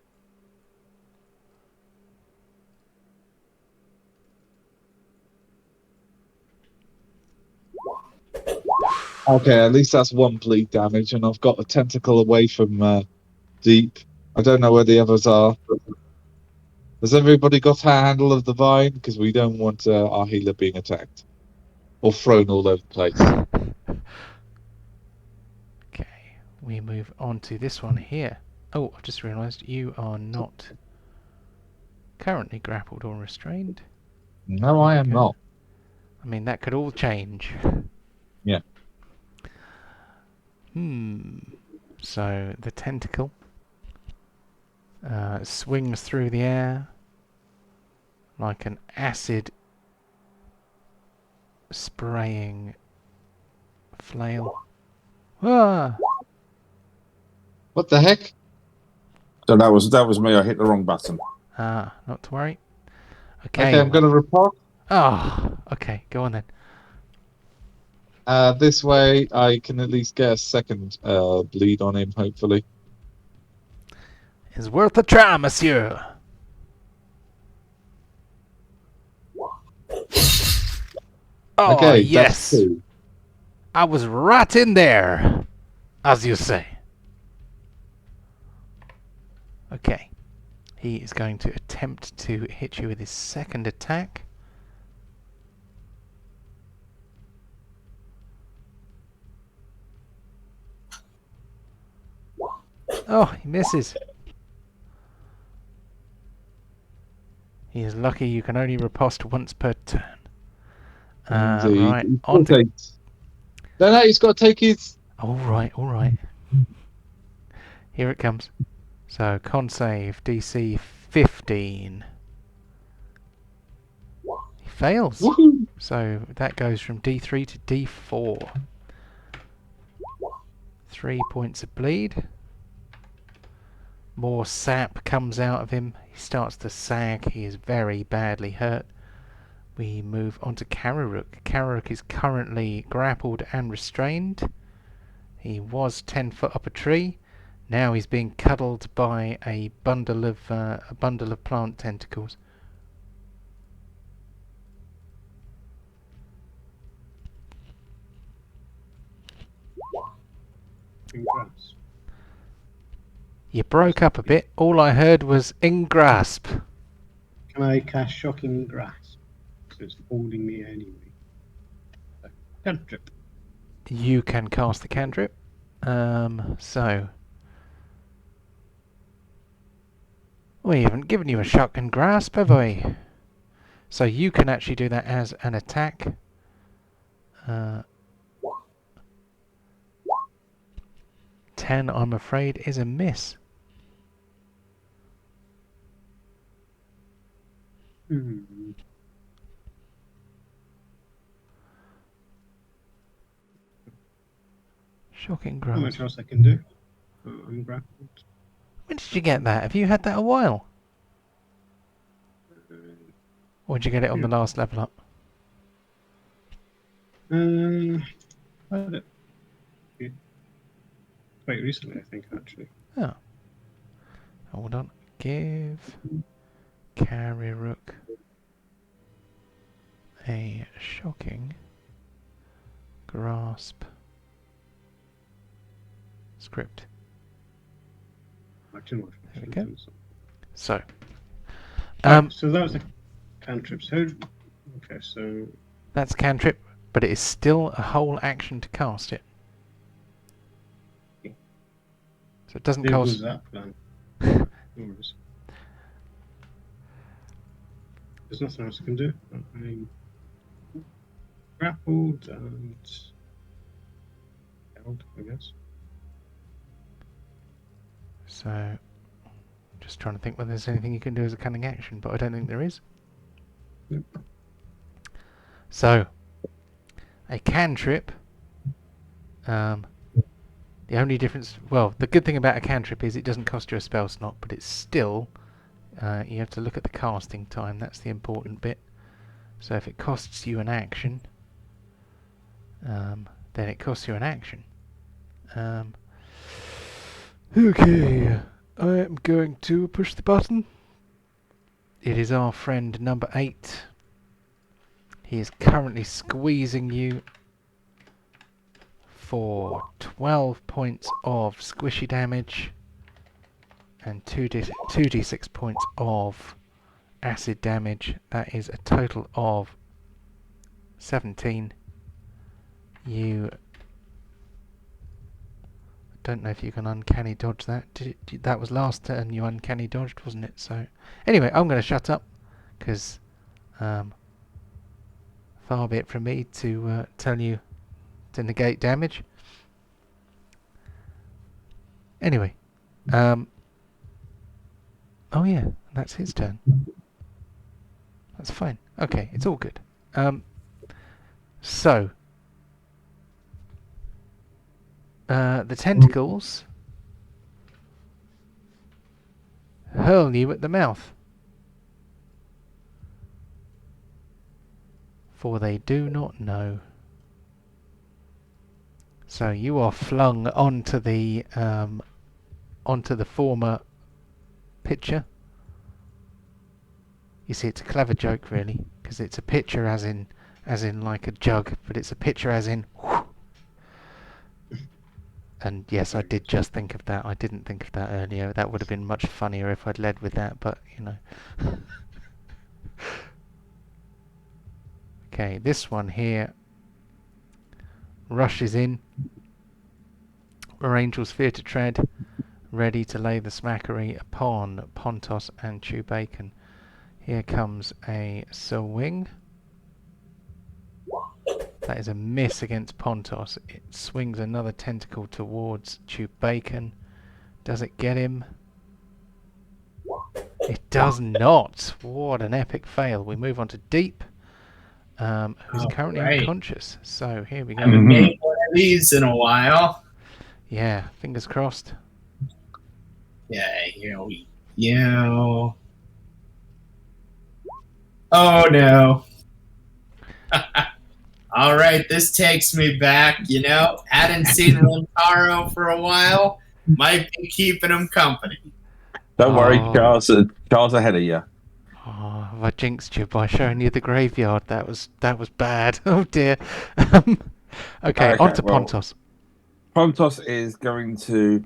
Okay, at least that's 1 bleed damage, and I've got a tentacle away from deep. I don't know where the others are. Has everybody got a handle of the vine? Because we don't want our healer being attacked or thrown all over the place. Okay, we move on to this one here. Oh, I just realised you are not currently grappled or restrained. No, I am Okay. not. I mean, that could all change. Yeah. So the tentacle swings through the air like an acid spraying flail. Ah! What the heck? So that was me. I hit the wrong button. Not to worry. Okay, I'm going to report. Oh, okay, go on then. This way, I can at least get a second bleed on him, hopefully. It's worth a try, monsieur. Oh, Okay, yes. that's 2. I was right in there, as you say. Okay. He is going to attempt to hit you with his second attack. Oh, he misses. He is lucky you can only riposte once per turn. Indeed. Right, on to... No, he's got to take his... All right. Here it comes. So, con save, DC 15. He fails. Woohoo! So, that goes from D3 to D4. 3 points of bleed. More sap comes out of him. He starts to sag. He is very badly hurt. We move on to Karirook. Karirook is currently grappled and restrained. He was 10 foot up a tree. Now he's being cuddled by a bundle of plant tentacles. Congrats. You broke up a bit. All I heard was in grasp. Can I cast Shocking Grasp? Because it's holding me anyway. Cantrip. You can cast the cantrip. So we haven't given you a shock and grasp, have we? So you can actually do that as an attack. 10, I'm afraid, is a miss. Shocking Not grasp. much else I can do. I'm grappled. When did you get that? Have you had that a while? Or did you get it on the last level up? I had it quite recently, I think, actually. Oh. Hold on. Give Karirook a shocking grasp script. Action watch. There we go. So. So that was the cantrips. Okay, so That's cantrip, but it is still a whole action to cast it. So it doesn't there cost... goes that plan. No worries. There's nothing else I can do. I'm grappled and held, I guess. So, just trying to think whether there's anything you can do as a cunning action, but I don't think there is. Yep. So, a cantrip. The only difference, well, the good thing about a cantrip is it doesn't cost you a spell slot, but it's still, you have to look at the casting time. That's the important bit. So if it costs you an action, then it costs you an action. Okay, I am going to push the button. It is our friend number 8. He is currently squeezing you for 12 points of squishy damage and 2d6 points of acid damage. That is a total of 17. You don't know if you can uncanny dodge that. That was last turn you uncanny dodged, wasn't it? So anyway, I'm going to shut up because far be it from me to tell you to negate damage. Anyway, oh yeah, that's his turn. That's fine. Okay, it's all good. So the tentacles hurl you at the mouth, for they do not know. So you are flung onto the former pitcher. You see, it's a clever joke, really, because it's a pitcher as in like a jug, but it's a pitcher as in. Whoosh. And yes, I did just think of that. I didn't think of that earlier. That would have been much funnier if I'd led with that, but you know. Okay, this one here rushes in. Angel's fear to tread, ready to lay the smackery upon Pontos and Chew Bacon. Here comes a swing. That is a miss against Pontos. It swings another tentacle towards Chew Bacon. Does it get him? It does not. What an epic fail. We move on to Deep, who's currently unconscious. So here we go. I haven't made one of these in a while. Yeah, fingers crossed. Yeah, here we go. Oh no. All right, this takes me back, Hadn't seen Rintaro for a while. Might be keeping him company. Don't worry, Charles ahead of you. Oh, I jinxed you by showing you the graveyard. That was bad. Oh dear. Okay, on to Pontos. Pontos is going to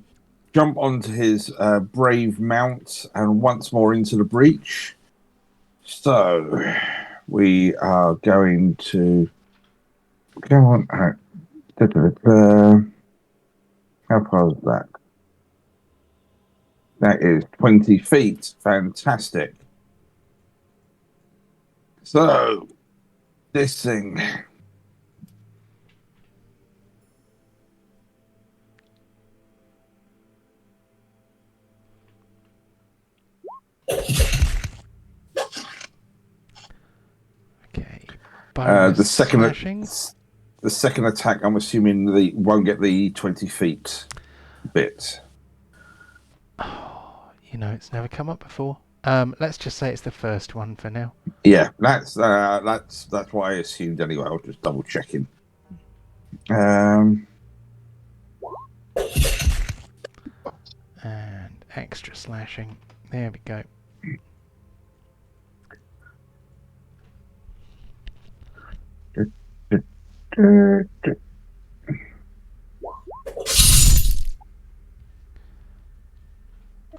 jump onto his brave mount and once more into the breach. So we are going to go on. How far is that? That is 20 feet. Fantastic. So this thing. bonus The second slashing. the second attack, I'm assuming they won't get the 20 feet bit. Oh, it's never come up before. Let's just say it's the first one for now. Yeah, that's what I assumed anyway. I was just double checking. And extra slashing. There we go.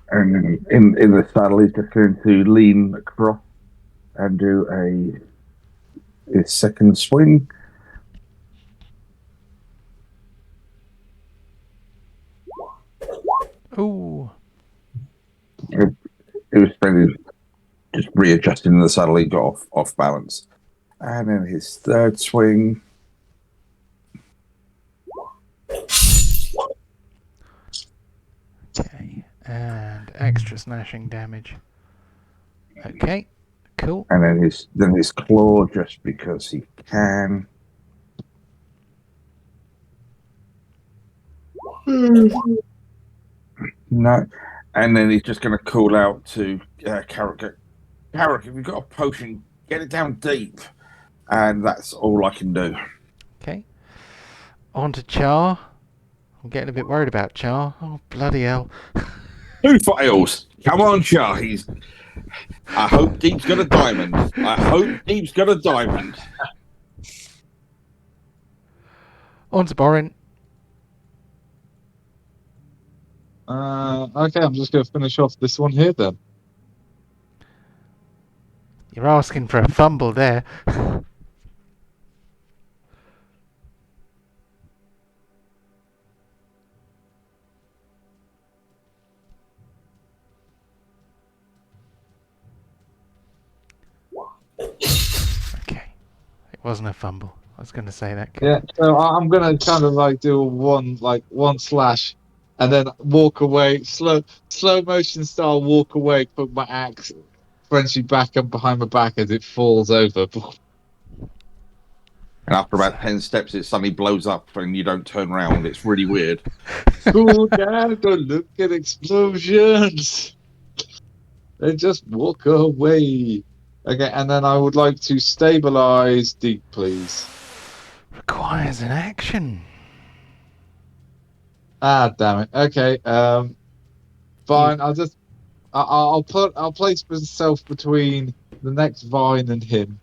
And in the saddle, he's just going to lean across and do his second swing. Ooh. It was just readjusting the saddle. He got off balance. And then his third swing. Okay. And extra slashing damage. Okay. Cool. And then his claw, just because he can. No. And then he's just going to call out to Karirook. Karirook, if you've got a potion, get it down deep. And that's all I can do. Okay. On to Char. I'm getting a bit worried about Char. Oh, bloody hell. Who fails? Come on, Char. I hope Deep's got a diamond. On to Borin. Okay, I'm just going to finish off this one here then. You're asking for a fumble there. Okay. It wasn't a fumble. I was going to say that. Yeah, so I'm going to kind of like do one slash and then walk away, slow motion style walk away, put my axe Frenchy back up behind my back as it falls over. And after about 10 steps, it suddenly blows up and you don't turn around. It's really weird. Cool down, go look at explosions. They just walk away. Okay, and then I would like to stabilize Deep, please. Requires an action. Ah, damn it. Okay, fine. I'll place myself between the next vine and him.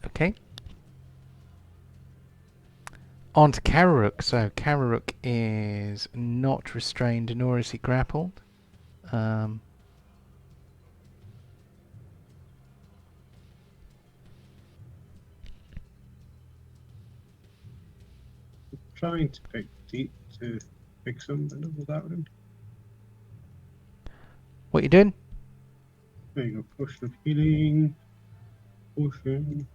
Okay. On to Karirook. So Karirook is not restrained, nor is he grappled. Trying to pick Deep to pick something without him. What you doing? There you go. Potion of healing. Potion.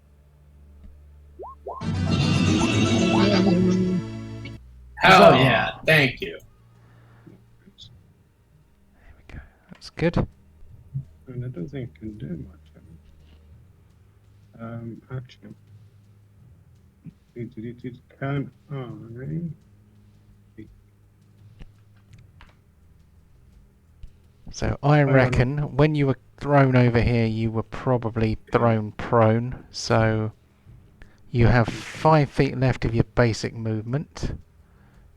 Hell yeah, thank you. There we go. That's good. And I don't think I can do much of it. Action. It can So I reckon when you were thrown over here, you were probably thrown prone. So you have 5 feet left of your basic movement.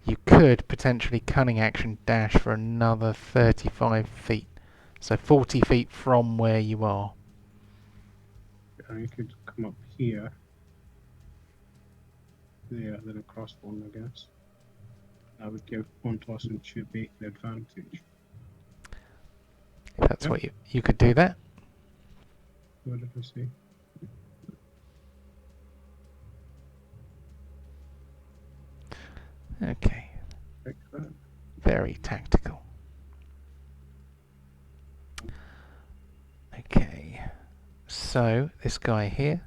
You could potentially cunning action dash for another 35 feet. So 40 feet from where you are. I could come up here. There, then across one, I guess. I would give Pontos and Chippy the advantage. If that's what you could do that. What did I say? Okay. Like that. Very tactical. Okay. So this guy here,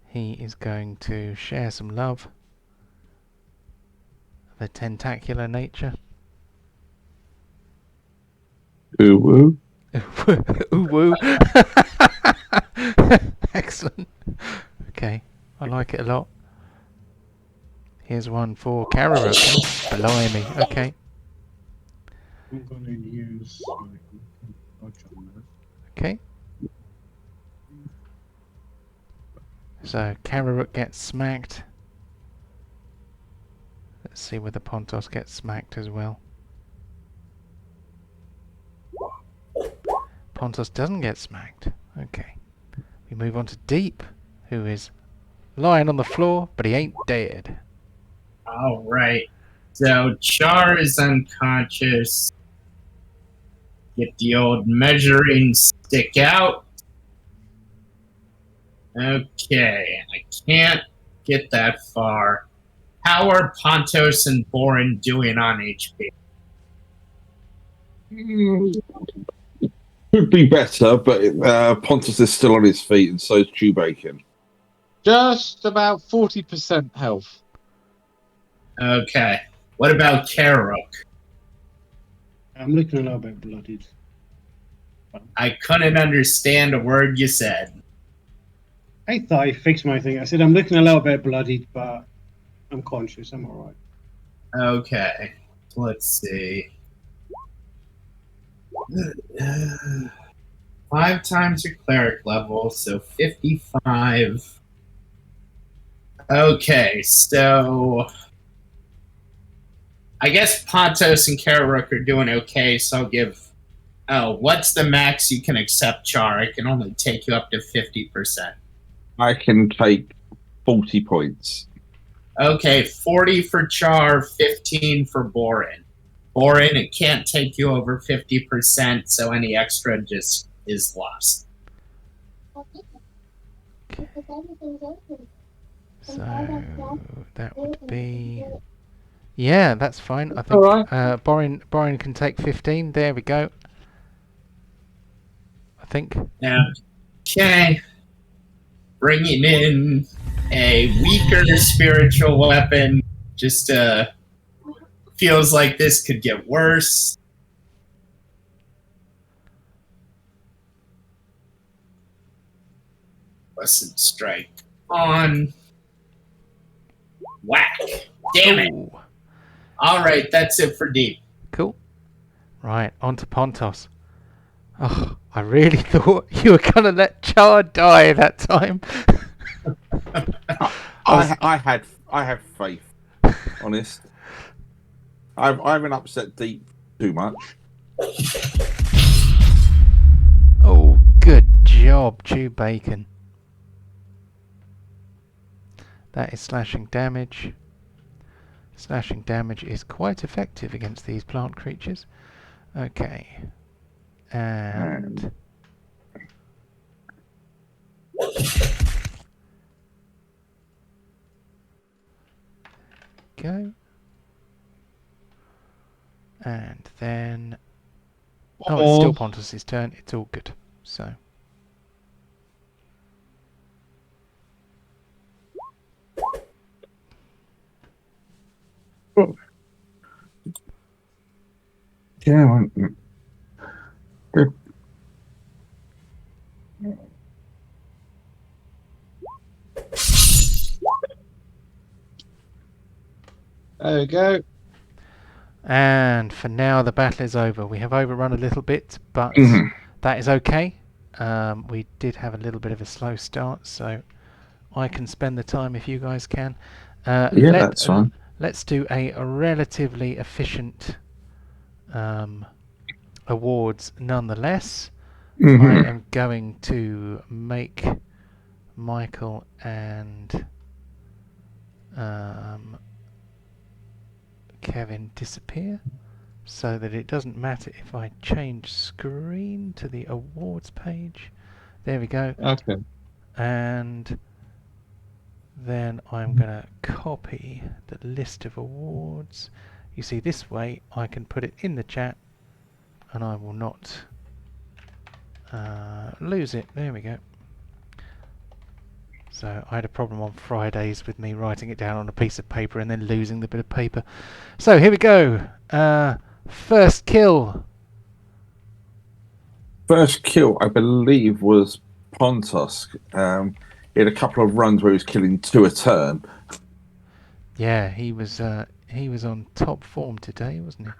he is going to share some love of a tentacular nature. Ooh woo. Ooh woo. Excellent. Okay. like it a lot. Here's one for Karirook. Blimey. Okay. I'm going to use my dodge on that. Okay. So Karirook gets smacked. Let's see whether Pontos gets smacked as well. Pontos doesn't get smacked. Okay. We move on to Deep, who is lying on the floor, but he ain't dead. All right. So Char is unconscious. Get the old measuring stick out. Okay, I can't get that far. How are Pontos and Borin doing on HP? Could be better, but Pontus is still on his feet, and so is Chew Bacon. Just about 40% health. Okay. What about Karirook? I'm looking a little bit bloodied. I couldn't understand a word you said. I thought I fixed my thing. I said I'm looking a little bit bloodied, but I'm conscious. I'm all right. Okay. Let's see. 5 times your cleric level, so 55. Okay, so I guess Pontos and Karirook are doing okay, so I'll give... Oh, what's the max you can accept, Char? I can only take you up to 50%. I can take 40 points. Okay, 40 for Char, 15 for Borin. Borin, it can't take you over 50%, so any extra just is lost. So that would be... Yeah, that's fine. I think All right. Borin can take 15. There we go. I think. Okay. Bringing in a weaker spiritual weapon. Just feels like this could get worse. Lesson strike on. Whack. Damn it. Ooh. All right, that's it for Deep. Cool. Right, on to Pontos. Oh, I really thought you were going to let Char die that time. I have faith. Honest. I haven't upset Deep too much. Oh, good job, Chew Bacon. That is slashing damage. Slashing damage is quite effective against these plant creatures. Okay. And... go. And then... Oh, it's still Pontus' turn. It's all good. So... Yeah. Good. There we go. And for now, the battle is over. We have overrun a little bit, but that is okay. We did have a little bit of a slow start, so I can spend the time if you guys can. That's fine. Let's do a relatively efficient awards nonetheless. I am going to make Michael and Kevin disappear so that it doesn't matter if I change screen to the awards page. There we go. Okay. And then I'm going to copy the list of awards. You see, this way I can put it in the chat and I will not lose it. There we go. So I had a problem on Fridays with me writing it down on a piece of paper and then losing the bit of paper. So here we go. First kill. First kill, I believe, was Pontos. he had a couple of runs where he was killing 2 a turn. Yeah, he was on top form today, wasn't he?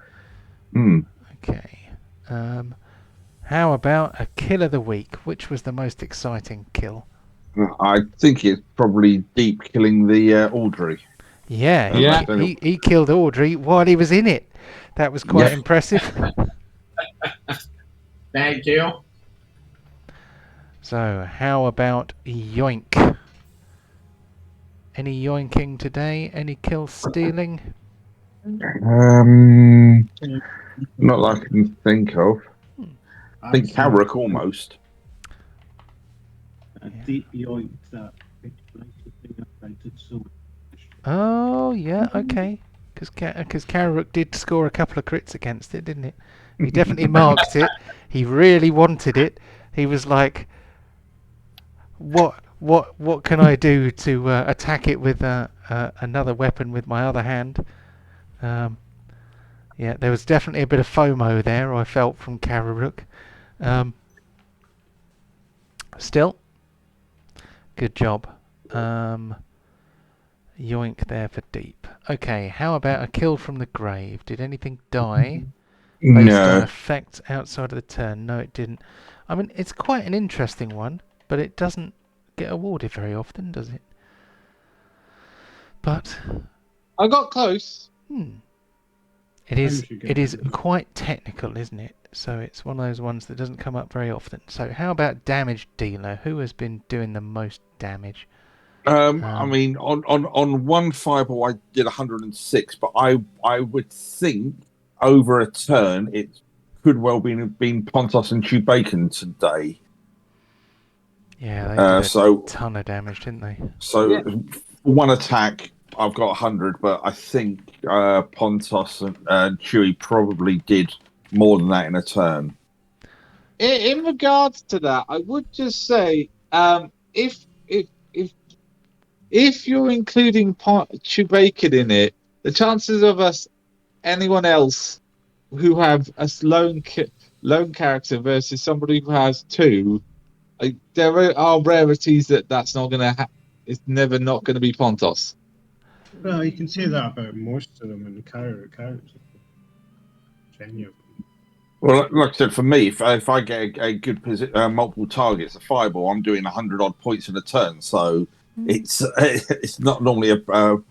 Hmm. Okay. How about a kill of the week? Which was the most exciting kill? I think it's probably Deep killing the Audrey. Yeah, Yeah. he killed Audrey while he was in it. That was quite Yeah. impressive. Thank you. So, how about yoink? Any yoinking today? Any kill stealing? Not that I can think of. I think Karirook almost. A deep yoink that thing I did so much. Oh, yeah, okay. Because Karirook did score a couple of crits against it, didn't it? He definitely marked it. He really wanted it. He was like, what can I do to attack it with another weapon with my other hand? Yeah, there was definitely a bit of FOMO there, I felt, from Karirook. Still, good job. Yoink there for Deep. Okay, how about a kill from the grave? Did anything die based on No. effects outside of the turn? No, it didn't. I mean, it's quite an interesting one, but it doesn't get awarded very often, does it? But I got close. it is quite technical, isn't it? So it's one of those ones that doesn't come up very often. So how about damage dealer? Who has been doing the most damage? I mean, on one fireball I did 106, but I would think over a turn it could well been Pontos and Bacon today. Yeah, they did a ton of damage, didn't they? So for one attack I've got 100, but I think Pontos and Chewy probably did more than that in a turn. In regards to that, I would just say, if you're including Chewbacca in it, the chances of anyone else who have a lone character versus somebody who has 2, there are rarities that's not going to it's never not going to be Pontos. Well, you can say that about most of them in the characters. Well, like I said, for me, if I get a good multiple targets, a fireball, I'm doing 100 odd points in a turn. So it's not normally a. You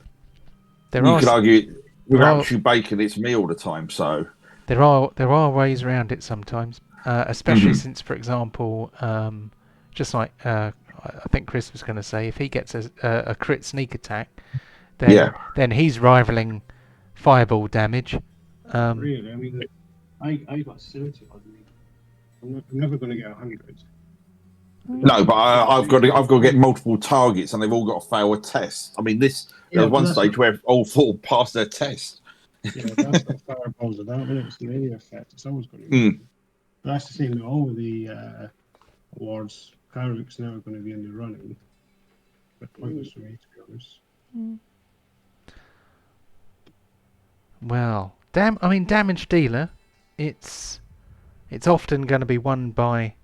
could argue without Chewbacca, it's me all the time. So there are ways around it sometimes, especially since, for example, just like I think Chris was going to say, if he gets a crit sneak attack, then he's rivaling fireball damage. Really, I mean, I got 70 on me. I'm never going to get 100. No, but I've got to get multiple targets, and they've all got to fail a test. I mean, there was one stage where all 4 passed their test. Yeah, that's not fireballs of that. When it's the melee effect, it's always going to be. That's the same with all of the awards. Karirook's never going to be in the running. But pointless for me, to be honest. Well, damage dealer, it's often going to be won by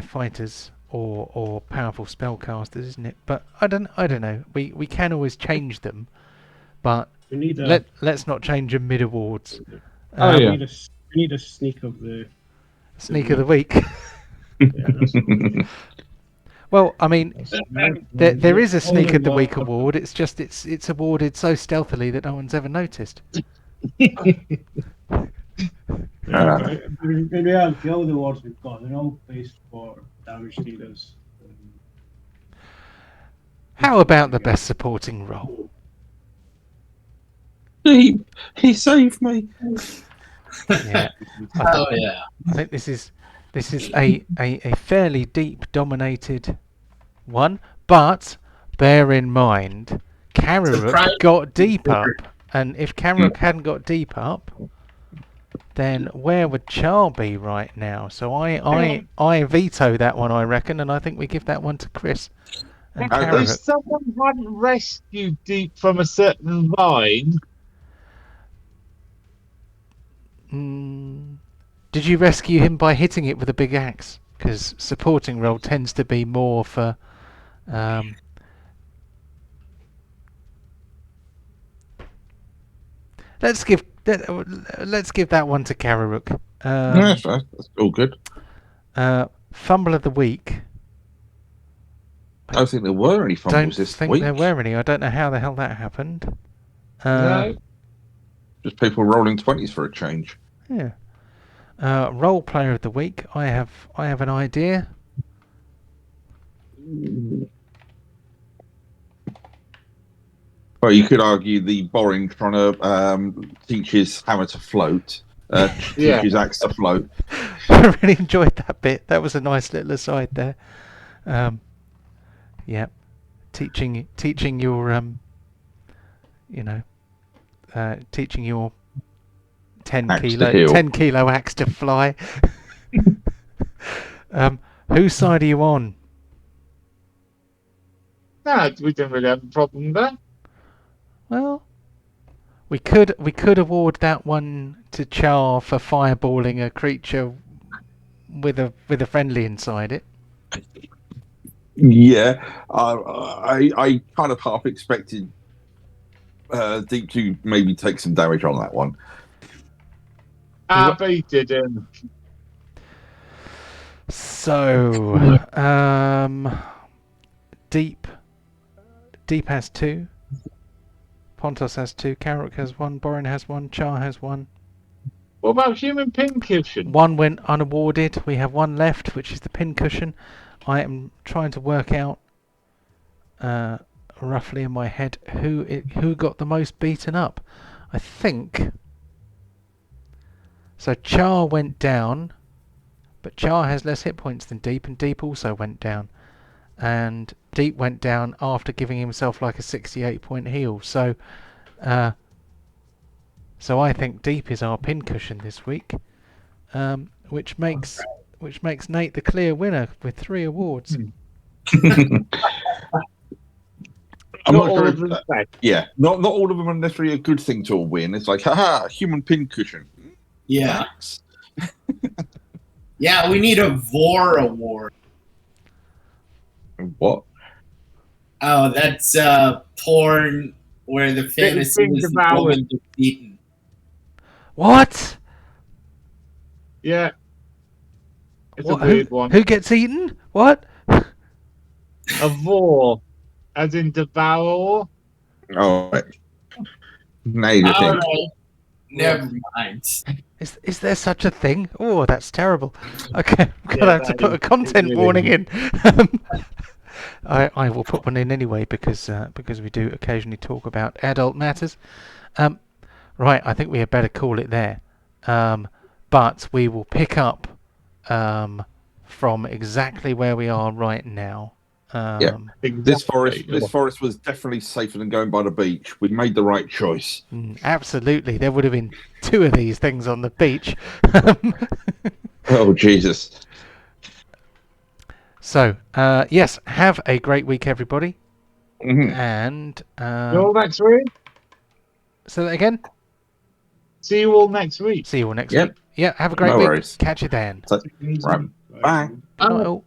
fighters or powerful spellcasters, isn't it? But I don't know. We can always change them, but let's not change them mid awards. We need a sneak of the week. Well, I mean, there is a sneak of the week award. It's just it's awarded so stealthily that no one's ever noticed. In reality, all the awards we've got, they're all based for damage dealers. How about the best supporting role? He saved me. Yeah. I think this is a fairly deep dominated one, but bear in mind Karirook got deep up, and if Karirook hadn't got deep up, then where would Char be right now? So I veto that one, I reckon, and I think we give that one to Chris and Karirook. If someone hadn't rescued Deep from a certain vine, did you rescue him by hitting it with a big axe? because supporting role tends to be more for. Let's give that one to Karirook. That's all good. Fumble of the week. I don't think there were any fumbles this think week. there were any. I don't know how the hell that happened. No. Just people rolling 20s for a change. Yeah. Role player of the week. I have an idea. Well, you could argue the Boring trying to teach his hammer to float, teach his axe to float. I really enjoyed that bit. That was a nice little aside there. Yeah, teaching your teaching your 10 kilo axe to fly. Whose side are you on? No, we didn't really have a problem there. Well, we could award that one to Char for fireballing a creature with a friendly inside it. Yeah, I kind of half expected Deep to maybe take some damage on that one. But he didn't. So, Deep has 2. Pontos has 2. Karirook has 1. Borin has 1. Char has 1. What about human pincushion? 1 went unawarded. We have 1 left, which is the pincushion. I am trying to work out roughly in my head who got the most beaten up. I think so. Char went down, but Char has less hit points than Deep, and Deep also went down. And Deep went down after giving himself like a 68-point heal. So, I think Deep is our pincushion this week, which makes Nate the clear winner with 3 awards. I'm not not all sure of them bad. Yeah, not all of them are necessarily a good thing to win. It's like, haha, human pincushion. Yeah. Thanks. Yeah, we need a Vor award. What? Oh, that's porn where the fantasy is the woman gets eaten. What? Yeah. It's a weird one. Who gets eaten? What? A vor, as in devour. Oh, right. Now you think. Right. Never mind. Is there such a thing? Oh, that's terrible. Okay, I'm gonna have to put a content warning in. I will put one in anyway because we do occasionally talk about adult matters. Right, I think we had better call it there. But we will pick up from exactly where we are right now. Exactly. This forest was definitely safer than going by the beach. We made the right choice. Absolutely, there would have been 2 of these things on the beach. Oh Jesus! So yes, have a great week, everybody. Mm-hmm. And See you all next week. say that again. See you all next week. See you all next week. Yeah, have a great week. Catch you then. Right. Bye. Good night all.